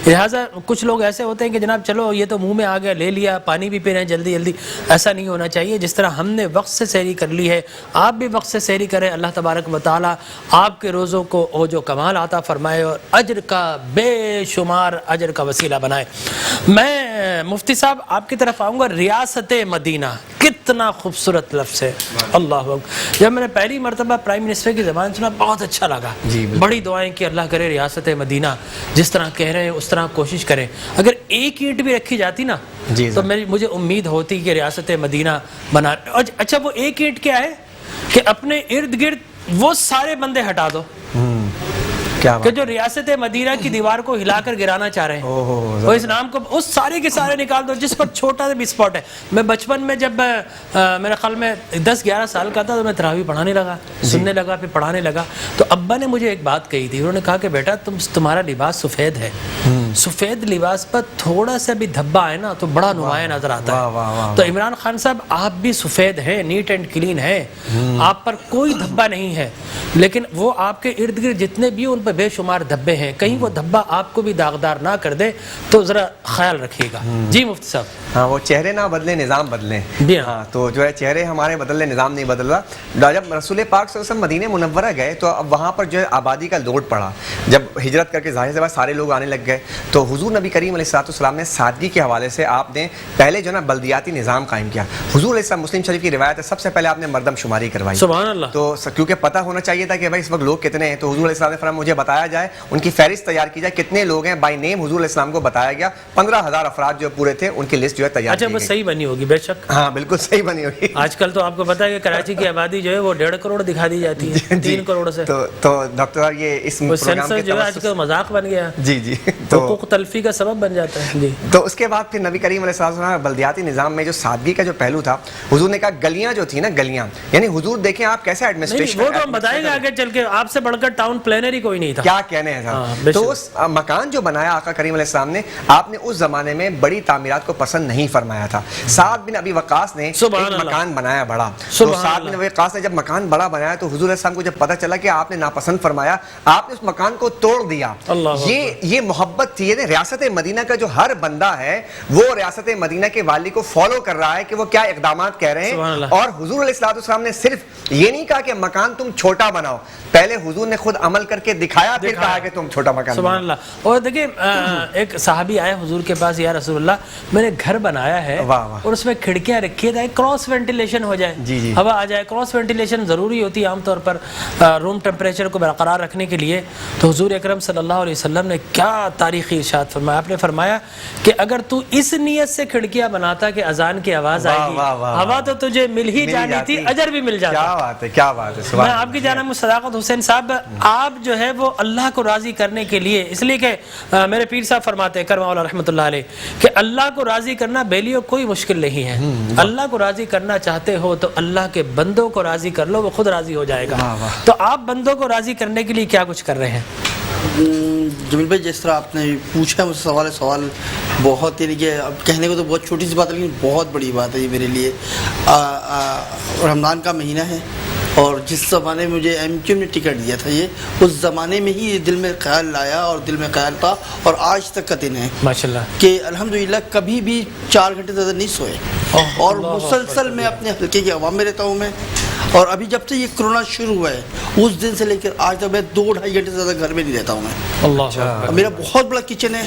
لہٰذا کچھ لوگ ایسے ہوتے ہیں کہ جناب چلو یہ تو منہ میں آ گیا, لے لیا, پانی بھی پی رہے ہیں جلدی جلدی. ایسا نہیں ہونا چاہیے. جس طرح ہم نے وقت سے سحری کر لی ہے, آپ بھی وقت سے سحری کریں. اللہ تبارک و تعالیٰ آپ کے روزوں کو وہ جو کمال عطا فرمائے اور اجر کا بے شمار اجر کا وسیلہ بنائے. میں مفتی صاحب آپ کی طرف آؤں گا. ریاست مدینہ کتنا خوبصورت لفظ ہے. اللہ اکبر. جب میں نے پہلی مرتبہ پرائم منسٹر کی زبان سنا بہت اچھا لگا. بڑی دعائیں کہ اللہ کرے ریاست مدینہ جس طرح کہہ رہے ہیں اس طرح کوشش کریں. اگر ایک اینٹ بھی رکھی جاتی نا تو مجھے امید ہوتی کہ ریاست مدینہ بنا. اچھا وہ ایک اینٹ کیا ہے کہ اپنے ارد گرد وہ سارے بندے ہٹا دو کہ جو ریاست مدینہ کی دیوار کو ہلا کر گرانا چاہ رہے ہیں, وہ اس نام کو اس سارے کے سارے نکال دو جس پر چھوٹا سا بھی اسپاٹ ہے. میں بچپن میں جب میرے خیال میں 10-11 سال کا تھا تو میں تراویح پڑھانے لگا, سننے لگا, پھر پڑھانے لگا. تو ابا نے مجھے ایک بات کہی تھی. انہوں نے کہا کہ بیٹا تمہارا لباس سفید ہے, سفید لباس پر تھوڑا سا بھی دھبا آئے نا تو بڑا نمایاں نظر آتا ہے. تو عمران خان صاحب آپ بھی سفید ہیں, نیٹ اینڈ کلین ہیں, آپ پر کوئی دھبا نہیں ہے, لیکن وہ آپ کے ارد گرد جتنے بھی ان پہ بے شمار دھبے ہیں, کہیں وہ دھبا آپ کو بھی داغدار نہ کر دے تو ذرا خیال رکھیے گا. جی مفتی صاحب. ہاں وہ چہرے نہ بدلیں نظام بدلیں. ہاں تو جو ہے چہرے ہمارے بدلے نظام نہیں بدل رہا. جب رسول پاک صلی اللہ علیہ وسلم مدینہ منورہ گئے تو اب وہاں پر جو ہے آبادی کا لوڈ پڑا. جب ہجرت کر کے ظاہر سی بات سارے لوگ آنے لگ گئے تو حضور نبی کریم علیہ السلام نے سادگی کے حوالے سے آپ نے پہلے جو ہے نا بلدیاتی نظام قائم کیا. حضور علیہ السلام مسلم شریف کی روایت ہے سب سے پہلے آپ نے مردم شماری کروائی. سبحان اللہ. تو کیونکہ پتہ ہونا چاہیے تھا کہ بھائی اس وقت لوگ کتنے ہیں, تو حضور علیہ السلام نے فرمایا مجھے بتایا جائے, ان کی فہرست تیار کی جائے کتنے لوگ ہیں. بائی نیم حضور علیہ السلام کو بتایا گیا. 15,000 افراد جو پورے تھے ان کی لسٹ جو ہے تیار کی گئی. اچھا صحیح بنی ہوگی بے شک. ہاں بالکل صحیح بنی ہوگی. آج کل تو آپ کو پتا ہے کہ کراچی کی آبادی جو ہے وہ 1.5 کروڑ دکھا دی جاتی ہے 3 کروڑ سے. تو ڈاکٹر صاحب یہ اس پروگرام کے جو ہے آج کل مذاق بن گیا. جی حقوق تلفی کا سبب بن جاتا ہے. جی تو اس کے بعد پھر نبی کریم علیہ السلام بلدیاتی نظام میں جو سادگی کا جو پہلو تھا, حضور نے کہا گلیاں جو تھی نا گلیاں, یعنی حضور دیکھیں آپ کیسے ایڈمنسٹریشن, وہ تو ہم بتائیں گے آگے چل کے. آپ سے بڑھ کر ٹاؤن پلانر ہی کوئی نہیں تھا. کیا کہنے ہیں. تو اس مکان جو بنایا آقا کریم علیہ السلام نے, آپ نے اس زمانے میں بڑی تعمیرات کو پسند نہیں فرمایا تھا. سعد بن ابی وقاص نے ایک مکان بنایا بڑا. تو سعد بن ابی وقاص نے جب مکان بڑا بنایا تو حضور علیہ السلام کو جب پتہ چلا کہ آپ نے ناپسند فرمایا, آپ نے اس مکان کو توڑ دیا. یہ محبت تھی. یعنی ریاست مدینہ کا جو ہر بندہ ہے وہ ریاست مدینہ کے والی کو فالو کر رہا ہے کہ وہ کیا اقدامات کہہ رہے ہیں. اور حضور علیہ السلام نے صرف یہ نہیں کہا کہ مکان تم چھوٹا بناؤ, پہلے حضور نے خود عمل کر کے دکھایا, پھر کہا کہ تم چھوٹا مکان. سبحان اللہ. اور دیکھیں ایک صحابی آئے حضور کے پاس, یا رسول اللہ میں نے گھر بنایا ہے اور اس میں کھڑکیاں رکھی ہیں, کراس وینٹیلیشن ہو جائے, ہوا آ جائے. کراس وینٹیلیشن ضروری ہوتی ہے عام طور پر روم ٹیمپریچر کو برقرار رکھنے کے لیے. تو حضور اکرم صلی اللہ علیہ وسلم نے کیا تاریخی ارشاد فرمایا. آپ نے فرمایا کہ اگر تو اس نیت سے کھڑکیاں بناتا کہ اذان کی آواز آئے گی, ہوا تو تجھے مل ہی جانی تھی, اجر بھی مل جاتا. کیا بات ہے, کیا بات ہے. میں آپ کی جانب صداقت حسین صاحب, آپ جو ہے وہ اللہ کو راضی کرنے کے لیے, اس لیے کہ میرے پیر صاحب فرماتے ہیں کرم مولا رحمۃ اللہ علیہ کہ اللہ کو راضی کرنا بیلیو کوئی مشکل نہیں ہے. اللہ کو راضی کرنا چاہتے ہو تو اللہ کے بندوں کو راضی کر لو, وہ خود راضی ہو جائے گا. تو آپ بندوں کو راضی کرنے کے لیے کیا کچھ کر رہے ہیں؟ جمیل بھائی جس طرح آپ نے پوچھا مجھ سے سوال بہت ہی کہ اب کہنے کو تو بہت چھوٹی سی بات ہے لیکن بہت بڑی بات ہے یہ میرے لیے. رمضان کا مہینہ ہے اور جس زمانے میں مجھے ایم کیو نے ٹکٹ دیا تھا یہ اس زمانے میں ہی دل میں خیال لایا اور دل میں خیال تھا اور آج تک کا دن ہے ماشاءاللہ کہ الحمدللہ کبھی بھی 4 گھنٹے زیادہ نہیں سوئے اور مسلسل میں اپنے حلقے کی عوام میں رہتا ہوں میں. اور ابھی جب سے یہ کرونا شروع ہوا ہے اس دن سے لے کر آج تک میں 2-2.5 گھنٹے سے زیادہ گھر میں نہیں رہتا ہوں میں. اللہ میرا بہت بڑا کچن ہے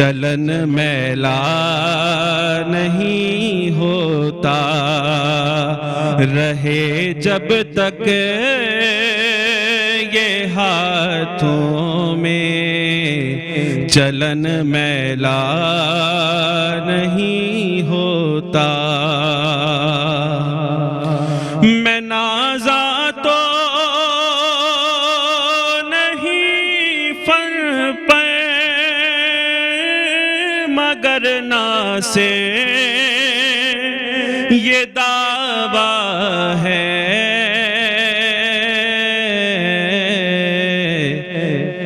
چلن میلا نہیں ہوتا رہے جب تک یہ ہاتھوں میں چلن میلا نہیں ہوتا میں نازا تو نہیں فر پہ مگر ناسے یہ دعویٰ ہے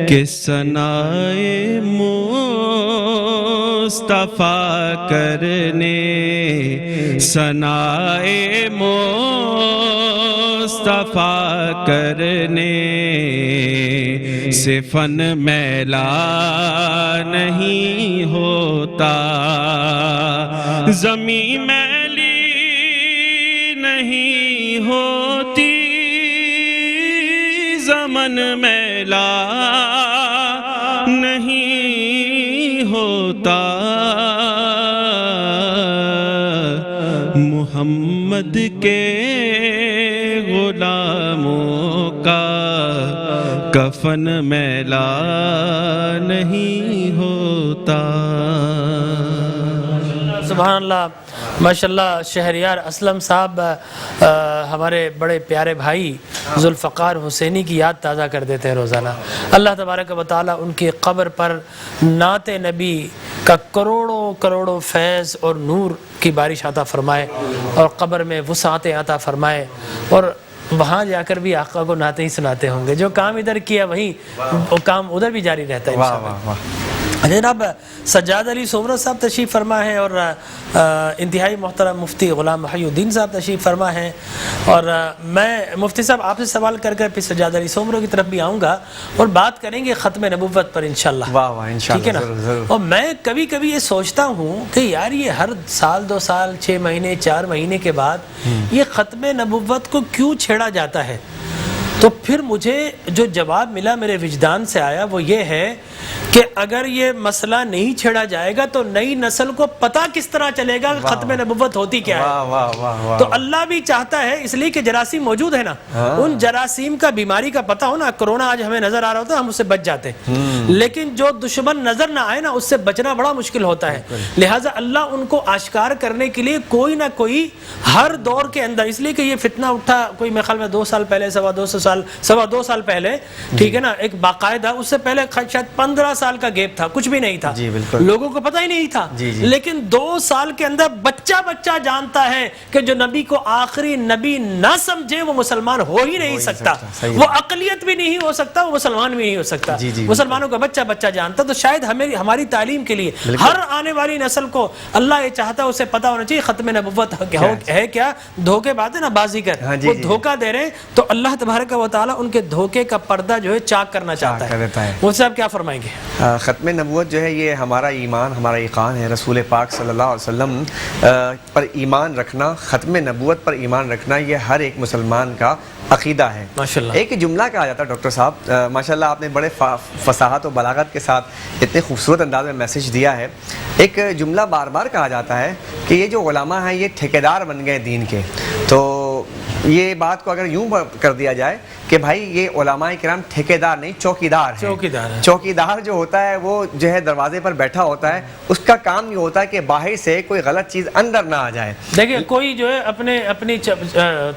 کہ ثنائے مصطفیٰ کرنے ثنائے مصطفیٰ کرنے سے فن میلا نہیں ہوتا زمین میلی نہیں ہوتی زمن میلا نہیں ہوتا محمد کے غلاموں کا کفن میلا نہیں ہوتا. سبحان اللہ ماشاءاللہ. شہریار اسلم صاحب ہمارے بڑے پیارے بھائی ذوالفقار حسینی کی یاد تازہ کر دیتے ہیں روزانہ. اللہ تبارک و تعالیٰ ان کی قبر پر نعت نبی کا کروڑوں کروڑوں فیض اور نور کی بارش عطا فرمائے اور قبر میں وسعت عطا فرمائے اور وہاں جا کر بھی آقا کو نعتیں ہی سناتے ہوں گے. جو کام ادھر کیا وہی وہ کام ادھر بھی جاری رہتا ہے انشاءاللہ. جناب سجاد علی سومرہ صاحب تشریف فرما ہے اور انتہائی محترم مفتی غلام محی الدین صاحب تشریف فرما ہے اور میں مفتی صاحب آپ سے سوال کر کر پھر سجاد علی سومرہ کی طرف بھی آؤں گا اور بات کریں گے ختم نبوت پر انشاءاللہ. ٹھیک ہے نا. اور میں کبھی کبھی یہ سوچتا ہوں کہ یار یہ ہر سال 2 سال 6 مہینے 4 مہینے کے بعد یہ ختم نبوت کو کیوں چھیڑا جاتا ہے. تو پھر مجھے جو جواب ملا میرے وجدان سے آیا وہ یہ ہے کہ اگر یہ مسئلہ نہیں چھیڑا جائے گا تو نئی نسل کو پتہ کس طرح چلے گا کہ ختم نبوت ہوتی کیا ہے. تو اللہ بھی چاہتا ہے اس لیے کہ جراثیم موجود ہے نا, ان جراثیم کا بیماری کا پتہ ہو نا. کرونا آج ہمیں نظر آ رہا ہوتا ہے ہم اس سے بچ جاتے لیکن جو دشمن نظر نہ آئے نا اس سے بچنا بڑا مشکل ہوتا ہے. لہٰذا اللہ ان کو آشکار کرنے کے لیے کوئی نہ کوئی ہر دور کے اندر, اس لیے کہ یہ فتنہ اٹھا کوئی میرے خیال میں 2 سال پہلے 2.25 سال پہلے, ٹھیک ہے نا, ایک باقاعدہ اس سے پہلے شاید 15 سال کا گیپ تھا, کچھ بھی نہیں تھا, لوگوں کو پتہ ہی نہیں تھا. لیکن 2 سال کے اندر بچہ جانتا ہے کہ جو نبی کو آخری نبی نہ سمجھے وہ مسلمان ہو ہی نہیں سکتا, وہ اقلیت بھی نہیں ہو سکتا, وہ مسلمان بھی نہیں ہو سکتا. مسلمانوں کا بچہ جانتا. تو شاید ہماری تعلیم کے لیے ہر آنے والی نسل کو اللہ یہ چاہتا ہے اسے پتہ ہونا چاہیے ختم نبوت ہے کیا. دھوکے بات ہے نا بازی کر, وہ دھوکہ دے رہے ہیں تو اللہ تبارک و تعالیٰ ان کے دھوکے کا پردہ جو ہے چاک کرنا چاہتا ہے. وہ صاحب کیا فرمائیں گے؟ ختم نبوت جو ہے یہ ہمارا ایمان, ہمارا ایقان ہے. رسول پاک صلی اللہ علیہ وسلم پر ایمان رکھنا, ختم نبوت پر ایمان رکھنا یہ ہر ایک مسلمان کا عقیدہ ہے. ایک جملہ کہا جاتا ہے ڈاکٹر صاحب, ماشاءاللہ آپ نے بڑے فصاحت و بلاغت کے ساتھ اتنے خوبصورت انداز میں میسج دیا ہے. ایک جملہ بار بار کہا جاتا ہے کہ یہ جو علماء ہیں یہ ٹھیکیدار بن گئے دین کے. تو یہ بات کو اگر یوں کر دیا جائے کہ بھائی یہ علماء کرام ٹھیکیدار نہیں چوکیدار ہیں. چوکیدار جو ہوتا ہے وہ جو ہے دروازے پر بیٹھا ہوتا ہے, اس کا کام یہ ہوتا ہے کہ باہر سے کوئی غلط چیز اندر نہ آ جائے. دیکھیں کوئی جو ہے اپنی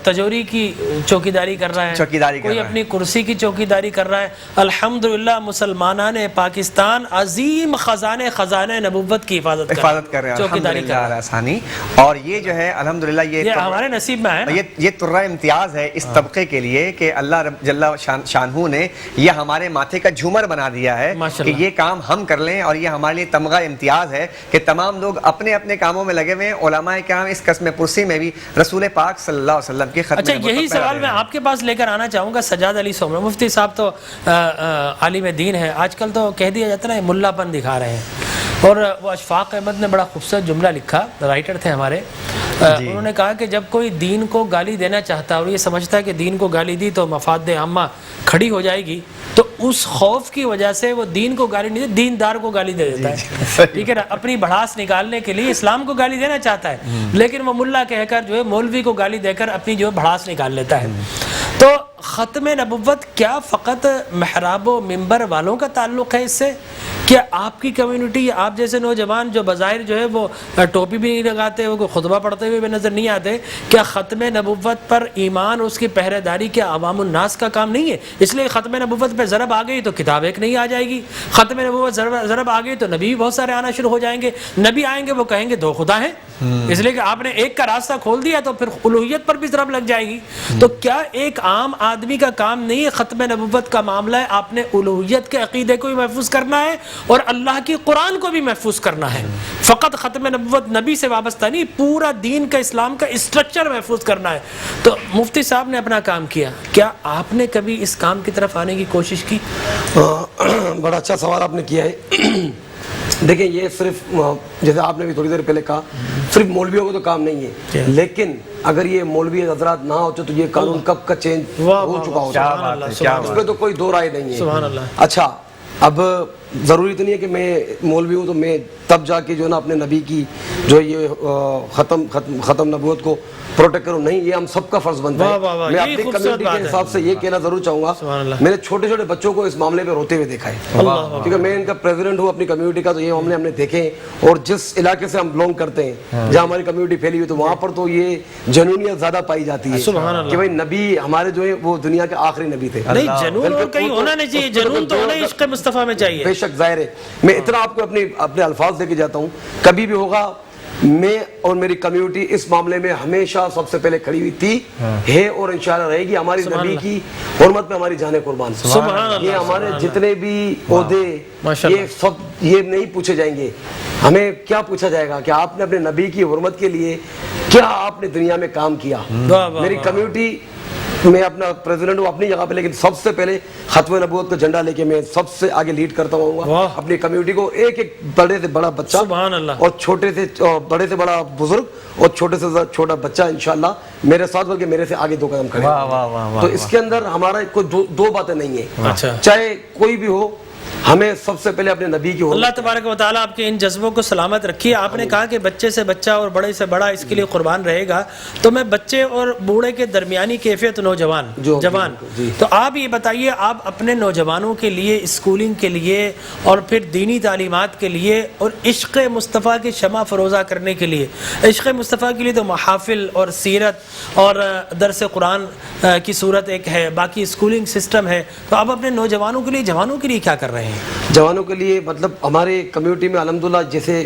تجوری کی چوکیداری کر رہا ہے, کوئی اپنی کرسی کی چوکیداری کر رہا ہے. الحمدللہ مسلمانان پاکستان عظیم خزانے نبوت کی حفاظت کر رہے ہیں, چوکیداری کر رہے ہیں. اور یہ جو ہے الحمدللہ یہ ہمارے نصیب میں ہے, یہ ترہ امتیاز ہے اس طبقے کے لیے کہ اللہ رب جل شانہ نے یہ ہمارے ماتھے کا جھومر بنا دیا ہے کہ یہ کام ہم کر لیں. اور یہ ہمارے لیے تمغہ امتیاز ہے کہ تمام لوگ اپنے اپنے کاموں میں لگے ہوئے ہیں. علماء کرام اس قسم پرسی میں بھی رسول پاک صلی اللہ علیہ وسلم کی ختم. اچھا یہی سوال میں آپ کے پاس لے کر آنا چاہوں گا. سجاد علی سومرہ مفتی صاحب تو عالم دین ہے, آج کل تو کہہ دیا جاتا ہے نا ملا پن دکھا رہے ہیں. اور وہ اشفاق احمد نے بڑا خوبصورت جملہ لکھا, رائٹر تھے ہمارے, انہوں نے کہا کہ جب کوئی دین کو گالی دینا چاہتا ہے اور یہ سمجھتا ہے کہ دین کو گالی دی تو مفاد عامہ کھڑی ہو جائے گی، تو اس خوف کی وجہ سے وہ دین کو گالی نہیں دیتا، دیندار کو گالی دے دیتا ہے، ٹھیک ہے نا، اپنی بڑھاس نکالنے کے لیے اسلام کو گالی دینا چاہتا ہے، لیکن وہ ملا کہہ کر جو ہے مولوی کو گالی دے کر اپنی جو بڑھاس نکال لیتا ہے۔ تو ختم نبوت کیا فقط محراب و منبر والوں کا تعلق ہے اس سے؟ کیا آپ کی کمیونٹی یا آپ جیسے نوجوان جو بظاہر جو ہے وہ ٹوپی بھی نہیں لگاتے، وہ کوئی خطبہ پڑھتے ہوئے بھی نظر نہیں آتے، کیا ختم نبوت پر ایمان اس کی پہرے داری کیا عوام الناس کا کام نہیں ہے؟ اس لیے ختم نبوت پہ ضرب آ گئی تو کتاب ایک نہیں آ جائے گی، ختم نبوت ضرب آ گئی تو نبی بھی بہت سارے آنا شروع ہو جائیں گے، نبی آئیں گے وہ کہیں گے دو خدا ہیں، اس لیے کہ آپ نے ایک کا راستہ کھول دیا تو پھر الوہیت پر بھی ضرب لگ جائے گی۔ تو کیا ایک عام آدمی کا کام نہیں ہے؟ ختم نبوت کا معاملہ ہے، آپ نے الوہیت کے عقیدے کو بھی محفوظ کرنا ہے اور اللہ کی قرآن کو بھی محفوظ کرنا ہے۔ فقط ختم نبوت نبی سے وابستہ نہیں، پورا دین کا اسلام کا اسٹرکچر محفوظ کرنا ہے۔ تو مفتی صاحب نے اپنا کام کیا، کیا آپ نے کبھی اس کام کی طرف آنے کی کوشش کی؟ بڑا اچھا سوال آپ نے کیا ہے۔ دیکھیں یہ صرف جیسے آپ نے بھی تھوڑی دیر پہلے کہا صرف مولویوں کو تو کام نہیں ہے، لیکن اگر یہ مولوی حضرات نہ ہوتے تو یہ قانون کب کا چینج ہو چکا ہوتا، اس پہ تو کوئی دو رائے نہیں ہے۔ اچھا اب ضروری تو نہیں ہے کہ میں مولوی ہوں تو میں تب جا کے جو ہے نا اپنے نبی کی جو یہ ختم نبوت کو پروٹیکٹ کروں، نہیں، یہ ہم سب کا فرض بنتا ہے۔ میں اپنی کمیونٹی کے حساب سے یہ کہنا ضرور چاہوں گا، میں نے چھوٹے چھوٹے بچوں کو اس معاملے میں روتے ہوئے دیکھا ہے، کیونکہ میں ان کا پریزیڈنٹ ہوں اپنی کمیونٹی کا، تو یہ معاملے ہم نے دیکھے ہیں، اور جس علاقے سے ہم بلونگ کرتے ہیں جہاں ہماری کمیونٹی پھیلی ہوئی تو وہاں پر تو یہ جنونیت زیادہ پائی جاتی ہے کہ بھائی نبی ہمارے جو ہے وہ دنیا کے آخری نبی تھے۔ نہیں، جنون اور کہیں ہونا نہیں چاہیے، جنون تو ہونا عشق مصطفیٰ میں چاہیے۔ بے شک ظاہر ہے، میں اتنا آپ کو اپنے الفاظ دے کے جاتا ہوں، کبھی بھی ہوگا میں اور میری کمیونٹی اس معاملے میں ہمیشہ سب سے پہلے کھڑی ہوئی تھی، ہے اور انشاءاللہ رہے گی۔ ہماری نبی کی حرمت پہ ہماری جانیں قربان، یہ ہمارے جتنے بھی عہدے یہ سب یہ نہیں پوچھے جائیں گے، ہمیں کیا پوچھا جائے گا کہ آپ نے اپنے نبی کی حرمت کے لیے کیا آپ نے دنیا میں کام کیا۔ میری کمیونٹی، میں اپنا پریزیڈنٹ ہوں اپنی جگہ پہ، لیکن سب سے پہلے ختم نبوت کا جھنڈا لے کے میں سب سے آگے لیڈ کرتا ہوں گا اپنی کمیونٹی کو، ایک ایک بڑے سے بڑا بچہ اور چھوٹے سے بڑے سے بڑا بزرگ اور چھوٹے سے چھوٹا بچہ انشاءاللہ میرے ساتھ، بلکہ میرے سے آگے دو قدم کھڑے۔ تو اس کے اندر ہمارا کوئی دو باتیں نہیں ہیں، چاہے کوئی بھی ہو، ہمیں سب سے پہلے اپنے نبی کی اللہ تبارک و تعالیٰ آپ کے ان جذبوں کو سلامت رکھیے۔ آپ نے کہا کہ بچے سے بچہ اور بڑے سے بڑا اس کے لیے قربان رہے گا، تو میں بچے اور بوڑھے کے درمیانی کیفیت نوجوان جوان، تو آپ یہ بتائیے، آپ اپنے نوجوانوں کے لیے اسکولنگ کے لیے اور پھر دینی تعلیمات کے لیے اور عشق مصطفیٰ کی شمع فروزہ کرنے کے لیے، عشق مصطفیٰ کے لیے تو محافل اور سیرت اور درس قرآن کی صورت ایک ہے، باقی اسکولنگ سسٹم ہے، تو آپ اپنے نوجوانوں کے لیے، جوانوں کے لیے کیا کر رہے ہیں؟ جوانوں کے لیے مطلب ہمارے کمیونٹی میں الحمدللہ جیسے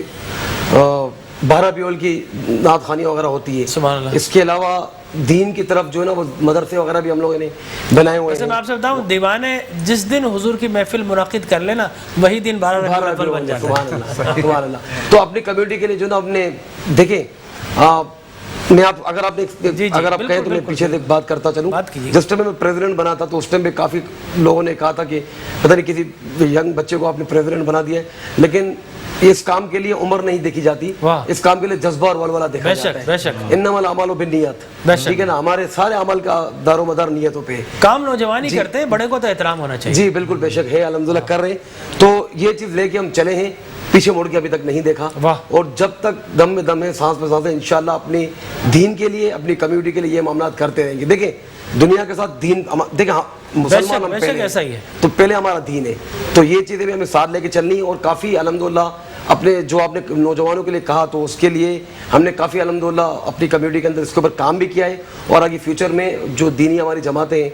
12 بیول کی نعت خوانی وغیرہ ہوتی ہے، سبحان اللہ، اس کے علاوہ دین کی طرف جو ہے نا وہ مدرسے وغیرہ بھی ہم لوگوں نے بنائے ہوئے ہیں۔ میں آپ سے بتاؤں، دیوانے جس دن حضور کی محفل منعقد کر لینا وہی دن 12 ربیع الاول بن جاتا ہے۔ سبحان اللہ، سبحان اللہ۔ تو اپنی کمیونٹی کے لیے جو نا ہم نے دیکھیں، میں اگر آپ کہیں تو میں پیچھے سے بات کرتا چلوں، جس ٹائم میں پریزیڈنٹ بنا تھا تو اس ٹائم پہ کافی لوگوں نے کہا تھا کہ پتہ نہیں کسی ینگ بچے کو آپ نے پریزیڈنٹ بنا دیا ہے، لیکن اس کام کے لیے عمر نہیں دیکھی جاتی، اس کام کے لیے جذبہ اور ولولہ دیکھا جاتا ہے۔ انما الاعمال بالنیات، ٹھیک ہے نا، ہمارے سارے عمل کا دار و مدار نیتوں پہ۔ کام نوجوانی کرتے ہیں، بڑے کو تو احترام ہونا چاہیے۔ جی بالکل، بے شک ہے، الحمدللہ کر رہے ہیں۔ تو یہ چیز لے کے ہم چلے ہیں، پیچھے مڑ کے ابھی تک نہیں دیکھا، اور جب تک دم میں دم ہے، سانس میں سانس ہے، انشاءاللہ اپنی دین کے لیے، اپنی کمیونٹی کے لیے یہ معاملات کرتے رہیں گے۔ دیکھیں دنیا کے ساتھ دین، دیکھیں مسلمان ہم پہلے ہیں تو پہلے ہمارا دین ہے، تو یہ چیزیں بھی ہمیں ساتھ لے کے چلنی، اور کافی الحمدللہ اپنے جو آپ نے نوجوانوں کے لیے کہا تو اس کے لیے ہم نے کافی الحمدللہ اپنی کمیونٹی کے اندر اس کے اوپر کام بھی کیا ہے، اور آگے فیوچر میں جو دینی ہماری جماعتیں ہیں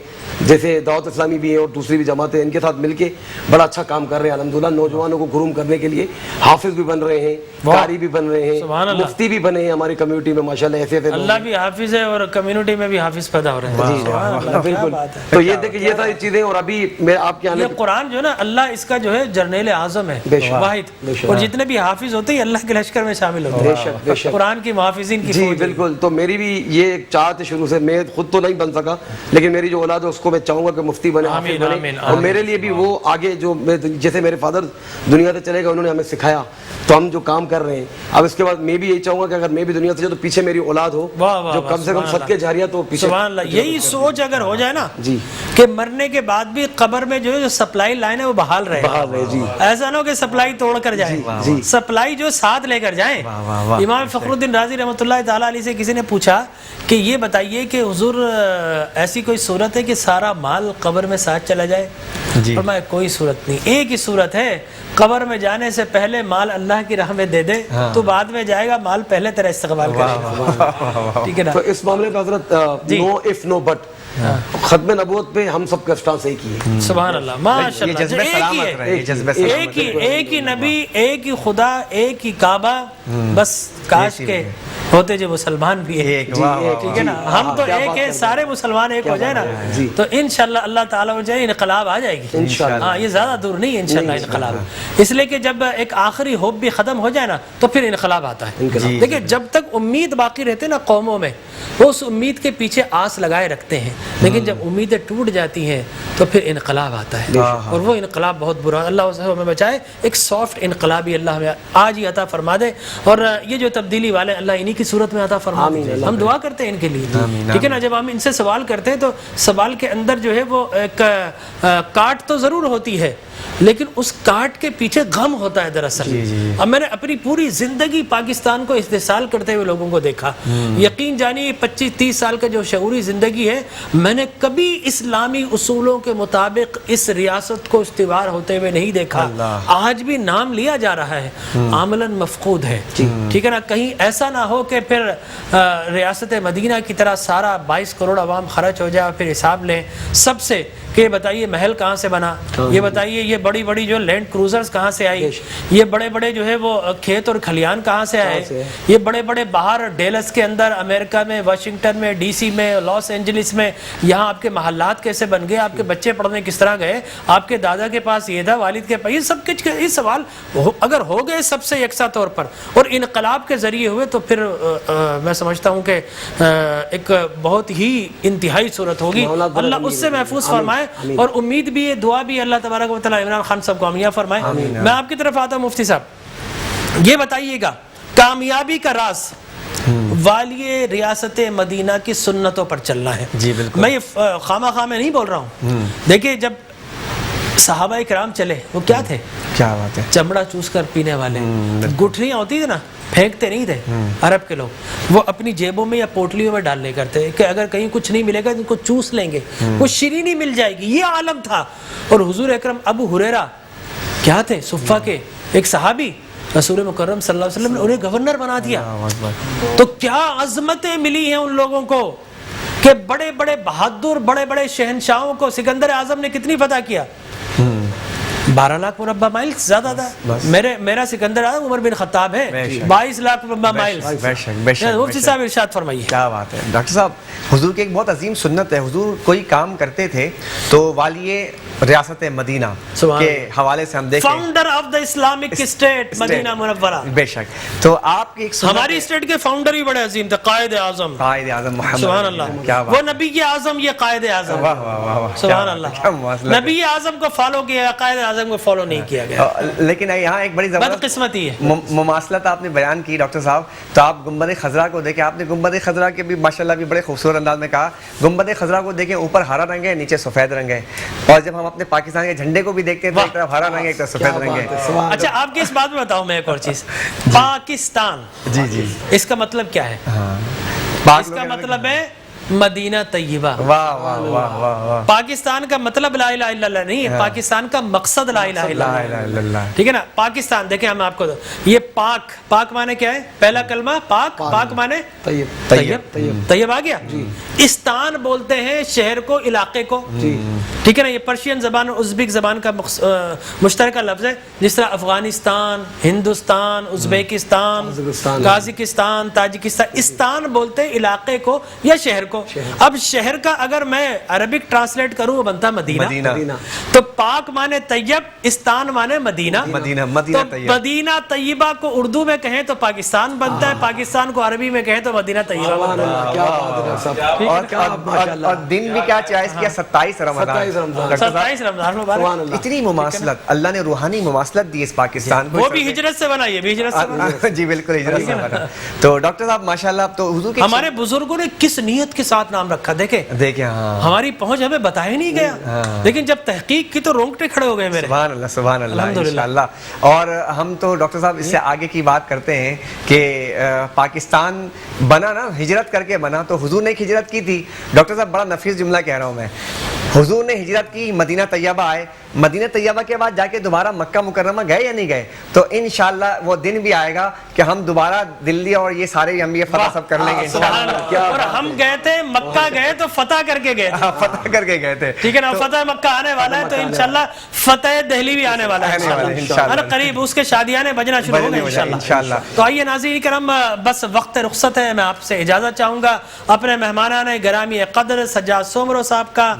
جیسے دعوت اسلامی بھی ہیں اور دوسری بھی جماعتیں، ان کے ساتھ مل کے بڑا اچھا کام کر رہے ہیں الحمدللہ، نوجوانوں کو گروم کرنے کے لیے حافظ بھی بن رہے ہیں، قاری بھی بن رہے ہیں، مفتی بھی بنے ہیں ہماری کمیونٹی میں ماشاءاللہ، ایسے اللہ بھی حافظ ہے اور کمیونٹی میں بھی حافظ پیدا ہو رہے ہیں۔ بالکل، تو یہ دیکھیں یہ ساری چیزیں، اور ابھی میں آپ کے یہ قرآن جو ہے نا، اللہ اس کا جو ہے جرنیل اعظم ہے، واحد، اور جتنے نبی حافظ ہوتے ہی اللہ کے لشکر میں شامل ہوتے ہیں، قرآن کی محافظین کی جی فوج۔ بالکل، تو میری بھی یہ ایک چاہت ہے شروع سے، میں خود تو نہیں بن سکا لیکن میری جو اولاد ہے اس کو میں چاہوں گا کہ مفتی بنے، حافظ بنے، اور میرے لیے بھی وہ آگے جو جیسے میرے فادر دنیا سے چلے گئے انہوں نے ہمیں سکھایا، تو ہم جو کام کر رہے ہیں اب اس کے بعد میں بھی یہی چاہوں گا کہ اگر میں بھی دنیا سے جاؤں تو پیچھے میری اولاد ہو جو کم سے کم صدقے جاریہ تو پیچھے۔ سبحان اللہ، یہی سوچ اگر ہو جائے نا جی کہ مرنے کے بعد بھی قبر میں جو ہے جو سپلائی لائن ہے وہ بحال رہے، جی ایسا نہ ہو کہ سپلائی توڑ کر جائے، سپلائی جو ساتھ لے کر جائیں۔ امام فخر الدین رازی رحمۃ اللہ تعالیٰ علیہ سے کسی نے پوچھا کہ یہ بتائیے کہ حضور ایسی کوئی صورت ہے کہ سارا مال قبر میں ساتھ چلا جائے؟ فرمایا کوئی صورت نہیں، ایک ہی صورت ہے، قبر میں جانے سے پہلے مال اللہ کی راہ میں دے دے تو بعد میں جائے گا، مال پہلے تیرا استقبال کرے گا، ٹھیک ہے نا؟ تو اس معاملے پہ حضرت نو اف نو بٹ، ختم نبوت پہ ہم سب کا اسٹانس ایک ہی ہے۔ سبحان اللہ، ماشاء اللہ، ایک ہی نبی، ایک ہی خدا، ایک ہی کعبہ، بس کاش کے ہوتے جو مسلمان بھی ہیں، ٹھیک ہے نا؟ ہم تو ایک ہے، سارے مسلمان ایک ہو جائے نا تو انشاءاللہ اللہ تعالیٰ ہو جائے، انقلاب آ جائے گی۔ ہاں یہ زیادہ دور نہیں ہے انشاءاللہ انقلاب، اس لیے کہ جب ایک آخری ہوپ بھی ختم ہو جائے نا تو پھر انقلاب آتا ہے۔ دیکھیں جب تک امید باقی رہتے نا قوموں میں، وہ اس امید کے پیچھے آس لگائے رکھتے ہیں، لیکن جب امیدیں ٹوٹ جاتی ہیں تو پھر انقلاب آتا ہے، اور وہ انقلاب بہت برا، اللہ اسے ہمیں بچائے۔ ایک سافٹ انقلابی اللہ ہمیں آج ہی عطا فرما دے، اور یہ جو تبدیلی والے اللہ انہی کی صورت میں عطا فرما دے، ہم دعا کرتے ہیں ان کے لیے، ٹھیک ہے نا؟ جب ہم ان سے سوال کرتے ہیں تو سوال کے اندر جو ہے وہ ایک کاٹ تو ضرور ہوتی ہے، لیکن اس کاٹ کے پیچھے غم ہوتا ہے دراصل۔ اب میں نے اپنی پوری زندگی پاکستان کو استحصال کرتے ہوئے لوگوں کو دیکھا، یقین جانیے 25-30 سال کا جو شعوری زندگی ہے، میں نے کبھی اسلامی اصولوں کے مطابق اس ریاست کو استوار ہوتے ہوئے نہیں دیکھا۔ آج بھی نام لیا جا رہا ہے، عملاً مفقود ہے، ٹھیک ہے نا؟ کہیں ایسا نہ ہو کہ پھر ریاست مدینہ کی طرح سارا 22 کروڑ عوام خرچ ہو جائے اور پھر حساب لیں سب سے کہ یہ بتائیے محل کہاں سے بنا، یہ بتائیے یہ بڑی بڑی جو لینڈ کروزرز کہاں سے آئی، یہ بڑے بڑے جو ہے وہ کھیت اور کھلیان کہاں سے آئے، یہ بڑے بڑے باہر ڈیلس کے اندر، امریکہ میں، واشنگٹن میں، ڈی سی میں، لاس اینجلس میں، یہاں آپ کے محلات کیسے بن گئے، آپ کے بچے پڑھنے کس طرح گئے، آپ کے دادا کے پاس یہ تھا، والد کے پاس، یہ سب کچھ یہ سوال اگر ہو گئے سب سے یکساں طور پر اور انقلاب کے ذریعے ہوئے تو پھر میں سمجھتا ہوں کہ ایک بہت ہی انتہائی صورت ہوگی، اللہ اس سے محفوظ فرمائے، اور امید بھی ہے، دعا بھی اللہ تبارک و تعالیٰ عمران خان صاحب کو کامیاب فرمائے۔ میں آپ کی طرف آتا ہوں مفتی صاحب، یہ بتائیے گا کامیابی کا راز والی ریاست مدینہ کی سنتوں پر چلنا ہے۔ جی بالکل، میں یہ خامہ میں نہیں بول رہا ہوں، دیکھیں جب صحابہ کرام چلے وہ کیا تھے؟ کیا بات ہے، چمڑا چوس کر پینے والے، گٹھلیاں ہوتی تھی نا، پھینکتے نہیں تھے عرب کے لوگ، وہ اپنی جیبوں میں یا پوٹلیوں میں ڈال لے کرتے کہ اگر کہیں کچھ نہیں ملے گا تو ان کو چوس لیں گے، وہ شیرینی مل جائے گی، یہ عالم تھا۔ اور حضور اکرم ابو ہریرہ کیا تھے؟ صفہ کے ایک صحابی، رسول مکرم صلی اللہ علیہ وسلم نے انہیں گورنر بنا دیا، تو کیا عظمتیں ملی ہیں ان لوگوں کو کہ بڑے بڑے بہادر بڑے بڑے شہنشاہوں کو سکندر اعظم نے کتنی فتح کیا؟ 12 لاکھ مربع مائل زیادہ تھا، میرا سکندر اعظم عمر بن خطاب ہے، 22 لاکھ مربع مائل۔ مفتی صاحب ارشاد فرمائیے۔ کیا بات ہے ڈاکٹر صاحب، حضور کی ایک بہت عظیم سنت ہے، حضور کوئی کام کرتے تھے تو والی ریاست مدینہ کے حوالے سے ہم دیکھیں، founder of the Islamic state Madina Munawwara, بے شک، تو آپ کی ایک ہماری اسٹیٹ کے فاؤنڈر بھی بڑے عظیم تھے، قائد اعظم محمد، سبحان اللہ، وہ نبی اعظم یہ قائد اعظم، سبحان اللہ، نبی اعظم کو فالو کیا، قائد اعظم کو فالو نہیں کیا گیا، لیکن یہاں ایک بڑی بد قسمتی ہے۔ مماثلت آپ نے بیان کی ڈاکٹر صاحب، تو آپ گنبد خضرا کو دیکھیں، آپ نے گنبد خضرا کے بھی ماشاءاللہ بھی بڑے خوبصورت انداز میں کہا، گنبد خضرا کو دیکھیں اوپر ہرا رنگ ہے نیچے سفید رنگ ہے، اور جب ہم اپنے پاکستان کے جھنڈے کو بھی دیکھتے ہیں تو ایک طرف ہرا رنگ ہے ایک طرف سفید رنگ ہے۔ اچھا آپ کی اس بات میں بتاؤں میں ایک اور چیز، پاکستان، جی جی، اس کا مطلب کیا ہے؟ اس کا مطلب ہے مدینہ طیبہ۔ واہ واہ واہ واہ، پاکستان کا مطلب لا الہ الا اللہ نہیں ہے، پاکستان کا مقصد لا الہ الا اللہ، ٹھیک ہے نا؟ پاکستان دیکھیں ہم آپ کو یہ پاک، پاک معنی کیا ہے؟ پہلا کلمہ پاک، پاک معنی طیب، طیب آ گیا۔ استان بولتے ہیں شہر کو، علاقے کو، ٹھیک ہے نا؟ یہ پرشین زبان اور ازبک زبان کا مشترکہ لفظ ہے، جس طرح Afghanistan, Hindustan, Uzbekistan, Kazakhstan, Tajikistan, استان بولتے ہیں علاقے کو یا شہر کو، کو. اب شہر کا اگر میں عربک ٹرانسلیٹ کروں وہ بنتا مدینہ. مدینہ. تو پاک مانے طیب، استان مانے مدینہ. مدینہ تو طیب. مدینہ طیبہ کو اردو میں کہیں تو پاکستان بنتا ہے، پاکستان کو عربی میں کہیں تو مدینہ طیبہ بنتا ہے. کیا بات ہے صاحب. اور دن بھی کیا چوائس کیا؟ 27 رمضان. 27 رمضان مبارک. اتنی مماثلت، اللہ نے روحانی مماثلت دی اس پاکستان کو. وہ بھی ہجرت سے بنا، یہ بھی ہجرت سے بنا. جی بالکل ہجرت سے بنا. تو ڈاکٹر صاحب ماشاءاللہ اب تو حضور کے ہمارے بزرگوں نے کس نیت کے ساتھ نام رکھا دیکھیں. ہاں ہماری پہنچ ہمیں بتایا نہیں گیا، لیکن جب تحقیق کی تو رونگٹے کھڑے ہو گئے میرے. سبحان اللہ سبحان اللہ انشاءاللہ. اور ہم تو ڈاکٹر صاحب اس سے آگے کی بات کرتے ہیں کہ پاکستان بنا نا ہجرت کر کے بنا، تو حضور نے ایک ہجرت کی تھی. ڈاکٹر صاحب بڑا نفیس جملہ کہہ رہا ہوں میں. حضور نے ہجرت کی، مدینہ طیبہ آئے، مدینہ طیبہ کے بعد جا کے دوبارہ مکہ مکرمہ گئے یا نہیں گئے؟ تو انشاءاللہ وہ دن بھی آئے گا کہ ہم دوبارہ دلی اور یہ سارے ہم یہ فتح سب کر لیں گے انشاءاللہ. اور ہم گئے تھے مکہ گئے تو فتح کر کے گئے تھے. فتح کر کے گئے تھے. ٹھیک ہے نا. فتح مکہ آنے والا ہے تو انشاءاللہ فتح دہلی بھی آنے والا ہے انشاءاللہ. قریب اس کے شادیانے بجنا شروع ہو گئے انشاءاللہ. تو آئیے ناظرین کرام، بس وقت رخصت ہے، میں آپ سے اجازت چاہوں گا. اپنے مہمانان گرامی قدر سجاد سومرو صاحب کا،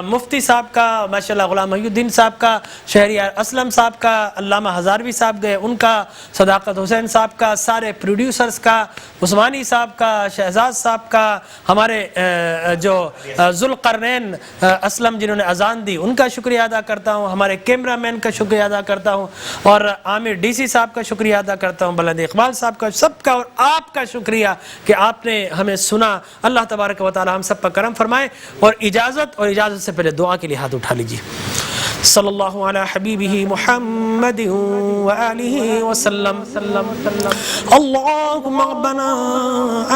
مفتی صاحب کا، ماشاءاللہ غلام محی الدین صاحب کا، شہریار اسلم صاحب کا، علامہ ہزاروی صاحب گئے ان کا، صداقت حسین صاحب کا، سارے پروڈیوسرز کا، عثمانی صاحب کا، شہزاد صاحب کا، ہمارے جو ذوالقرنین اسلم جنہوں نے اذان دی ان کا شکریہ ادا کرتا ہوں، ہمارے کیمرہ مین کا شکریہ ادا کرتا ہوں، اور عامر ڈی سی صاحب کا شکریہ ادا کرتا ہوں، بلند اقبال صاحب کا، سب کا اور آپ کا شکریہ کہ آپ نے ہمیں سنا. اللہ تبارک و تعالی ہم سب پر کرم فرمائے. اور اجازت سے پہلے دعا کے لیے ہاتھ اٹھا لیجیے. صلی اللہ علی حبیبہ محمد وآلہ وسلم. اللہم ربنا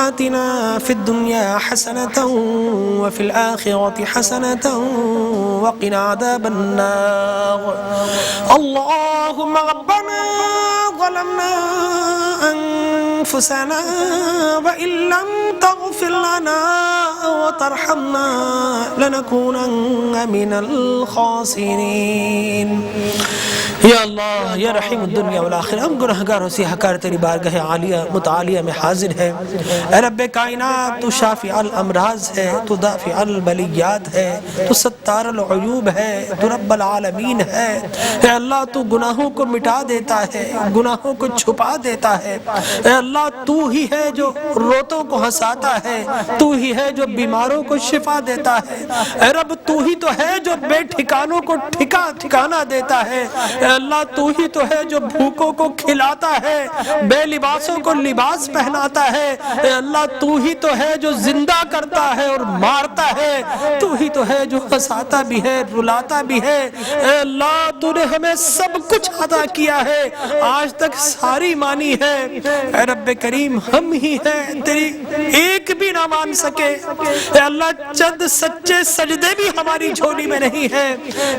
آتنا فی الدنیا حسنة وفی الآخرة حسنة وقنا عذاب النار. اللہم ربنا ظلمنا انفسنا وإن لم تغفر لنا وترحمنا لنكونن من الخاسرین. یا اللہ یا رحیم الدنیا والآخرہ، ہم گناہگاروں سے حقار تیری بارگاہ عالیہ متعالیہ میں حاضر ہے. اے رب کائنات، تو شافع الامراض ہے، تو دافع البلیات ہے، تو ستار العیوب ہے، تو رب العالمین ہے. اے اللہ تو گناہوں کو مٹا دیتا ہے، گناہوں کو چھپا دیتا ہے. اے اللہ تو ہی ہے جو روتوں کو ہنساتا ہے، تو ہی ہے جو بیماروں کو شفا دیتا ہے. اے رب تو ہی تو ہے جو بے ٹھکانوں کو ٹھکانہ دیتا ہے. اے اللہ تو ہی تو ہے جو بھوکوں کو کھلاتا ہے، بے لباسوں کو لباس پہناتا ہے. اے اللہ تو ہی تو ہے جو زندہ کرتا ہے اور مارتا ہے. تو ہی تو ہے جو ہنساتا بھی ہے رلاتا بھی ہے. اے اللہ تو نے ہمیں سب کچھ عطا کیا ہے، آج تک ساری مانی ہے. اے رب کریم ہم ہی ہیں تیری ایک بھی نہ مان سکے. اے اللہ چند سچے سجدے بھی ہماری جھولی میں نہیں ہے.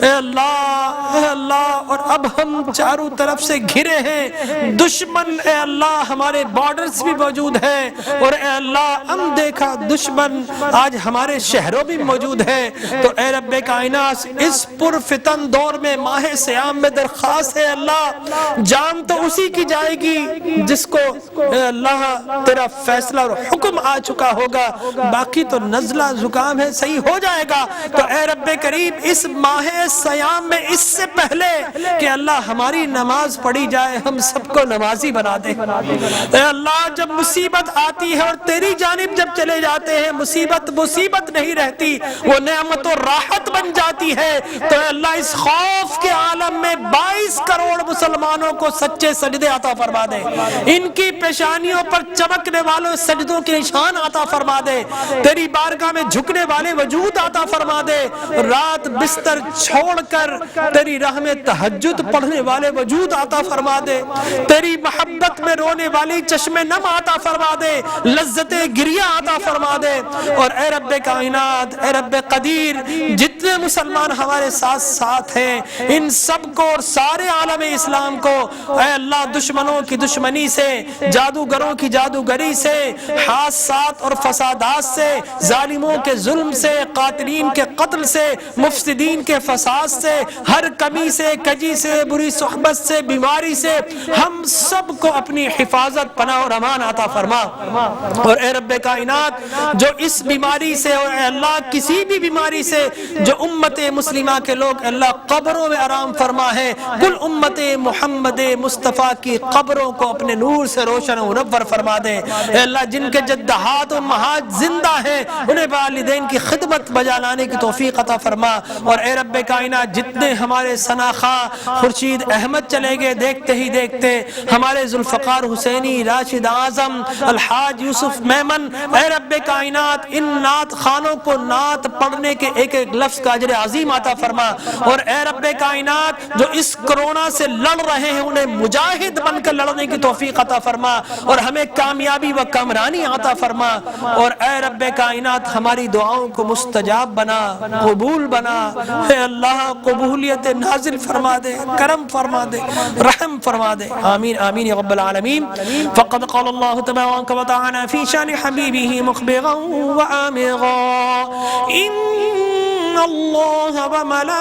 اے اللہ اور اب ہم چاروں طرف سے گھرے ہیں. دشمن اے اللہ ہمارے بارڈرز بھی موجود ہے، اور اے اللہ ہم دیکھا دشمن آج ہمارے شہروں بھی موجود ہے. تو اے رب کائنات اس پرفتن دور میں ماہ سیام میں درخواست ہے اللہ، جان تو اسی کی جائے گی جس کو اے اللہ تیرا فیصلہ اور حکم آ چکا ہوگا، باقی تو نزلہ زکام ہے صحیح ہو جائے گا. تو اے رب کریم اس ماہ سیام میں اس سے پہلے کہ اللہ ہماری نماز پڑھی جائے ہم سب کو نمازی بنا دے. اے اللہ جب مصیبت آتی ہے اور تیری جانب جب چلے جاتے ہیں مصیبت نہیں رہتی، وہ نعمت و راحت بن جاتی ہے. تو اے اللہ اس خوف کے عالم میں 22 کروڑ مسلمانوں کو سچے سجدے عطا فرما دے، ان کی پیشانیوں پر چمکنے والوں سجدوں کے نشان عطا فرما دے، تیری بارگاہ میں جھکنے والے وجود عطا فرما دے، رات بستر چھوڑ کر تیری راہ میں تہجد پڑھنے والے وجود عطا فرما دے، تیری محبت میں رونے والی چشم نم عطا فرما دے، لذت گریہ عطا فرما دے. اور اے رب کائنات اے رب قدیر جتنے مسلمان ہمارے ساتھ ہیں ان سب کو اور سارے عالم اسلام کو اے اللہ دشمنوں کی دشمنی سے، جادوگروں کی جادوگری سے، حادثات اور فسادات سے، ظالموں کے ظلم سے، قاتلین کے قتل سے، مفسدین کے فساد سے، ہر کمی سے، کجی سے، بری صحبت سے، بیماری سے ہم سب کو اپنی حفاظت، پناہ اور امان عطا فرما۔ اور اے رب کائنات جو اس بیماری سے، اور اے اللہ کسی بھی بیماری سے جو امت مسلمہ کے لوگ اللہ قبروں میں آرام فرما ہے، کل امت محمد مصطفیٰ کی قبروں کو اپنے نور سے روشن و منور فرما دے۔ اے اللہ جن کے جدہات و مہات زندہ ہیں انہیں والدین کی خدمت بجا لانے کی توفیق عطا فرما۔ اور اے رب کائنات جتنے ہمارے ثناخواہ خورشید احمد چلے گئے دیکھتے ہی دیکھتے، ہمارے ذوالفقار حسینی، راشد اعظم، الحاج یوسف میمن، اے رب کائنات ان نعت خانوں کو نعت پڑھنے کے ایک ایک لفظ کا اجر عظیم عطا فرما۔ اور اے رب کائنات جو اس کرونا سے لڑ رہے ہیں انہیں مجاہد بن کر لڑنے کی توفیق عطا فرما اور ہمیں کامیابی و کامرانی عطا فرما۔ اور اے رب کائنات ہماری دعاؤں کو مستجاب بنا، قبول بنا۔ اے اللہ قبولیت نازل فرما دے، کرم فرما دے، رحم فرما دے، آمین آمین یا رب العالمین۔ فقد قال اللہ تبارک و تعالی فی شان حبیبہ مخبرا و آمرا ان اللہ و ملائکتہ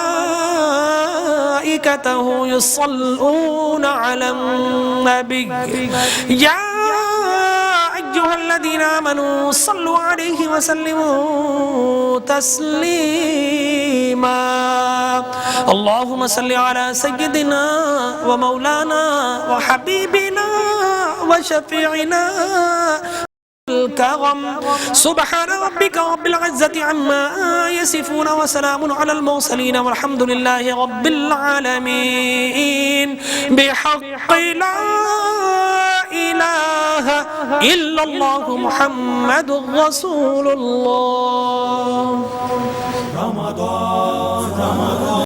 یصلون علی النبی یا أيها الذين آمنوا صلوا عليه وسلموا تسليما اللهم صل على سيدنا ومولانا وحبيبنا وشفيعنا الكرم سبحان ربك رب العزة عما يصفون وسلام على المرسلين والحمد لله رب العالمين بحق لا إله إلا الله محمد رسول الله۔